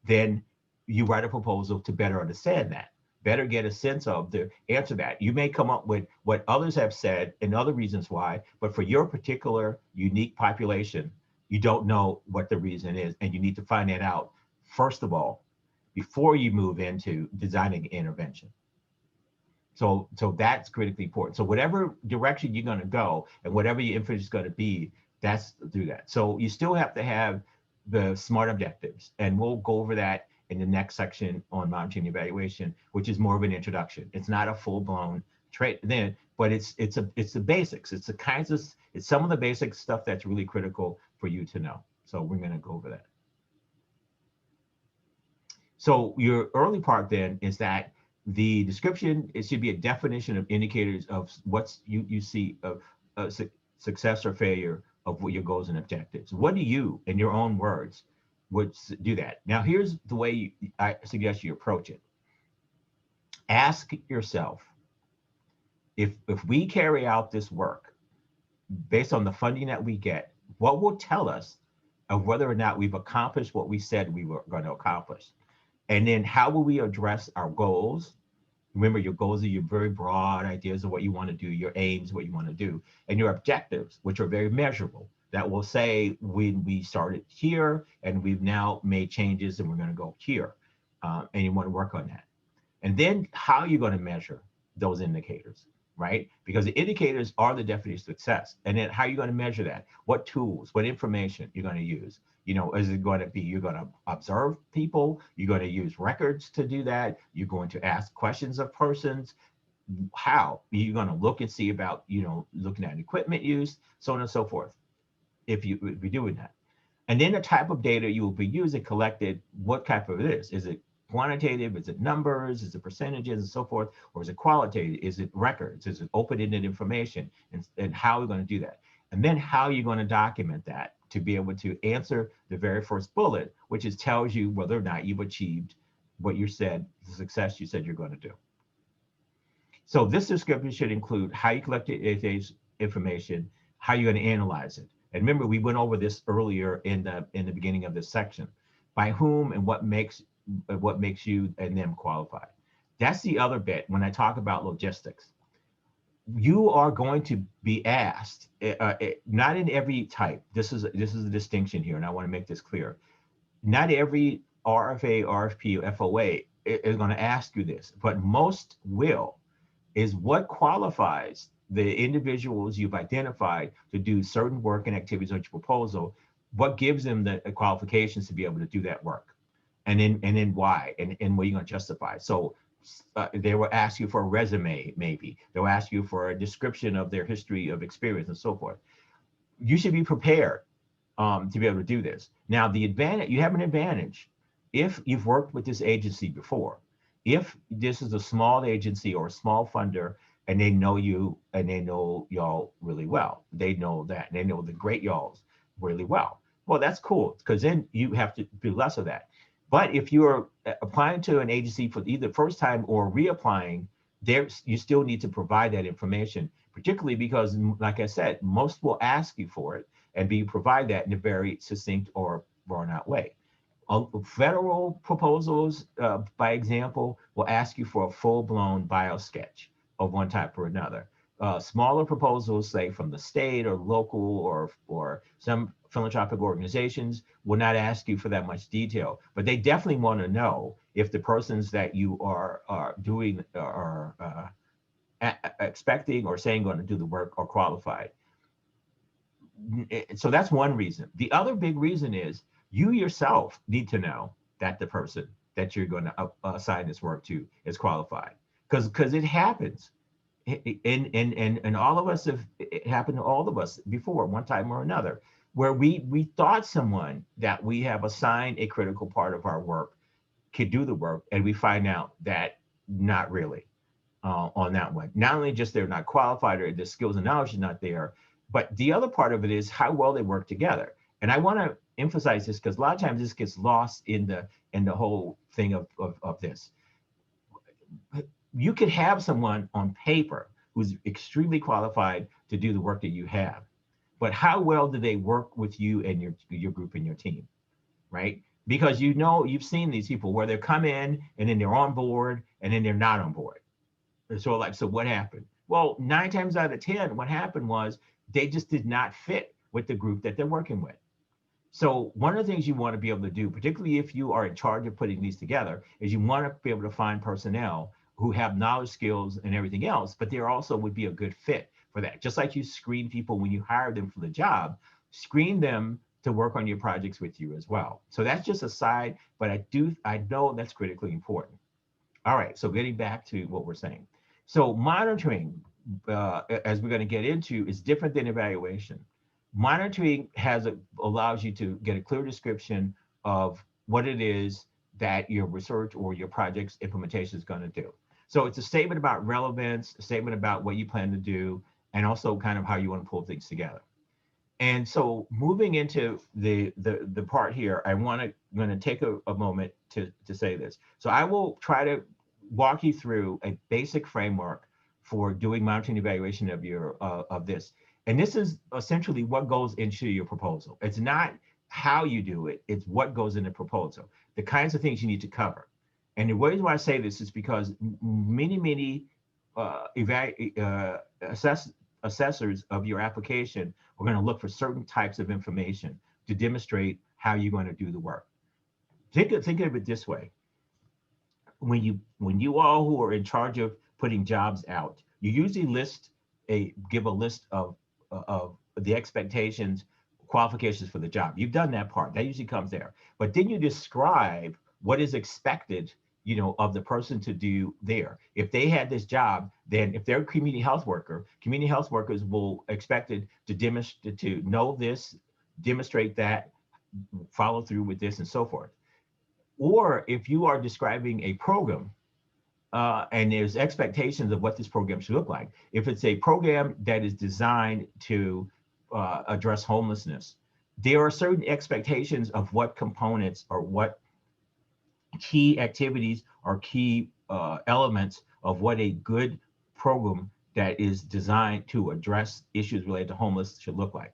Then you write a proposal to better understand that, better get a sense of the answer to that. You may come up with what others have said and other reasons why, but for your particular unique population, you don't know what the reason is, and you need to find that out, first of all, before you move into designing an intervention. So that's critically important. So whatever direction you're going to go and whatever your emphasis is going to be, that's do that. So you still have to have the SMART objectives, and we'll go over that in the next section on monitoring evaluation, which is more of an introduction. It's not a full-blown trait then, but it's the basics. It's some of the basic stuff that's really critical for you to know. So we're going to go over that. So your early part then is that the description, it should be a definition of indicators of what's you see of success or failure of what your goals and objectives. What do you, in your own words, would do that? Now, here's the way I suggest you approach it. Ask yourself, if we carry out this work based on the funding that we get, what will tell us of whether or not we've accomplished what we said we were going to accomplish? And then how will we address our goals? Remember, your goals are your very broad ideas of what you want to do, your aims, what you want to do, and your objectives, which are very measurable. That will say, we started here and we've now made changes and we're going to go here. And you want to work on that. And then how you're going to measure those indicators, right? Because the indicators are the definition of success. And then how are you going to measure that? What tools, what information you're going to use? Is it going to be, you're going to observe people, you're going to use records to do that, you're going to ask questions of persons, how? You're going to look and see about, looking at equipment use, so on and so forth, if you're doing that. And then the type of data you will be using collected, what type of it is. Is it quantitative? Is it numbers? Is it percentages and so forth? Or is it qualitative? Is it records? Is it open-ended information? And how are we going to do that? And then how are you going to document that to be able to answer the very first bullet, which is tells you whether or not you've achieved what you said, the success you said you're going to do. So this description should include how you collected information, how you're going to analyze it. And remember, we went over this earlier in the beginning of this section. By whom and what makes you and them qualified. That's the other bit when I talk about logistics. You are going to be asked, not in every type. This is a distinction here, and I want to make this clear. Not every RFA, RFP, or FOA is going to ask you this, but most will. Is what qualifies the individuals you've identified to do certain work and activities on your proposal, what gives them the qualifications to be able to do that work, and then why, and what you're going to justify. So they will ask you for a resume, maybe. They'll ask you for a description of their history of experience and so forth. You should be prepared to be able to do this. Now, the advantage, you have an advantage if you've worked with this agency before. If this is a small agency or a small funder and they know you and they know y'all really well, they know that, and they know the great y'alls really well. Well, that's cool, because then you have to do less of that. But if you're applying to an agency for either first time or reapplying, you still need to provide that information, particularly because, like I said, most will ask you for it and provide that in a very succinct or drawn out way. Federal proposals, by example, will ask you for a full-blown bio sketch of one type or another. Smaller proposals, say from the state or local or some philanthropic organizations, will not ask you for that much detail, but they definitely want to know if the persons that you are doing are expecting or saying going to do the work are qualified. So that's one reason. The other big reason is you yourself need to know that the person that you're going to assign this work to is qualified, because it happens. And all of us it happened to all of us before, one time or another, where we thought someone that we have assigned a critical part of our work could do the work, and we find out that not really on that one. Not only just they're not qualified or the skills and knowledge is not there, but the other part of it is how well they work together. And I want to emphasize this because a lot of times this gets lost in the whole thing of this. You could have someone on paper who's extremely qualified to do the work that you have, but how well do they work with you and your group and your team, right? Because you've seen these people where they come in and then they're on board and then they're not on board. So what happened? Well, 9 times out of 10, what happened was they just did not fit with the group that they're working with. So one of the things you want to be able to do, particularly if you are in charge of putting these together, is you want to be able to find personnel who have knowledge, skills, and everything else, but they also would be a good fit for that. Just like you screen people when you hire them for the job, screen them to work on your projects with you as well. So that's just a side, but I know that's critically important. All right, so getting back to what we're saying. So monitoring, as we're going to get into, is different than evaluation. Monitoring allows you to get a clear description of what it is that your research or your project's implementation is going to do. So it's a statement about relevance, a statement about what you plan to do, and also kind of how you want to pull things together. And so moving into the part here, I'm going to take a moment to say this. So I will try to walk you through a basic framework for doing monitoring evaluation of this. And this is essentially what goes into your proposal. It's not how you do it, it's what goes in the proposal, the kinds of things you need to cover. And the reason why I say this is because many assessors of your application are going to look for certain types of information to demonstrate how you're going to do the work. Think of it this way. When you all who are in charge of putting jobs out, you usually give a list of the expectations, qualifications for the job. You've done that part. That usually comes there. But then you describe what is expected, of the person to do there. If they had this job, then if they're a community health workers will expected to know this, demonstrate that, follow through with this and so forth. Or if you are describing a program and there's expectations of what this program should look like. If it's a program that is designed to address homelessness, there are certain expectations of what components or what key activities or key elements of what a good program that is designed to address issues related to homeless should look like.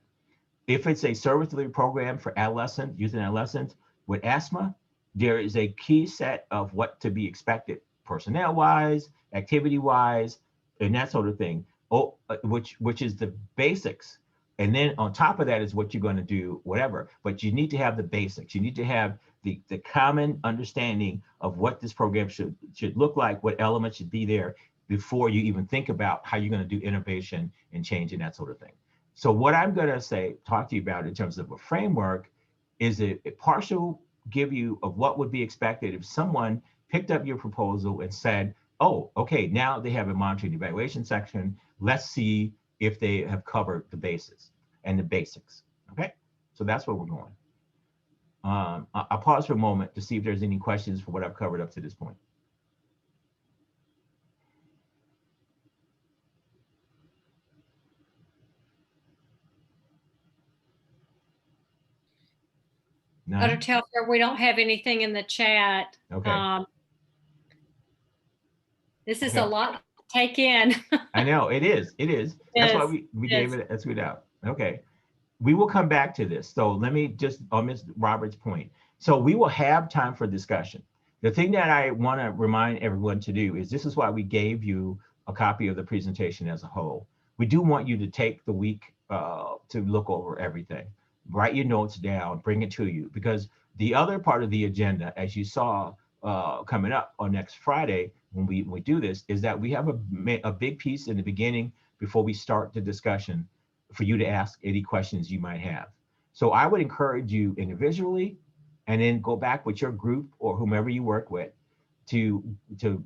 If it's a service delivery program for adolescents, youth and adolescents with asthma, there is a key set of what to be expected personnel wise, activity wise, and that sort of thing, which is the basics. And then on top of that is what you're going to do, whatever. But you need to have the basics. You need to have the common understanding of what this program should look like, what elements should be there before you even think about how you're going to do innovation and change and that sort of thing. So what I'm going to talk to you about in terms of a framework is a partial give you of what would be expected if someone picked up your proposal and said, oh, okay, now they have a monitoring evaluation section. Let's see if they have covered the bases and the basics. Okay, so that's where we're going. I'll pause for a moment to see if there's any questions for what I've covered up to this point. Dr. Telfair, we don't have anything in the chat. Okay. This is a lot to take in. I know, it is. That's why we gave it a tweet out. Okay. We will come back to this. So let me just, on Ms. Roberts' point. So we will have time for discussion. The thing that I want to remind everyone to do is this is why we gave you a copy of the presentation as a whole. We do want you to take the week to look over everything. Write your notes down, bring it to you, because the other part of the agenda, as you saw coming up on next Friday, when we do this, is that we have a big piece in the beginning before we start the discussion for you to ask any questions you might have. So I would encourage you individually, and then go back with your group or whomever you work with to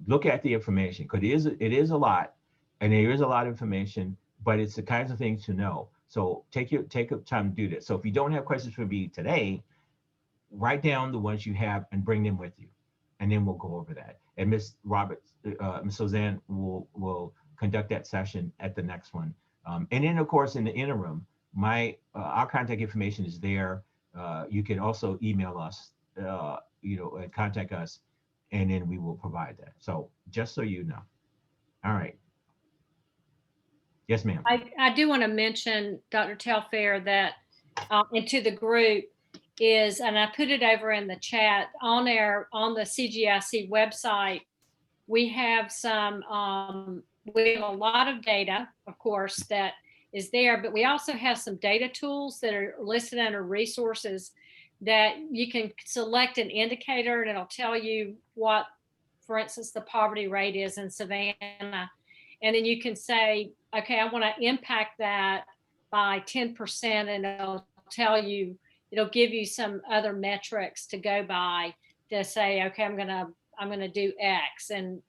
look at the information, because it is a lot, and there is a lot of information, but it's the kinds of things to know. So take time to do this. So if you don't have questions for me today, write down the ones you have and bring them with you, and then we'll go over that. And Ms. Roberts, Ms. Suzanne will conduct that session at the next one. And then of course, in the interim, our contact information is there. You can also email us, and contact us, and then we will provide that. So just so you know. All right. Yes, ma'am. I do want to mention, Dr. Telfair, that into the group is, and I put it over in the chat, on the CGIC website, we have we have a lot of data, of course, that is there, but we also have some data tools that are listed under resources that you can select an indicator, and it'll tell you what, for instance, the poverty rate is in Savannah. And then you can say, okay, I want to impact that by 10%, and it'll give you some other metrics to go by to say, okay, I'm gonna do X, and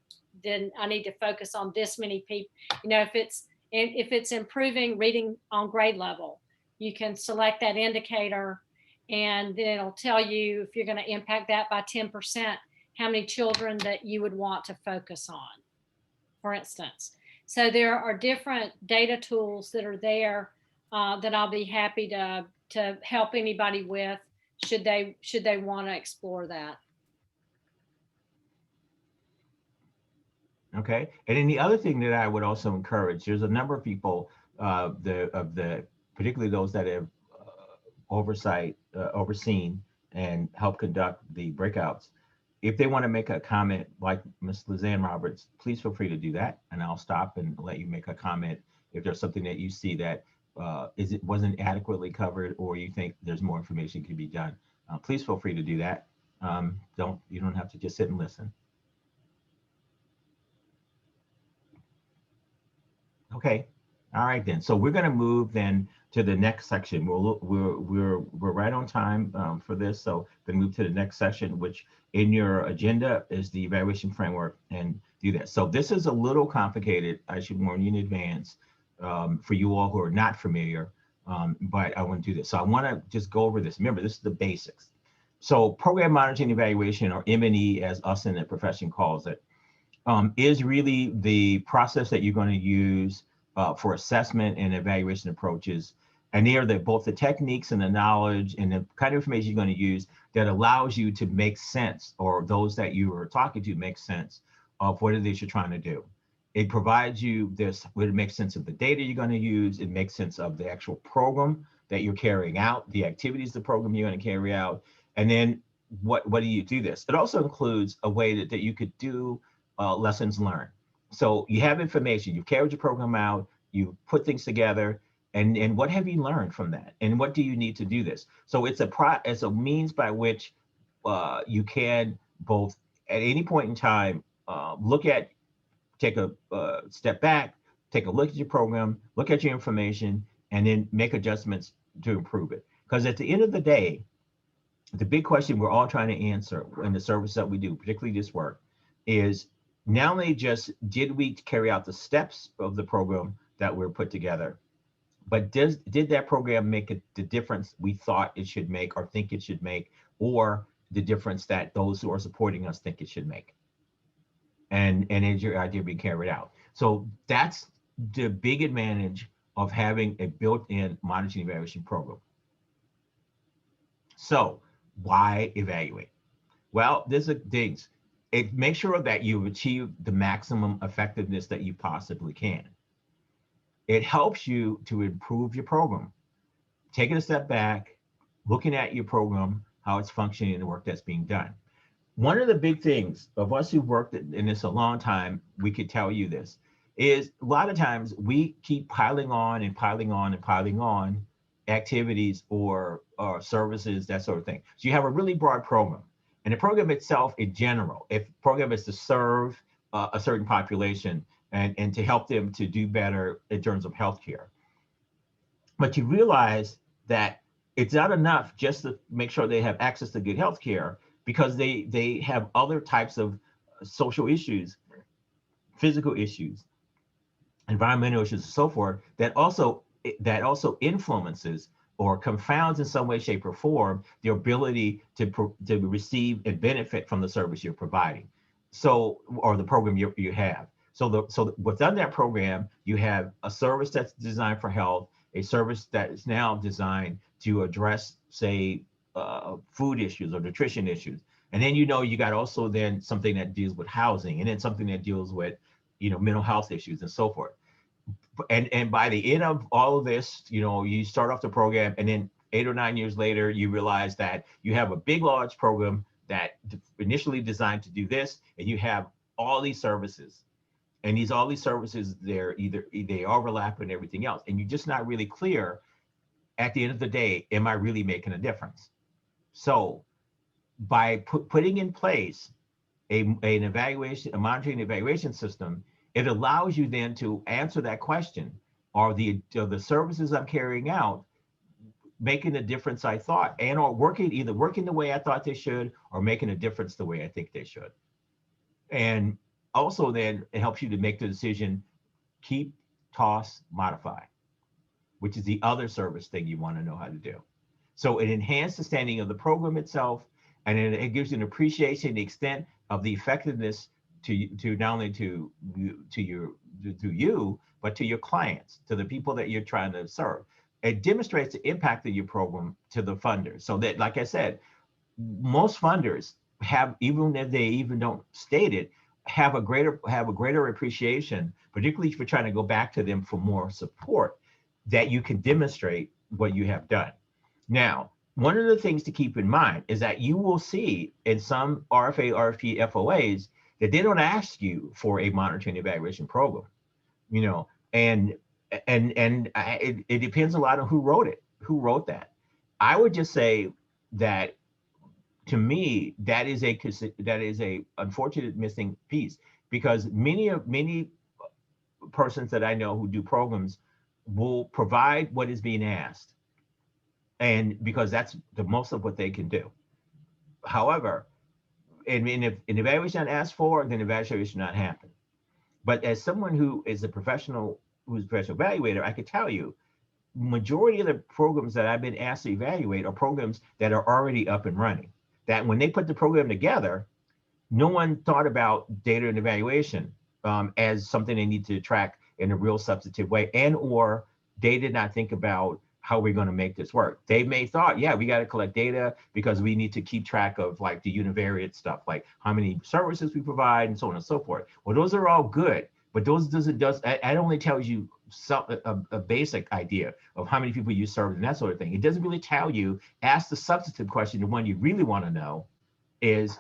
then I need to focus on this many people. If it's improving reading on grade level, you can select that indicator, and then it'll tell you, if you're going to impact that by 10%, how many children that you would want to focus on, for instance. So there are different data tools that are there that I'll be happy to help anybody with, should they want to explore that. Okay, and then the other thing that I would also encourage, there's a number of people, particularly those that have overseen and helped conduct the breakouts. If they want to make a comment like Ms. Lizanne Roberts, please feel free to do that, and I'll stop and let you make a comment if there's something that you see that wasn't adequately covered, or you think there's more information can be done. Please feel free to do that. You don't have to just sit and listen. Okay, all right then. So we're going to move then to the next section. We're right on time for this. So then move to the next session, which in your agenda is the evaluation framework, and do that. So this is a little complicated. I should warn you in advance for you all who are not familiar. but I want to do this. So I want to just go over this. Remember, this is the basics. So program monitoring evaluation, or M&E as us in the profession calls it, is really the process that you're going to use for assessment and evaluation approaches. And they are both the techniques and the knowledge and the kind of information you're going to use that allows you to make sense, or those that you are talking to make sense of what it is you're trying to do. It provides you this, it makes sense of the data you're going to use. It makes sense of the actual program that you're carrying out, the activities, the program you're going to carry out. And then what do you do this? It also includes a way that you could do lessons learned. So you have information, you carried your program out, you put things together, and what have you learned from that? And what do you need to do this? So it's a means by which you can both at any point in time take a step back, take a look at your program, look at your information, and then make adjustments to improve it. Because at the end of the day, the big question we're all trying to answer in the service that we do, particularly this work, is not only just did we carry out the steps of the program that were put together, but did that program make the difference we thought it should make or think it should make, or the difference that those who are supporting us think it should make? And is your idea being carried out? So that's the big advantage of having a built-in monitoring evaluation program. So why evaluate? Well, there's things. It makes sure that you've achieved the maximum effectiveness that you possibly can. It helps you to improve your program. Taking a step back, looking at your program, how it's functioning, and the work that's being done. One of the big things of us who've worked in this a long time, we could tell you this, is a lot of times we keep piling on and piling on and piling on activities or services, that sort of thing. So you have a really broad program. And the program itself in general, if the program is to serve a certain population and to help them to do better in terms of healthcare. But you realize that it's not enough just to make sure they have access to good healthcare, because they have other types of social issues, physical issues, environmental issues, and so forth, that also influences or confounds in some way, shape, or form the ability to receive and benefit from the service you're providing, or the program you have. So within that program, you have a service that's designed for health, a service that is now designed to address, say, food issues or nutrition issues. And then, you got also then something that deals with housing, and then something that deals with, mental health issues and so forth. And by the end of all of this, you start off the program, and then 8 or 9 years later, you realize that you have a big, large program that initially designed to do this, and you have all these services. And all these services, they overlap and everything else. And you're just not really clear at the end of the day, am I really making a difference? So by putting in place a monitoring evaluation system, it allows you then to answer that question: are the services I'm carrying out making the difference I thought, and or either working the way I thought they should, or making a difference the way I think they should? And also then it helps you to make the decision, keep, toss, modify, which is the other service thing you want to know how to do. So it enhances the standing of the program itself, and it gives you an appreciation of the extent of the effectiveness to not only to you, but to your clients, to the people that you're trying to serve. It demonstrates the impact of your program to the funders. So that, like I said, most funders have, even if they even don't state it, have a greater appreciation, particularly if you're trying to go back to them for more support, that you can demonstrate what you have done. Now, one of the things to keep in mind is that you will see in some RFA, RFP, FOAs that they don't ask you for a monitoring evaluation program, and it depends a lot on who wrote that. I would just say that, to me, that is a unfortunate missing piece, because many persons that I know who do programs will provide what is being asked, and because that's the most of what they can do. However, if an evaluation is not asked for, then evaluation should not happen. But as someone who is a professional evaluator, I could tell you majority of the programs that I've been asked to evaluate are programs that are already up and running. That when they put the program together, no one thought about data and evaluation as something they need to track in a real substantive way, and or they did not think about how we're going to make this work. They may thought, yeah, we got to collect data because we need to keep track of like the univariate stuff, like how many services we provide and so on and so forth. Well, those are all good, but those that only tells you a basic idea of how many people you serve and that sort of thing. It doesn't really tell you. Ask the substantive question, the one you really want to know is,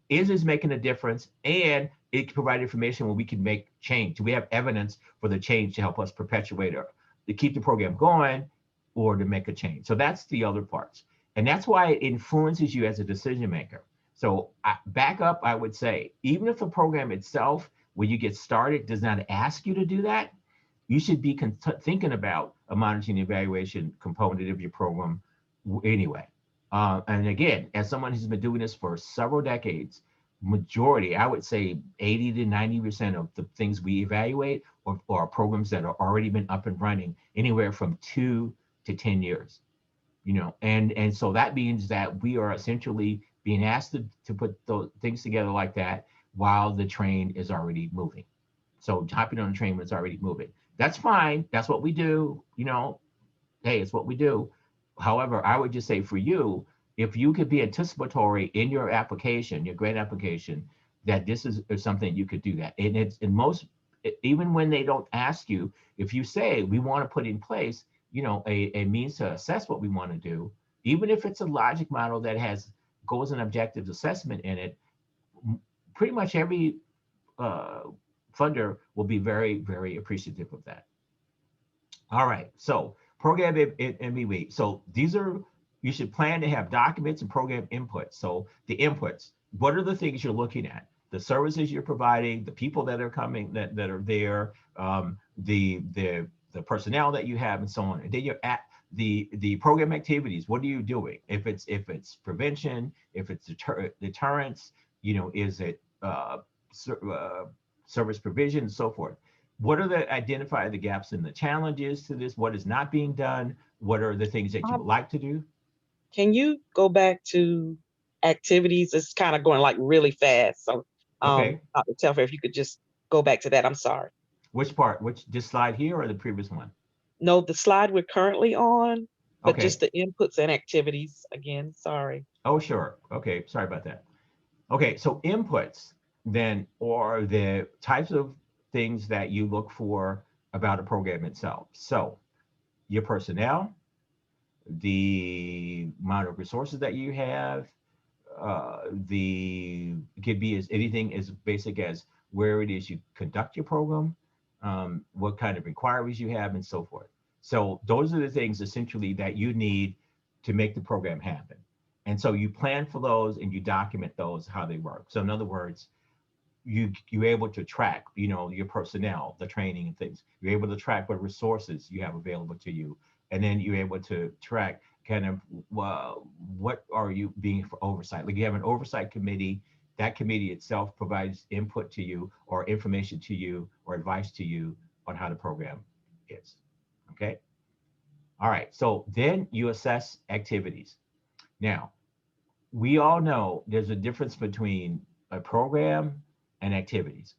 is this making a difference? And it can provide information where we can make change. Do we have evidence for the change to help us perpetuate or to keep the program going or to make a change? So that's the other parts. And that's why it influences you as a decision maker. So back up, I would say, even if the program itself, when you get started, does not ask you to do that, you should be thinking about a monitoring and evaluation component of your program anyway. And again, as someone who's been doing this for several decades, majority, I would say 80 to 90% of the things we evaluate are programs that are already been up and running anywhere from 2 to 10 years, and so that means that we are essentially being asked to put those things together like that while the train is already moving. So hopping on the train when it's already moving. That's fine. That's what we do. Hey, it's what we do. However, I would just say for you, if you could be anticipatory in your application, your grant application, that this is something you could do that. And it's in most, even when they don't ask you, if you say we want to put in place, a means to assess what we want to do, even if it's a logic model that has goals and objectives assessment in it, pretty much every funder will be very, very appreciative of that. All right, so program MBE. So these are, you should plan to have documents and program inputs. So the inputs, what are the things you're looking at? The services you're providing, the people that are coming, that are there, the personnel that you have, and so on. And then you're at the program activities. What are you doing? If it's prevention, if it's deterrence, is it service provision, and so forth. What are identify the gaps and the challenges to this? What is not being done? What are the things that you would like to do? Can you go back to activities? It's kind of going like really fast. So Okay. Dr. Telfair, if you could just go back to that, I'm sorry. Which part? This slide here or the previous one? No, the slide we're currently on, but Okay. just the inputs and activities again, sorry. Oh, sure. Okay, sorry about that. Okay, so inputs then are the types of things that you look for about a program itself. So your personnel, the amount of resources that you have, it could be as anything as basic as where it is you conduct your program, what kind of inquiries you have, and so forth. So those are the things essentially that you need to make the program happen. And so you plan for those and you document those, how they work. So in other words, you're able to track, your personnel, the training and things. You're able to track what resources you have available to you. And then you're able to track kind of what are you being for oversight. Like you have an oversight committee. That committee itself provides input to you or information to you or advice to you on how the program is. Okay. All right. So then you assess activities. Now, we all know there's a difference between a program and activities.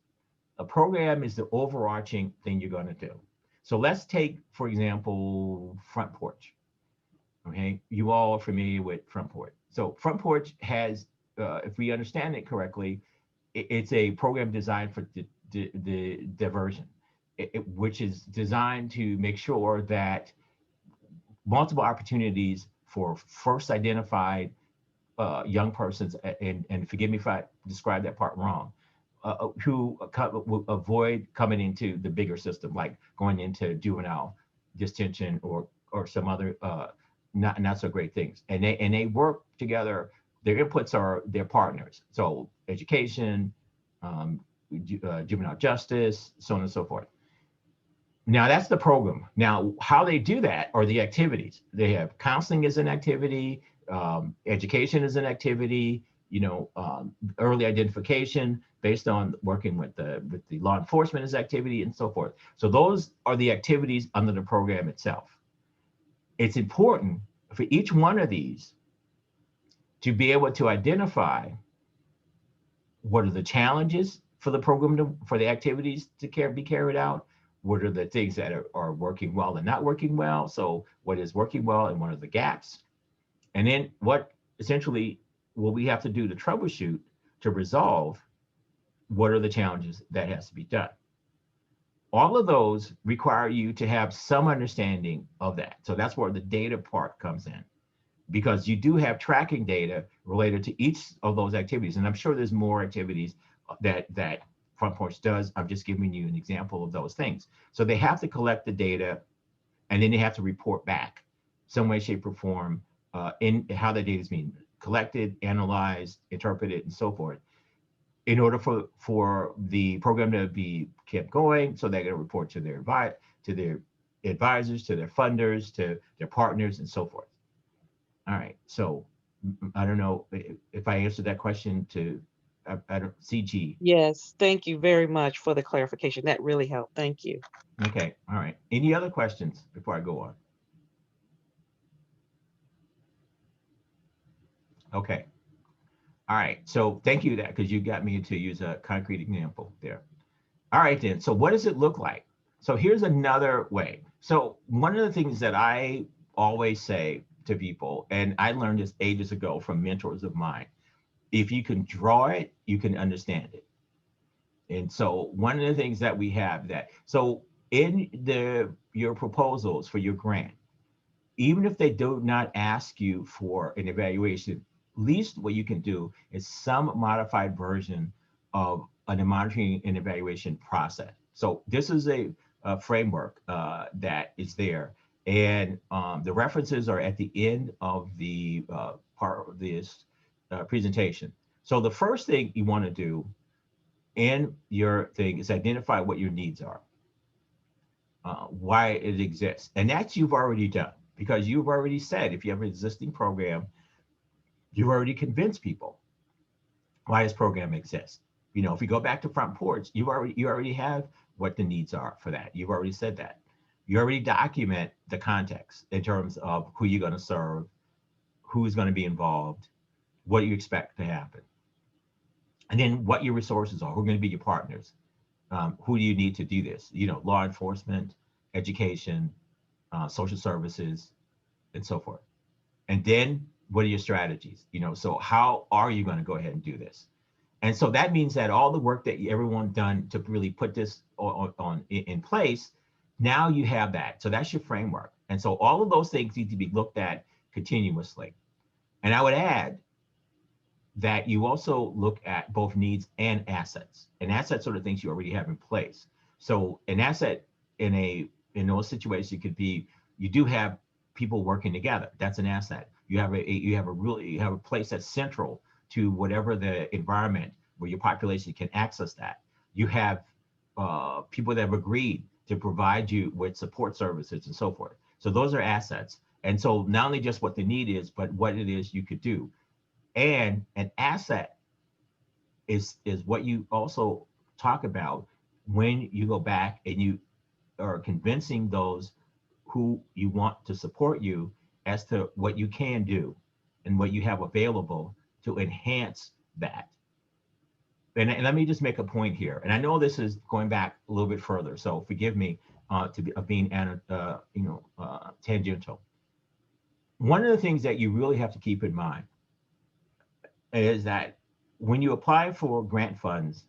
A program is the overarching thing you're going to do. So let's take, for example, Front Porch. Okay, you all are familiar with Front Porch. So Front Porch has, if we understand it correctly, it's a program designed for the diversion, which is designed to make sure that multiple opportunities for first identified young persons, and forgive me if I describe that part wrong, who will avoid coming into the bigger system, like going into juvenile detention or some other not so great things. And they work together. Their inputs are their partners. So education, juvenile justice, so on and so forth. Now that's the program. Now, how they do that are the activities. They have counseling as an activity, education as an activity, early identification based on working with the law enforcement as activity and so forth. So those are the activities under the program itself. it's important for each one of these to be able to identify what are the challenges for the program for the activities to be carried out. What are the things that are working well and not working well? So what is working well and what are the gaps? And then what essentially will we have to do to troubleshoot to resolve what are the challenges that has to be done? All of those require you to have some understanding of that. So that's where the data part comes in, because you do have tracking data related to each of those activities. And I'm sure there's more activities that Front Porch does. I'm just giving you an example of those things. So they have to collect the data, and then they have to report back some way, shape, or form in how the data is being collected, analyzed, interpreted, and so forth, in order for the program to be kept going. So they're going to report to their advisors, to their funders, to their partners, and so forth. All right, so I don't know if I answered that question to I don't CG. Yes, thank you very much for the clarification. That really helped. Thank you. Okay, all right. Any other questions before I go on? Okay. All right, so thank you for that, because you got me to use a concrete example there. All right then, so what does it look like? So here's another way. So one of the things that I always say to people, and I learned this ages ago from mentors of mine, if you can draw it, you can understand it. And so one of the things that we have so in your proposals for your grant, even if they do not ask you for an evaluation, least what you can do is some modified version of a monitoring and evaluation process. So this is a framework that is there. And the references are at the end of the part of this presentation. So the first thing you want to do in your thing is identify what your needs are, why it exists. And that you've already done, because you've already said, if you have an existing program, you've already convinced people why this program exists. You know, if you go back to Front Porch, you already have what the needs are for that. You've already said that. You already document the context in terms of who you're going to serve, who's going to be involved, what you expect to happen, and then what your resources are, who are going to be your partners, who do you need to do this? You know, law enforcement, education, social services, and so forth. And then what are your strategies? You know, so how are you going to go ahead and do this? And so that means that all the work that everyone done to really put this in place, now you have that. So that's your framework. And so all of those things need to be looked at continuously. And I would add that you also look at both needs and assets. And assets are the things you already have in place. So an asset in those situations could be, you do have people working together. That's an asset. You have a place that's central to whatever the environment where your population can access that. You have people that have agreed to provide you with support services and so forth. So those are assets. And so not only just what the need is, but what it is you could do. And an asset is what you also talk about when you go back and you are convincing those who you want to support you as to what you can do and what you have available to enhance that. And let me just make a point here. And I know this is going back a little bit further, so forgive me of being tangential. One of the things that you really have to keep in mind is that when you apply for grant funds,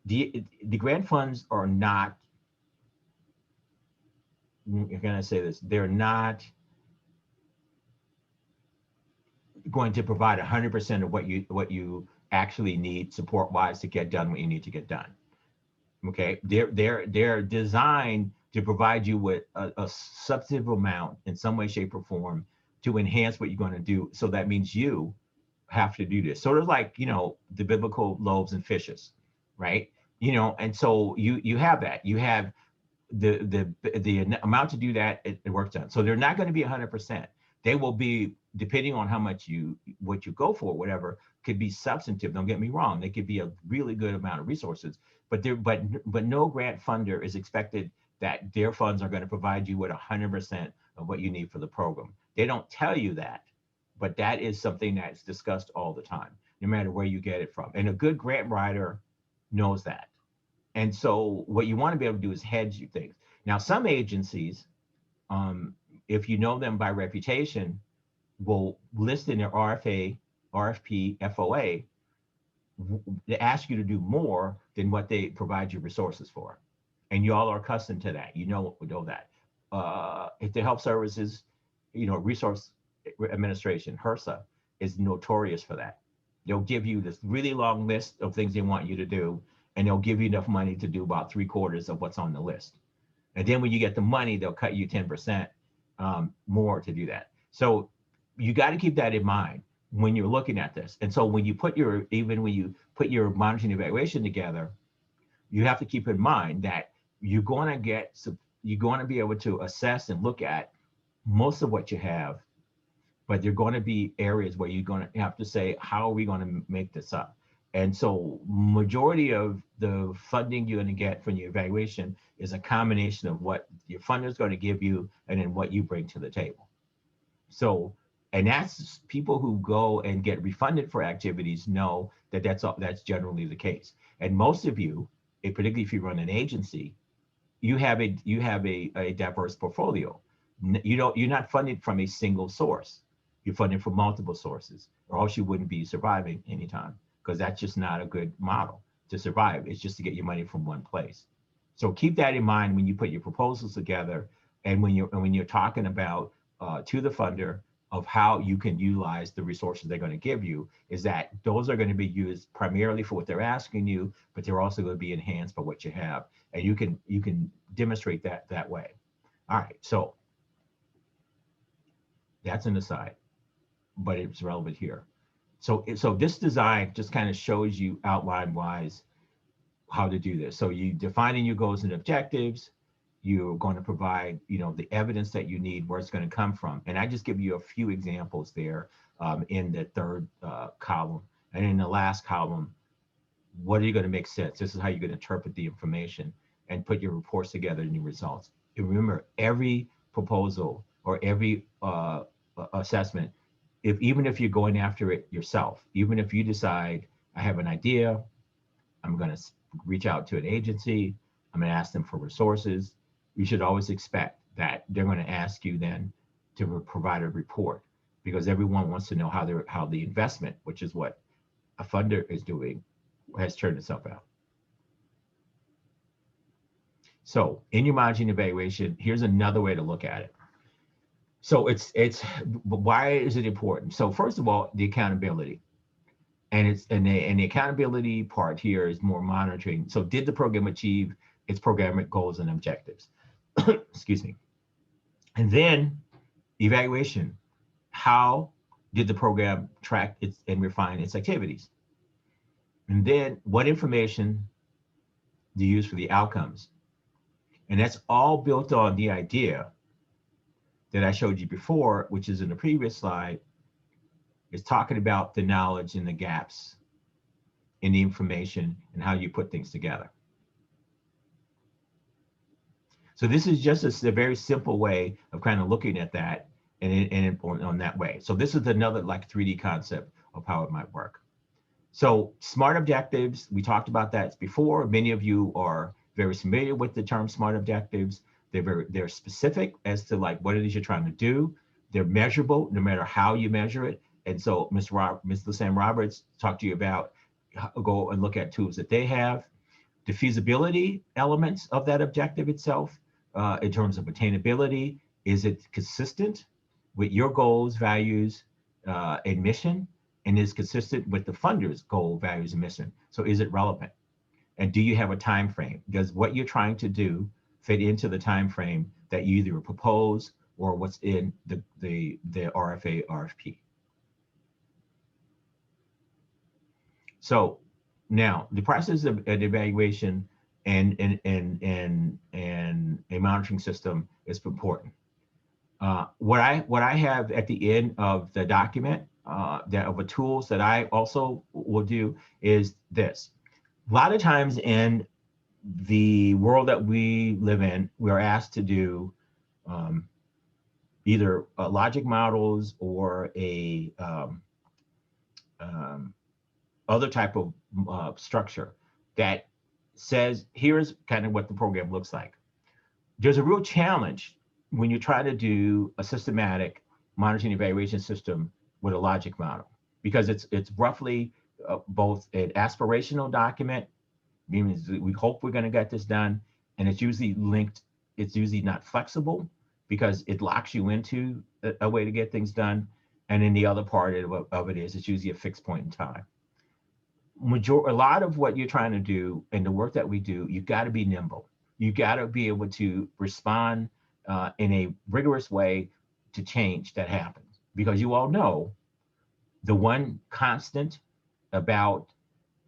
the grant funds are not, you're going to say this, they're not going to provide 100% of what you actually need support-wise to get done what you need to get done. Okay, they're designed to provide you with a substantive amount in some way, shape, or form to enhance what you're going to do. So that means you have to do this. Sort of like, you know, the biblical loaves and fishes, right? You know, and so you have that. You have the amount to do that, it works out. So they're not going to be 100%. They will be, depending on how much what you go for, whatever, could be substantive. Don't get me wrong. They could be a really good amount of resources, but no grant funder is expected that their funds are going to provide you with 100% what you need for the program. They don't tell you that, but that is something that's discussed all the time, no matter where you get it from. And a good grant writer knows that. And so what you want to be able to do is hedge you things. Now, some agencies, if you know them by reputation, will list in their RFA, RFP, FOA, they ask you to do more than what they provide you resources for. And you all are accustomed to that. You know that. If the health services, resource administration, HRSA, is notorious for that. They'll give you this really long list of things they want you to do, and they'll give you enough money to do about 3/4 of what's on the list. And then when you get the money, they'll cut you 10% more to do that. So you got to keep that in mind when you're looking at this. And so when you put your monitoring evaluation together, you have to keep in mind that you're going to be able to assess and look at most of what you have, but there are going to be areas where you're going to have to say, how are we going to make this up? And so majority of the funding you're going to get from your evaluation is a combination of what your funder is going to give you and then what you bring to the table. So, and that's people who go and get refunded for activities know that that's generally the case. And most of you, particularly if you run an agency, you have a diverse portfolio. You're not funded from a single source. You're funded from multiple sources, or else you wouldn't be surviving anytime, because that's just not a good model to survive. It's just to get your money from one place. So keep that in mind when you put your proposals together, and when you're talking about to the funder of how you can utilize the resources they're going to give you, is that those are going to be used primarily for what they're asking you, but they're also going to be enhanced by what you have, and you can demonstrate that way. All right, so that's an aside, but it's relevant here. So this design just kind of shows you outline-wise how to do this. So you defining your goals and objectives. You're going to provide, the evidence that you need, where it's going to come from. And I just give you a few examples there in the third column. And in the last column, what are you going to make sense? This is how you're going to interpret the information and put your reports together and your results. And remember, every proposal or every assessment, even if you're going after it yourself, even if you decide, I have an idea, I'm going to reach out to an agency, I'm going to ask them for resources, you should always expect that they're going to ask you then to provide a report, because everyone wants to know how the investment, which is what a funder is doing, has turned itself out. So in your monitoring evaluation, here's another way to look at it. So why is it important? So first of all, the accountability, and the accountability part here is more monitoring. So did the program achieve its programmatic goals and objectives? Excuse me. And then evaluation, how did the program track and refine its activities? And then what information do you use for the outcomes? And that's all built on the idea that I showed you before, which is in the previous slide, is talking about the knowledge and the gaps in the information and how you put things together. So this is just a very simple way of kind of looking at that and on that way. So this is another like 3D concept of how it might work. So SMART objectives, we talked about that before. Many of you are very familiar with the term SMART objectives. They're specific as to like what it is you're trying to do. They're measurable no matter how you measure it. And so Ms. LaSam Roberts talked to you about go and look at tools that they have. The feasibility elements of that objective itself, in terms of attainability, is it consistent with your goals, values, and mission, and is consistent with the funder's goal, values, and mission? So is it relevant? And do you have a time frame? Does what you're trying to do fit into the time frame that you either propose or what's in the RFA, RFP? So now the process of an evaluation and a monitoring system is important. What I have at the end of the document of the tools that I also will do is this. A lot of times in the world that we live in, we're asked to do either logic models or other type of structure that says, here's kind of what the program looks like. There's a real challenge when you try to do a systematic monitoring evaluation system with a logic model, because it's roughly both an aspirational document, meaning we hope we're going to get this done, and it's usually linked, it's usually not flexible because it locks you into a way to get things done. And then the other part of it is it's usually a fixed point in time. A lot of what you're trying to do and the work that we do, you've got to be nimble. You got to be able to respond in a rigorous way to change that happens, because you all know the one constant about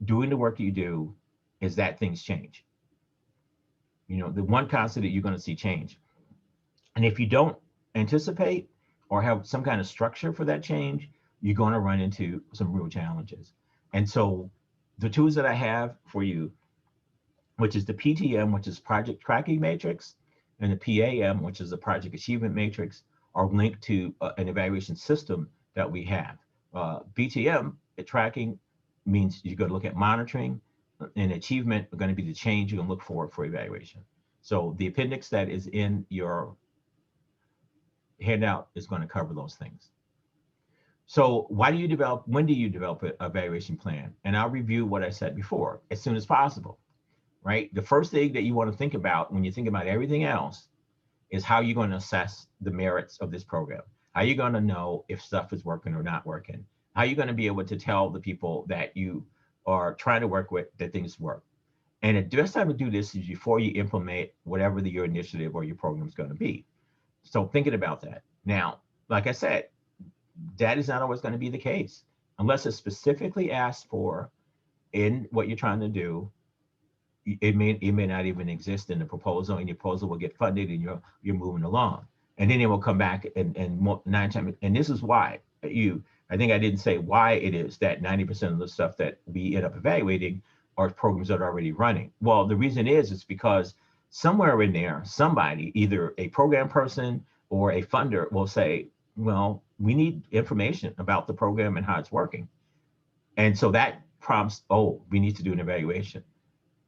doing the work you do is that things change. You know, the one constant that you're going to see change. And if you don't anticipate or have some kind of structure for that change, you're going to run into some real challenges. And so the tools that I have for you, which is the PTM, which is Project Tracking Matrix, and the PAM, which is the Project Achievement Matrix, are linked to an evaluation system that we have. BTM, tracking, means you're going to look at monitoring, and achievement are going to be the change you're going to look for evaluation. So the appendix that is in your handout is going to cover those things. So when do you develop an evaluation plan? And I'll review what I said before, as soon as possible, right? The first thing that you want to think about when you think about everything else is how you're going to assess the merits of this program. How are you going to know if stuff is working or not working? How are you going to be able to tell the people that you are trying to work with that things work? And the best time to do this is before you implement whatever your initiative or your program is going to be. So thinking about that. Now, like I said, that is not always going to be the case unless it's specifically asked for in what you're trying to do. It may not even exist in the proposal, and your proposal will get funded and you're moving along. And then it will come back and 9 times. And this is why I think I didn't say why it is that 90% of the stuff that we end up evaluating are programs that are already running. Well, the reason is because somewhere in there, somebody, either a program person or a funder, will say, well, we need information about the program and how it's working. And so that prompts, oh, we need to do an evaluation.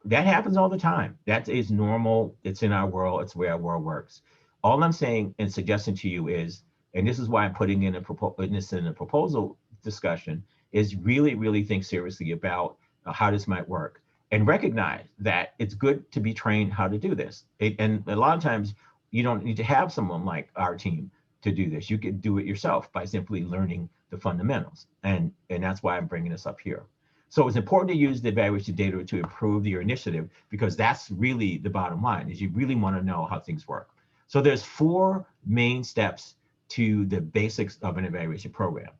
That happens all the time. That is normal. It's in our world. It's the way our world works. All I'm saying and suggesting to you is, and this is why I'm putting in a proposal discussion, is really, really think seriously about how this might work, and recognize that it's good to be trained how to do this. And a lot of times you don't need to have someone like our team to do this. You can do it yourself by simply learning the fundamentals. And that's why I'm bringing this up here. So it's important to use the evaluation data to improve your initiative, because that's really the bottom line, is you really want to know how things work. So there's 4 main steps to the basics of an evaluation program: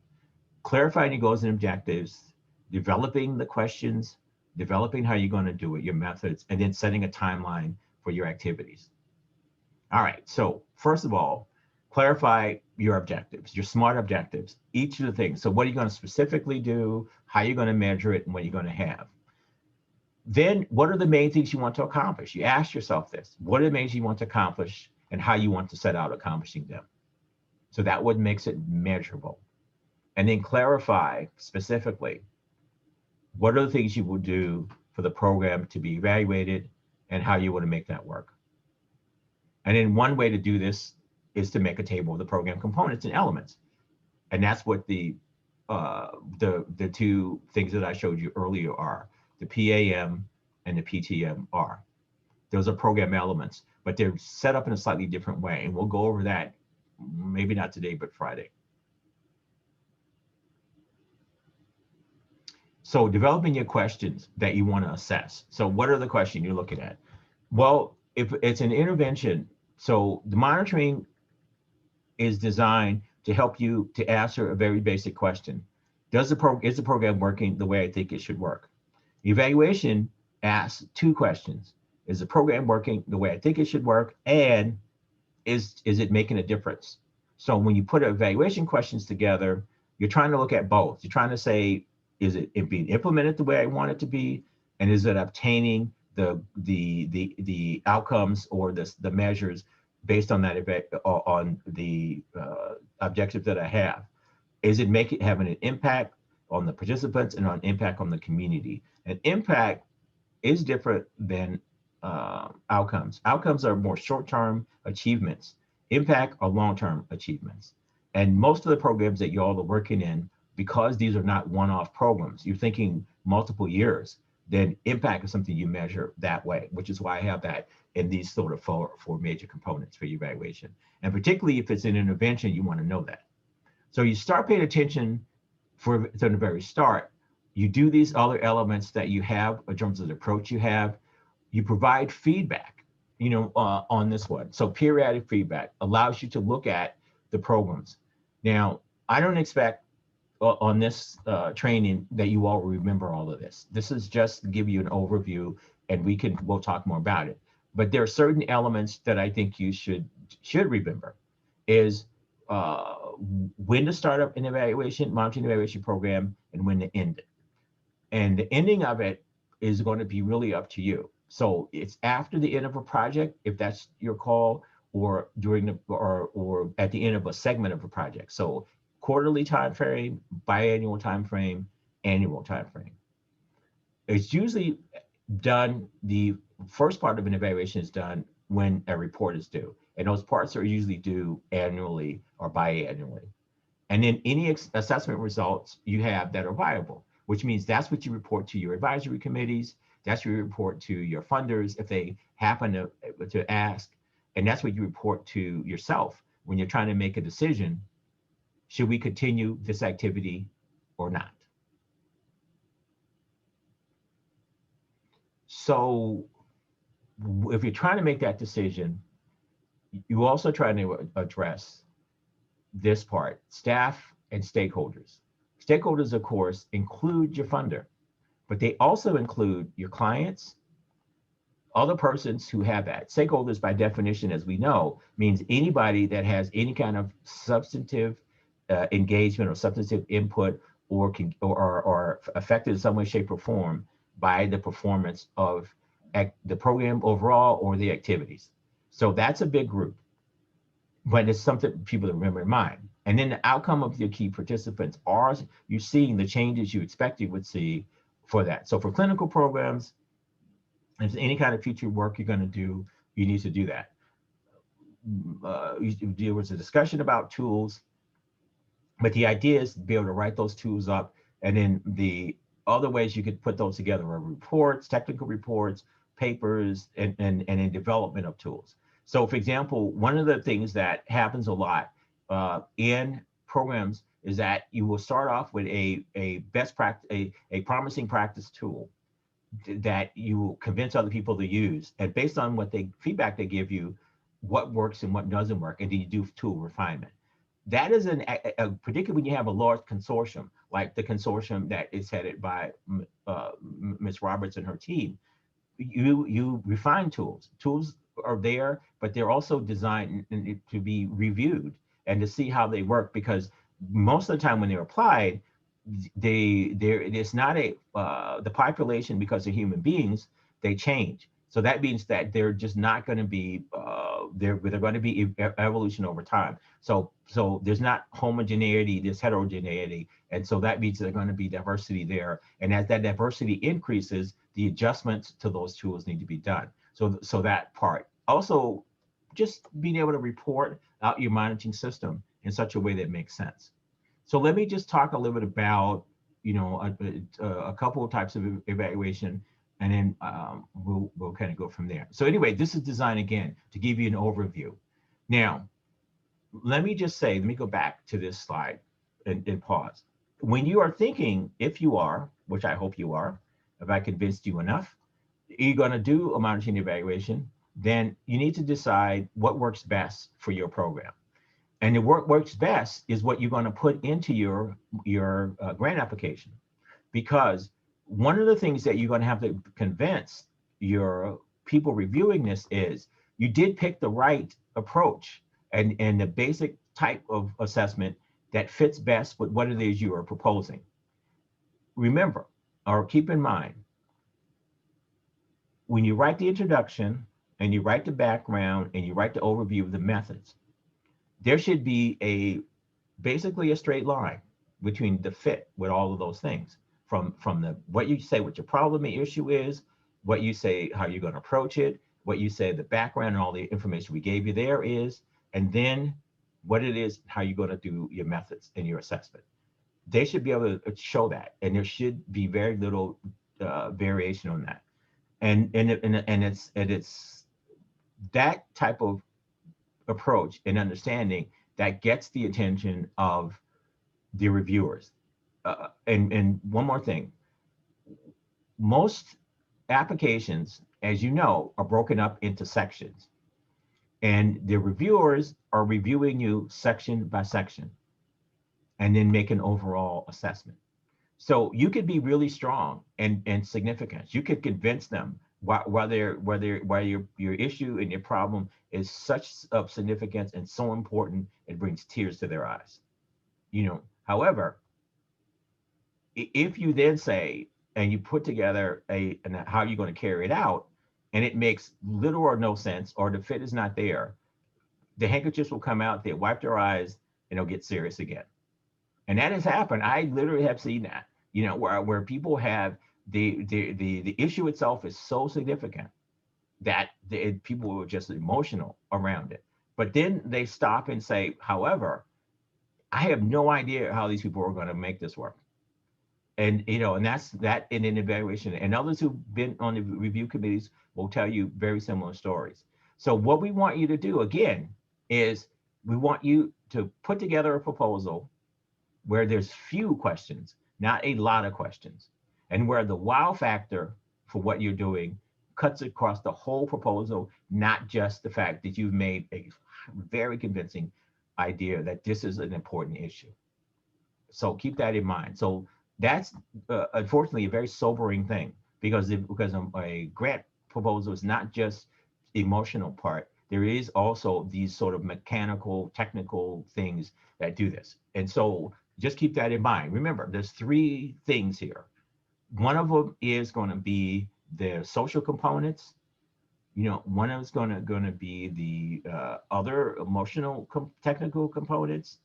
clarifying your goals and objectives, developing the questions, developing how you're going to do it, your methods, and then setting a timeline for your activities. All right, so first of all, clarify your objectives, your SMART objectives, each of the things. So what are you going to specifically do, how you're going to measure it, and what you're going to have. Then what are the main things you want to accomplish? You ask yourself this: what are the main things you want to accomplish and how you want to set out accomplishing them? So that what makes it measurable. And then clarify specifically, what are the things you will do for the program to be evaluated and how you want to make that work. And then one way to do this is to make a table of the program components and elements. And that's what the 2 things that I showed you earlier are. The PAM and the PTM are. Those are program elements, but they're set up in a slightly different way. And we'll go over that, maybe not today, but Friday. So developing your questions that you want to assess. So what are the questions you're looking at? Well, if it's an intervention, so the monitoring is designed to help you to answer a very basic question. Is the program working the way I think it should work? Evaluation asks 2 questions. Is the program working the way I think it should work? And is it making a difference? So when you put evaluation questions together, you're trying to look at both. You're trying to say, is it being implemented the way I want it to be? And is it obtaining the outcomes or the measures based on that event, on the objectives that I have. Is it having an impact on the participants and an impact on the community? And impact is different than outcomes. Outcomes are more short-term achievements. Impact are long-term achievements. And most of the programs that you all are working in, because these are not one-off programs, you're thinking multiple years, then impact is something you measure that way, which is why I have that in these sort of four major components for your evaluation. And particularly if it's an intervention, you want to know that. So you start paying attention from the very start. You do these other elements that you have in terms of the approach you have. You provide feedback, on this one. So periodic feedback allows you to look at the programs. Now, I don't expect on this training that you all remember all of this. This is just to give you an overview, and we'll talk more about it. But there are certain elements that I think you should remember is when to start up an evaluation, monitoring evaluation program, and when to end it. And the ending of it is going to be really up to you. So it's after the end of a project, if that's your call, or during or at the end of a segment of a project. So quarterly time frame, biannual time frame, annual time frame. It's usually done, the first part of an evaluation is done when a report is due. And those parts are usually due annually or biannually. And then any assessment results you have that are viable, which means that's what you report to your advisory committees, that's what you report to your funders if they happen to ask, and that's what you report to yourself when you're trying to make a decision, should we continue this activity or not? So if you're trying to make that decision, you also try to address this part, staff and stakeholders. Stakeholders, of course, include your funder, but they also include your clients, other persons who have that. Stakeholders, by definition, as we know, means anybody that has any kind of substantive engagement or substantive input or affected in some way, shape, or form by the performance of the program overall or the activities. So that's a big group, but it's something people to remember in mind. And then the outcome of your key participants are you seeing the changes you expect you would see for that. So for clinical programs, if there's any kind of future work you're going to do, you need to do that. There was a discussion about tools, but the idea is to be able to write those tools up, and then the other ways you could put those together are reports, technical reports, papers, and in development of tools. So for example, one of the things that happens a lot in programs is that you will start off with a best practice, a promising practice tool that you will convince other people to use. And based on what feedback they give you, what works and what doesn't work, and then you do tool refinement. That is particularly when you have a large consortium, like the consortium that is headed by Ms. Roberts and her team. You refine tools. Tools are there, but they're also designed to be reviewed and to see how they work, because most of the time when they're applied, it's not the population, because they're human beings, they change. So that means that they're just not going to be they're going to be evolution over time. So there's not homogeneity, there's heterogeneity, and so that means there's going to be diversity there. And as that diversity increases, the adjustments to those tools need to be done. So that part. Also, just being able to report out your monitoring system in such a way that makes sense. So let me just talk a little bit about, a couple of types of evaluation, and then we'll kind of go from there. So anyway, this is designed again to give you an overview. Now, let me go back to this slide and pause. When you are thinking, if you are, which I hope you are, if I convinced you enough, you're going to do a monitoring evaluation, then you need to decide what works best for your program. And the works best is what you're going to put into your grant application. Because one of the things that you're going to have to convince your people reviewing this is you did pick the right approach and the basic type of assessment that fits best with what it is you are proposing. Remember, or keep in mind, when you write the introduction, and you write the background and you write the overview of the methods, there should be basically a straight line between the fit with all of those things, from the what you say what your problem and issue is, what you say how you're going to approach it, what you say the background and all the information we gave you there is, and then what it is, how you're going to do your methods and your assessment. They should be able to show that, and there should be very little variation on that. And it's that type of approach and understanding that gets the attention of the reviewers. And one more thing, most applications, as you know, are broken up into sections, and the reviewers are reviewing you section by section and then make an overall assessment. So you could be really strong and significant. You could convince them why your issue and your problem is such of significance and so important it brings tears to their eyes. However, if you then say and you put together and how you're going to carry it out, and it makes little or no sense, or the fit is not there, the handkerchiefs will come out, they wipe their eyes, and they'll get serious again. And that has happened. I literally have seen that, where people have the issue itself is so significant that people are just emotional around it. But then they stop and say, however, I have no idea how these people are going to make this work. And, and that's that in an evaluation. And others who've been on the review committees will tell you very similar stories. So what we want you to do, again, is we want you to put together a proposal where there's few questions, not a lot of questions, and where the wow factor for what you're doing cuts across the whole proposal, not just the fact that you've made a very convincing idea that this is an important issue. So keep that in mind. So that's unfortunately a very sobering thing, because a grant proposal is not just emotional part. There is also these sort of mechanical, technical things that do this. And so just keep that in mind. Remember, there's three things here. One of them is going to be the social components. One of them is going to be the other emotional, technical components.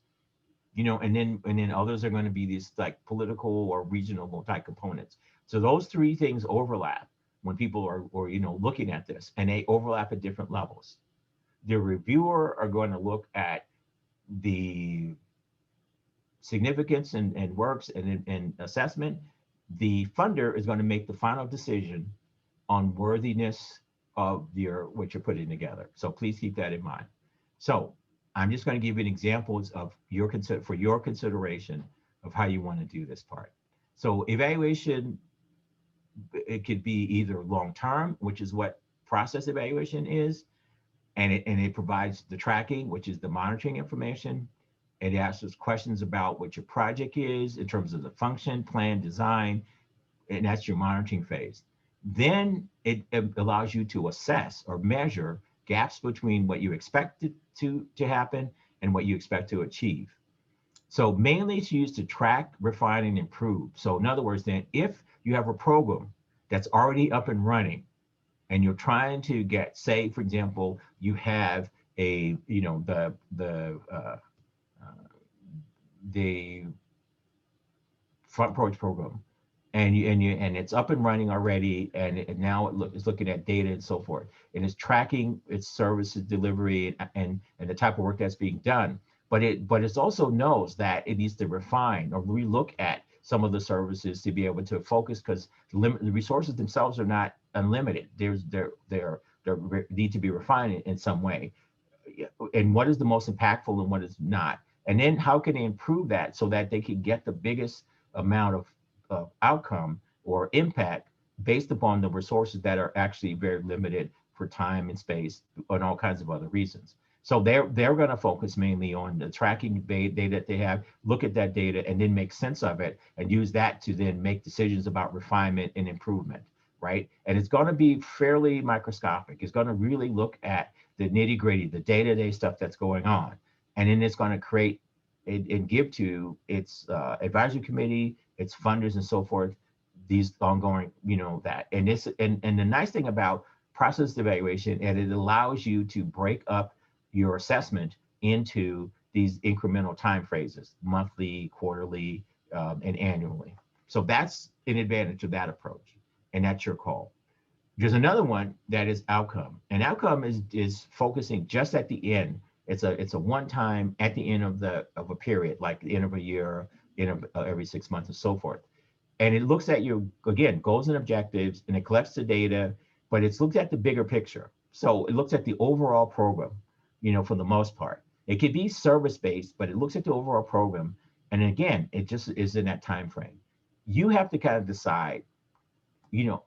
And then others are going to be these like political or regional type components. So those three things overlap when people are looking at this, and they overlap at different levels. The reviewer are going to look at the significance and works and assessment. The funder is going to make the final decision on worthiness of what you're putting together. So please keep that in mind. So I'm just going to give you examples of for your consideration of how you want to do this part. So evaluation, it could be either long-term, which is what process evaluation is, and it provides the tracking, which is the monitoring information. It asks us questions about what your project is in terms of the function, plan, design, and that's your monitoring phase. Then it allows you to assess or measure gaps between what you expect to happen and what you expect to achieve. So mainly it's used to track, refine, and improve. So in other words, then if you have a program that's already up and running and you're trying to get, say, for example, you have the front porch program, and it's up and running already, and now it's looking at data and so forth, and it's tracking its services delivery and the type of work that's being done. But it also knows that it needs to refine or relook at some of the services to be able to focus, because the resources themselves are not unlimited. They need to be refined in some way. And what is the most impactful and what is not? And then how can they improve that so that they can get the biggest amount of outcome or impact based upon the resources that are actually very limited for time and space and all kinds of other reasons. So they're going to focus mainly on the tracking data that they have, look at that data and then make sense of it and use that to then make decisions about refinement and improvement, right? And it's going to be fairly microscopic. It's going to really look at the nitty-gritty, the day-to-day stuff that's going on. And then it's going to create and give to its advisory committee, its funders and so forth, these ongoing, that. And the nice thing about process evaluation, and it allows you to break up your assessment into these incremental time phrases, monthly, quarterly, and annually. So that's an advantage of that approach, and that's your call. There's another one that is outcome, and outcome is focusing just at the end. It's a one time at the end of a period, like the end of a year, end of every 6 months, and so forth. And it looks at your, again, goals and objectives, and it collects the data, but it's looked at the bigger picture. So it looks at the overall program, for the most part. It could be service-based, but it looks at the overall program. And again, it just is in that time frame. You have to kind of decide,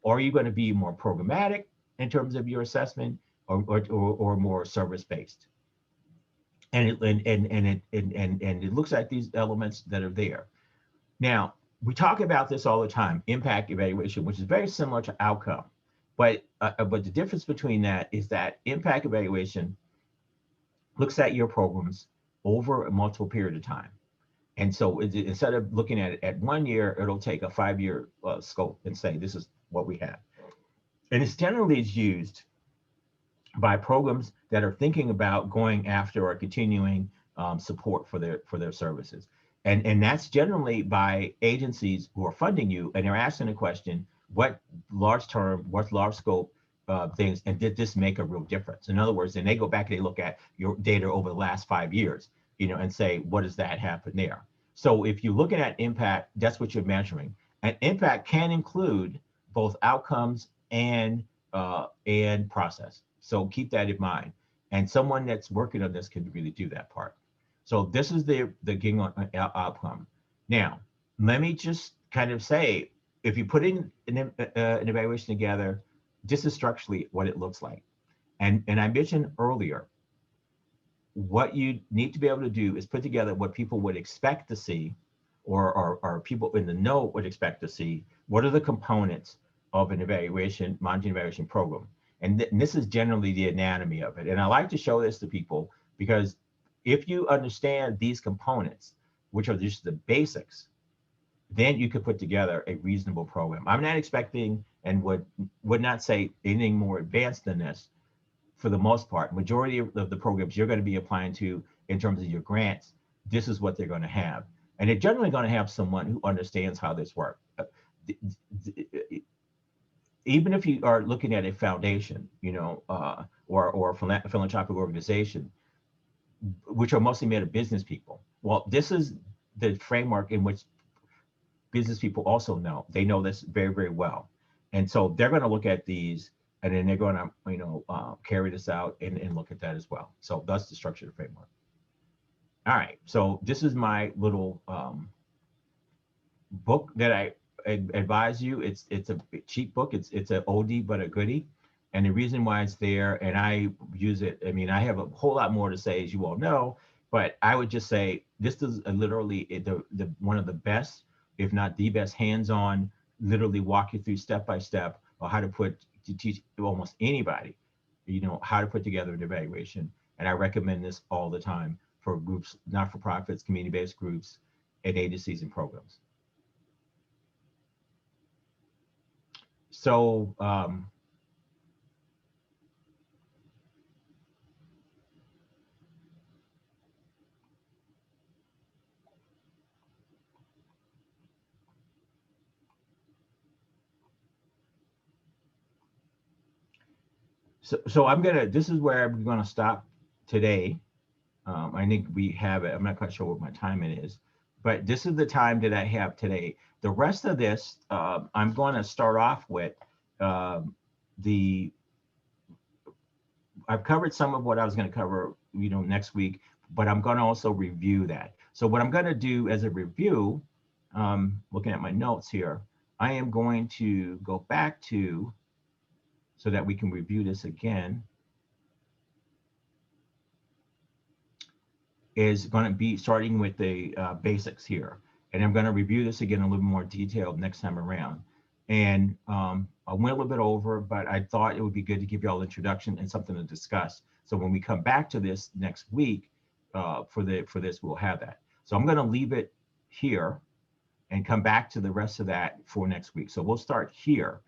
are you going to be more programmatic in terms of your assessment, or more service-based? And it looks at these elements that are there. Now, we talk about this all the time, impact evaluation, which is very similar to outcome. But the difference between that is that impact evaluation looks at your programs over a multiple period of time. And so instead of looking at it at 1 year, it'll take a 5-year scope and say, this is what we have. And it's generally used by programs that are thinking about going after or continuing support for their services. And that's generally by agencies who are funding you, and they're asking the question, what large term, what large scope things, and did this make a real difference? In other words, then they go back and they look at your data over the last 5 years, and say, what does that happen there? So if you're looking at impact, that's what you're measuring. And impact can include both outcomes and process. So keep that in mind. And someone that's working on this can really do that part. So this is the getting on outcome. Now, let me just kind of say, if you put in an evaluation together, this is structurally what it looks like. And I mentioned earlier, what you need to be able to do is put together what people would expect to see, or people in the know would expect to see. What are the components of an evaluation, monitoring evaluation program? And this is generally the anatomy of it. And I like to show this to people because if you understand these components, which are just the basics, then you could put together a reasonable program. I'm not expecting and would not say anything more advanced than this. For the most part, majority of the programs you're going to be applying to in terms of your grants, this is what they're going to have. And they're generally going to have someone who understands how this works. Even if you are looking at a foundation, or a philanthropic organization, which are mostly made of business people. Well, this is the framework in which business people also know. They know this very, very well. And so they're going to look at these, and then they're going to, carry this out and look at that as well. So that's the structure of the framework. All right, so this is my little book that I advise you. It's a cheap book. It's an oldie but a goodie. And the reason why it's there, and I use it, I mean, I have a whole lot more to say, as you all know, but I would just say this is literally the one of the best, if not the best, hands-on, literally walk you through step by step of how to teach almost anybody, how to put together an evaluation. And I recommend this all the time for groups, not-for-profits, community-based groups, and agencies and programs. So, So this is where I'm gonna stop today. I think we have it. I'm not quite sure what my time it is, but this is the time that I have today. The rest of this, I'm going to start off with I've covered some of what I was going to cover, next week, but I'm going to also review that. So what I'm going to do as a review, looking at my notes here, I am going to go back to, so that we can review this again, is going to be starting with the basics here. And I'm going to review this again in a little more detail next time around. And I went a little bit over, but I thought it would be good to give you all an introduction and something to discuss. So when we come back to this next week, for this, we'll have that. So I'm going to leave it here and come back to the rest of that for next week. So we'll start here.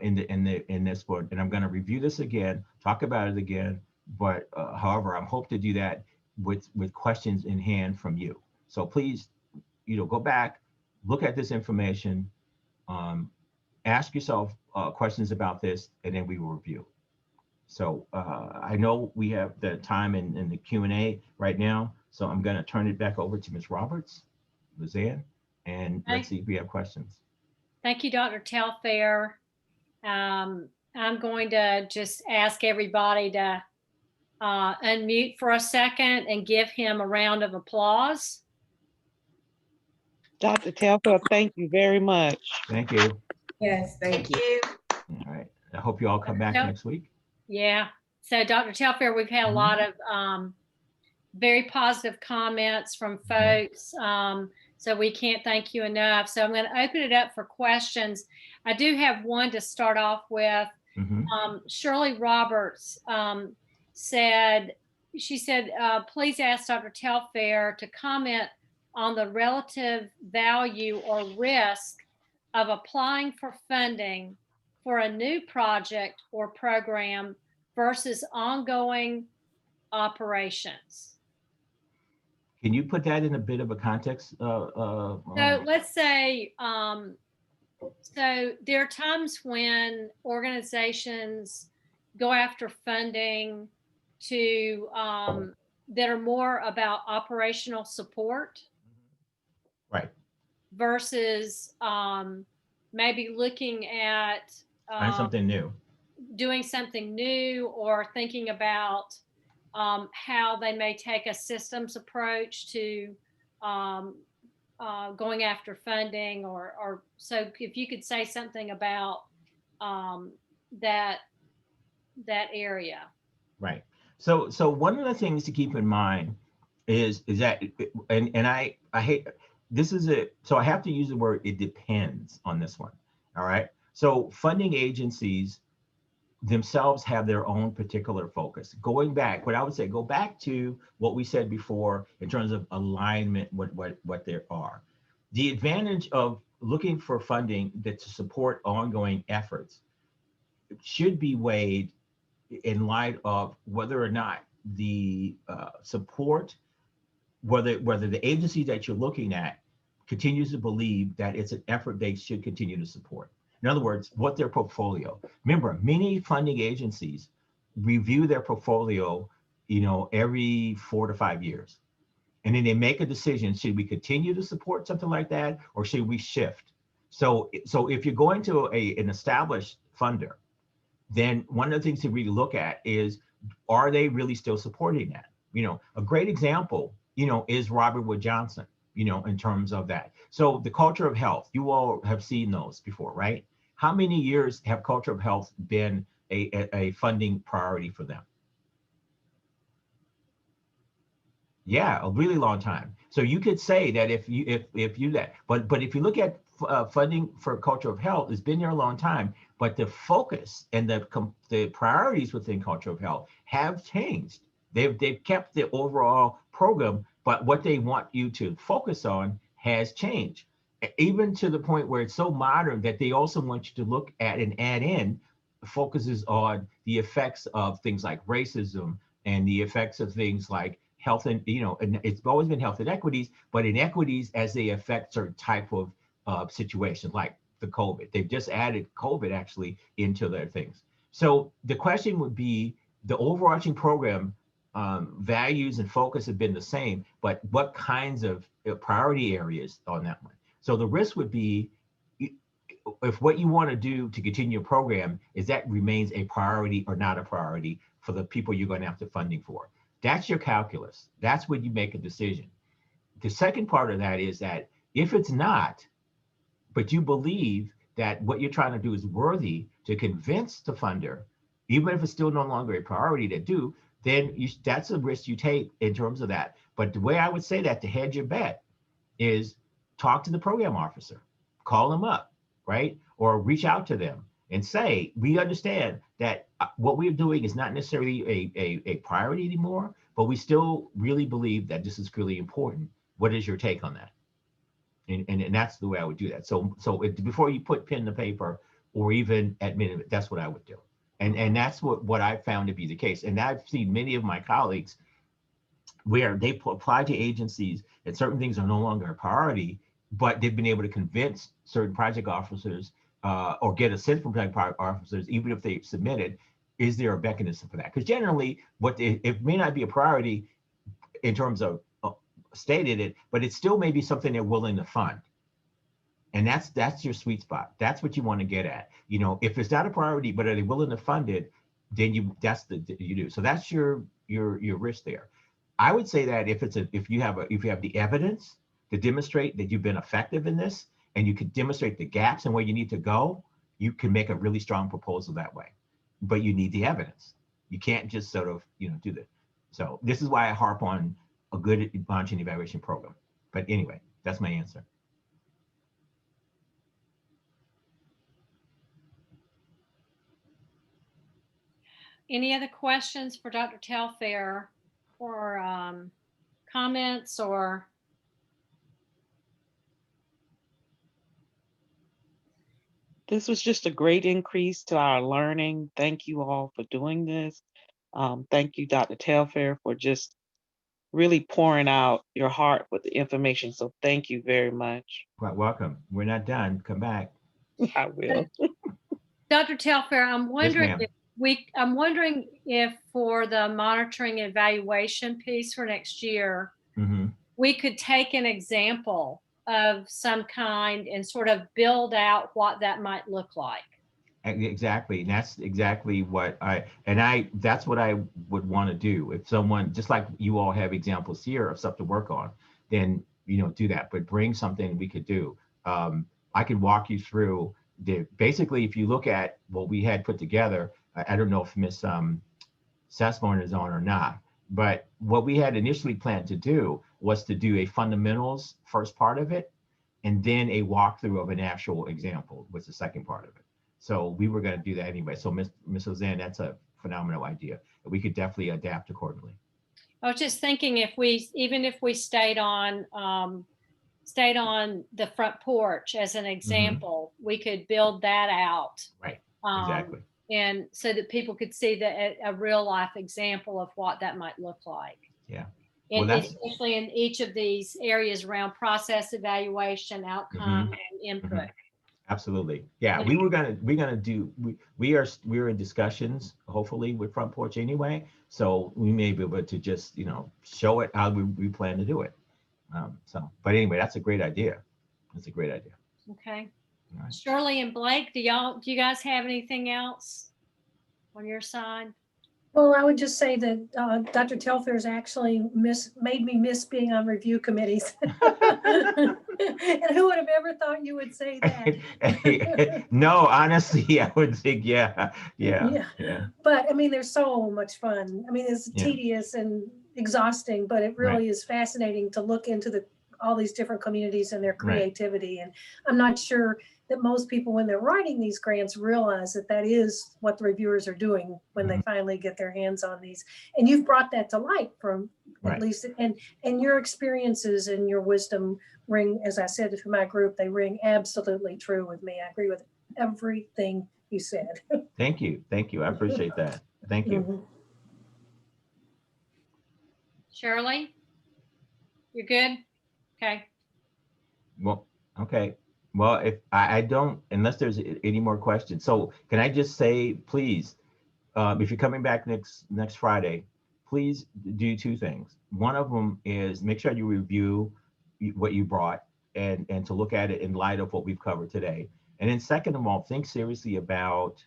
in this board, and I'm going to review this again, talk about it again. But however, I hope to do that with questions in hand from you. So please, go back, look at this information, ask yourself questions about this, and then we will review. So I know we have the time in the Q&A right now, so I'm going to turn it back over to Ms. Roberts, Lizanne, and let's see if we have questions. Thank you, Dr. Telfair. I'm going to just ask everybody to unmute for a second and give him a round of applause. Dr. Telfair, thank you very much. Thank you. Yes, thank you. All right. I hope you all come back next week. Yeah. So Dr. Telfair, we've had a lot of very positive comments from folks. So we can't thank you enough. So I'm going to open it up for questions. I do have one to start off with. Shirley Roberts said, please ask Dr. Telfair to comment on the relative value or risk of applying for funding for a new project or program versus ongoing operations. Can you put that in a bit of a context? So let's say, so there are times when organizations go after funding to that are more about operational support, right? Versus maybe looking at something new, doing something new, or thinking about how they may take a systems approach to going after funding, or so if you could say something about that area. Right. So one of the things to keep in mind is that, and I hate, this is so I have to use the word, it depends on this one. All right. So funding agencies themselves have their own particular focus. Going back, what I would say, go back to what we said before in terms of alignment, what there are. The advantage of looking for funding that to support ongoing efforts should be weighed in light of whether or not the support, whether the agency that you're looking at continues to believe that it's an effort they should continue to support. In other words, what their portfolio. Remember, many funding agencies review their portfolio, every 4 to 5 years. And then they make a decision, should we continue to support something like that, or should we shift? So if you're going to an established funder, then one of the things to really look at is, are they really still supporting that? A great example, is Robert Wood Johnson, in terms of that. So the culture of health, you all have seen those before, right? How many years have culture of health been a funding priority for them? Yeah, a really long time. So you could say that if you that, but if you look at funding for culture of health, it's been there a long time, but the focus and the priorities within culture of health have changed. They've kept the overall program, but what they want you to focus on has changed, even to the point where it's so modern that they also want you to look at and add in focuses on the effects of things like racism and the effects of things like health, and and it's always been health inequities, but inequities as they affect certain type of situation, like the COVID. They've just added COVID actually into their things. So the question would be, the overarching program values and focus have been the same, but what kinds of priority areas on that one? So the risk would be, if what you want to do to continue your program is that remains a priority or not a priority for the people you're going to have to funding for. That's your calculus. That's when you make a decision. The second part of that is that if it's not, but you believe that what you're trying to do is worthy to convince the funder, even if it's still no longer a priority to do, then that's a risk you take in terms of that. But the way I would say that to hedge your bet is talk to the program officer, call them up, right? Or reach out to them and say, we understand that what we're doing is not necessarily a priority anymore, but we still really believe that this is really important. What is your take on that? And that's the way I would do that. So before you put pen to paper, or even admitted it. That's what I would do. And that's what I found to be the case. And I've seen many of my colleagues where they apply to agencies and certain things are no longer a priority, but they've been able to convince certain project officers or get a sense from project officers, even if they submitted, is there a mechanism for that? Because generally, it may not be a priority in terms of stated it, but it still may be something they're willing to fund. And that's your sweet spot. That's what you want to get at. You know, if it's not a priority, but are they willing to fund it, then you do. So that's your risk there. I would say that if you have the evidence to demonstrate that you've been effective in this, and you can demonstrate the gaps and where you need to go, you can make a really strong proposal that way. But you need the evidence. You can't just sort of, do that. So this is why I harp on a good launch and evaluation program. But anyway, that's my answer. Any other questions for Dr. Telfair, or comments, or? This was just a great increase to our learning. Thank you all for doing this. Thank you, Dr. Telfair, for just really pouring out your heart with the information. So thank you very much. Quite welcome. We're not done. Come back. I will. Dr. Telfair, I'm wondering ma'am. I'm wondering if for the monitoring and evaluation piece for next year, Mm-hmm. we could take an example of some kind and sort of build out what that might look like. Exactly. And that's exactly what that's what I would want to do. If someone, just like you all have examples here of stuff to work on, then, do that, but bring something we could do. I could walk you through basically, if you look at what we had put together, I don't know if Miss Sasborn is on or not, but what we had initially planned to do was to do a fundamentals first part of it, and then a walkthrough of an actual example was the second part of it. So we were going to do that anyway. So Ms. Ozanne, that's a phenomenal idea. We could definitely adapt accordingly. I was just thinking even if we stayed on the front porch as an example, we could build that out. Right. Exactly. And so that people could see a real life example of what that might look like. Yeah. And especially in each of these areas around process evaluation, outcome, and input. Absolutely. Yeah, we're in discussions, hopefully, with Front Porch anyway. So we may be able to just, show it how we plan to do it. But anyway, that's a great idea. That's a great idea. Okay. All right. Shirley and Blake, do you guys have anything else on your side? Well, I would just say that Dr. Telfair's actually made me miss being on review committees. And who would have ever thought you would say that? No, honestly, I would think, yeah. But I mean, they're so much fun. I mean, it's tedious and exhausting, but it really is fascinating to look into all these different communities and their creativity. And I'm not sure that most people, when they're writing these grants, realize that is what the reviewers are doing when they finally get their hands on these. And you've brought that to light from at least, and your experiences and your wisdom ring, as I said to my group, they ring absolutely true with me. I agree with everything you said. Thank you. I appreciate that. Thank you. Mm-hmm. Shirley, you're good? Okay. Well, okay. Well, if I don't, unless there's any more questions. So can I just say, please, if you're coming back next Friday, please do two things. One of them is make sure you review what you brought and to look at it in light of what we've covered today. And then second of all, think seriously about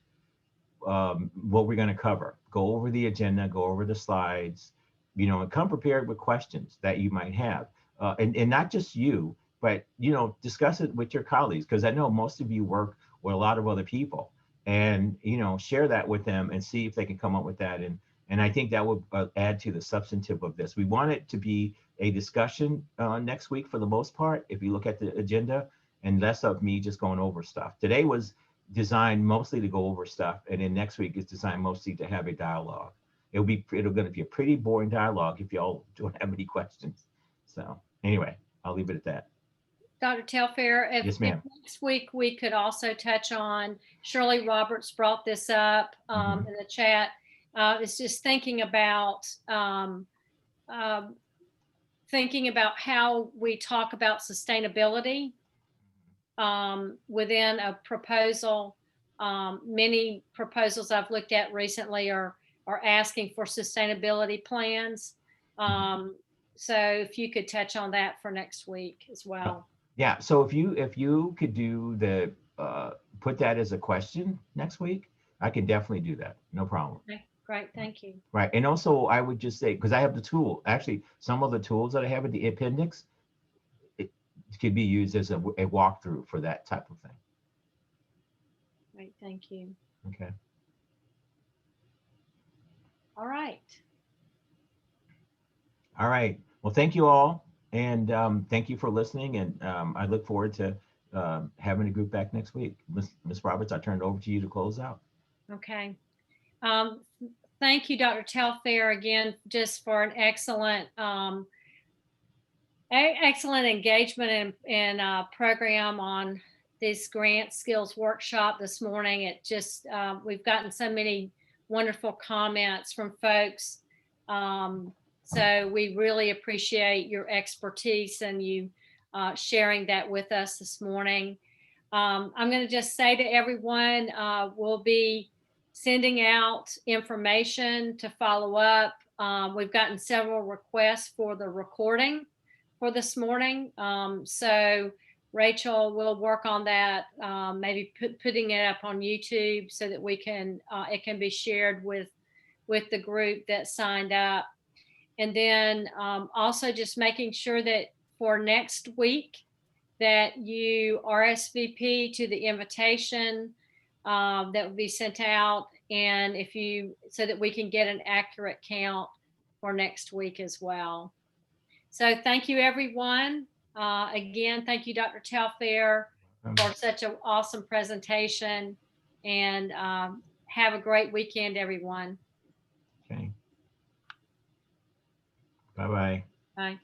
what we're going to cover. Go over the agenda, go over the slides, and come prepared with questions that you might have. And not just you, but, discuss it with your colleagues, because I know most of you work with a lot of other people, and, share that with them and see if they can come up with that. And I think that would add to the substantive of this. We want it to be a discussion next week for the most part, if you look at the agenda, and less of me just going over stuff. Today was designed mostly to go over stuff, and then next week is designed mostly to have a dialogue. It'll going to be a pretty boring dialogue if y'all don't have any questions. So anyway, I'll leave it at that. Dr. Telfair, Yes, ma'am. next week we could also touch on, Shirley Roberts brought this up in the chat. It's just thinking about how we talk about sustainability within a proposal. Many proposals I've looked at recently are asking for sustainability plans. So if you could touch on that for next week as well. Yeah, so if you could do the put that as a question next week, I can definitely do that. No problem. Okay, great, thank you. Right, and also I would just say, because I have the tool, actually some of the tools that I have in the appendix, it could be used as a walkthrough for that type of thing. Great, thank you. Okay. All right. All right. Well, thank you all, and thank you for listening. And I look forward to having a group back next week. Ms. Roberts, I turn it over to you to close out. Okay. Thank you, Dr. Telfair, again, just for an excellent engagement and program on this grant skills workshop this morning. It just, we've gotten so many wonderful comments from folks. So we really appreciate your expertise and you sharing that with us this morning. I'm going to just say to everyone, we'll be sending out information to follow up. We've gotten several requests for the recording for this morning. So Rachel will work on that, maybe putting it up on YouTube so that we can, it can be shared with the group that signed up. And then also just making sure that for next week that you RSVP to the invitation that will be sent out, and so that we can get an accurate count for next week as well. So thank you, everyone. Again, thank you, Dr. Telfair, for such an awesome presentation, and have a great weekend, everyone. Okay. Bye-bye. Bye.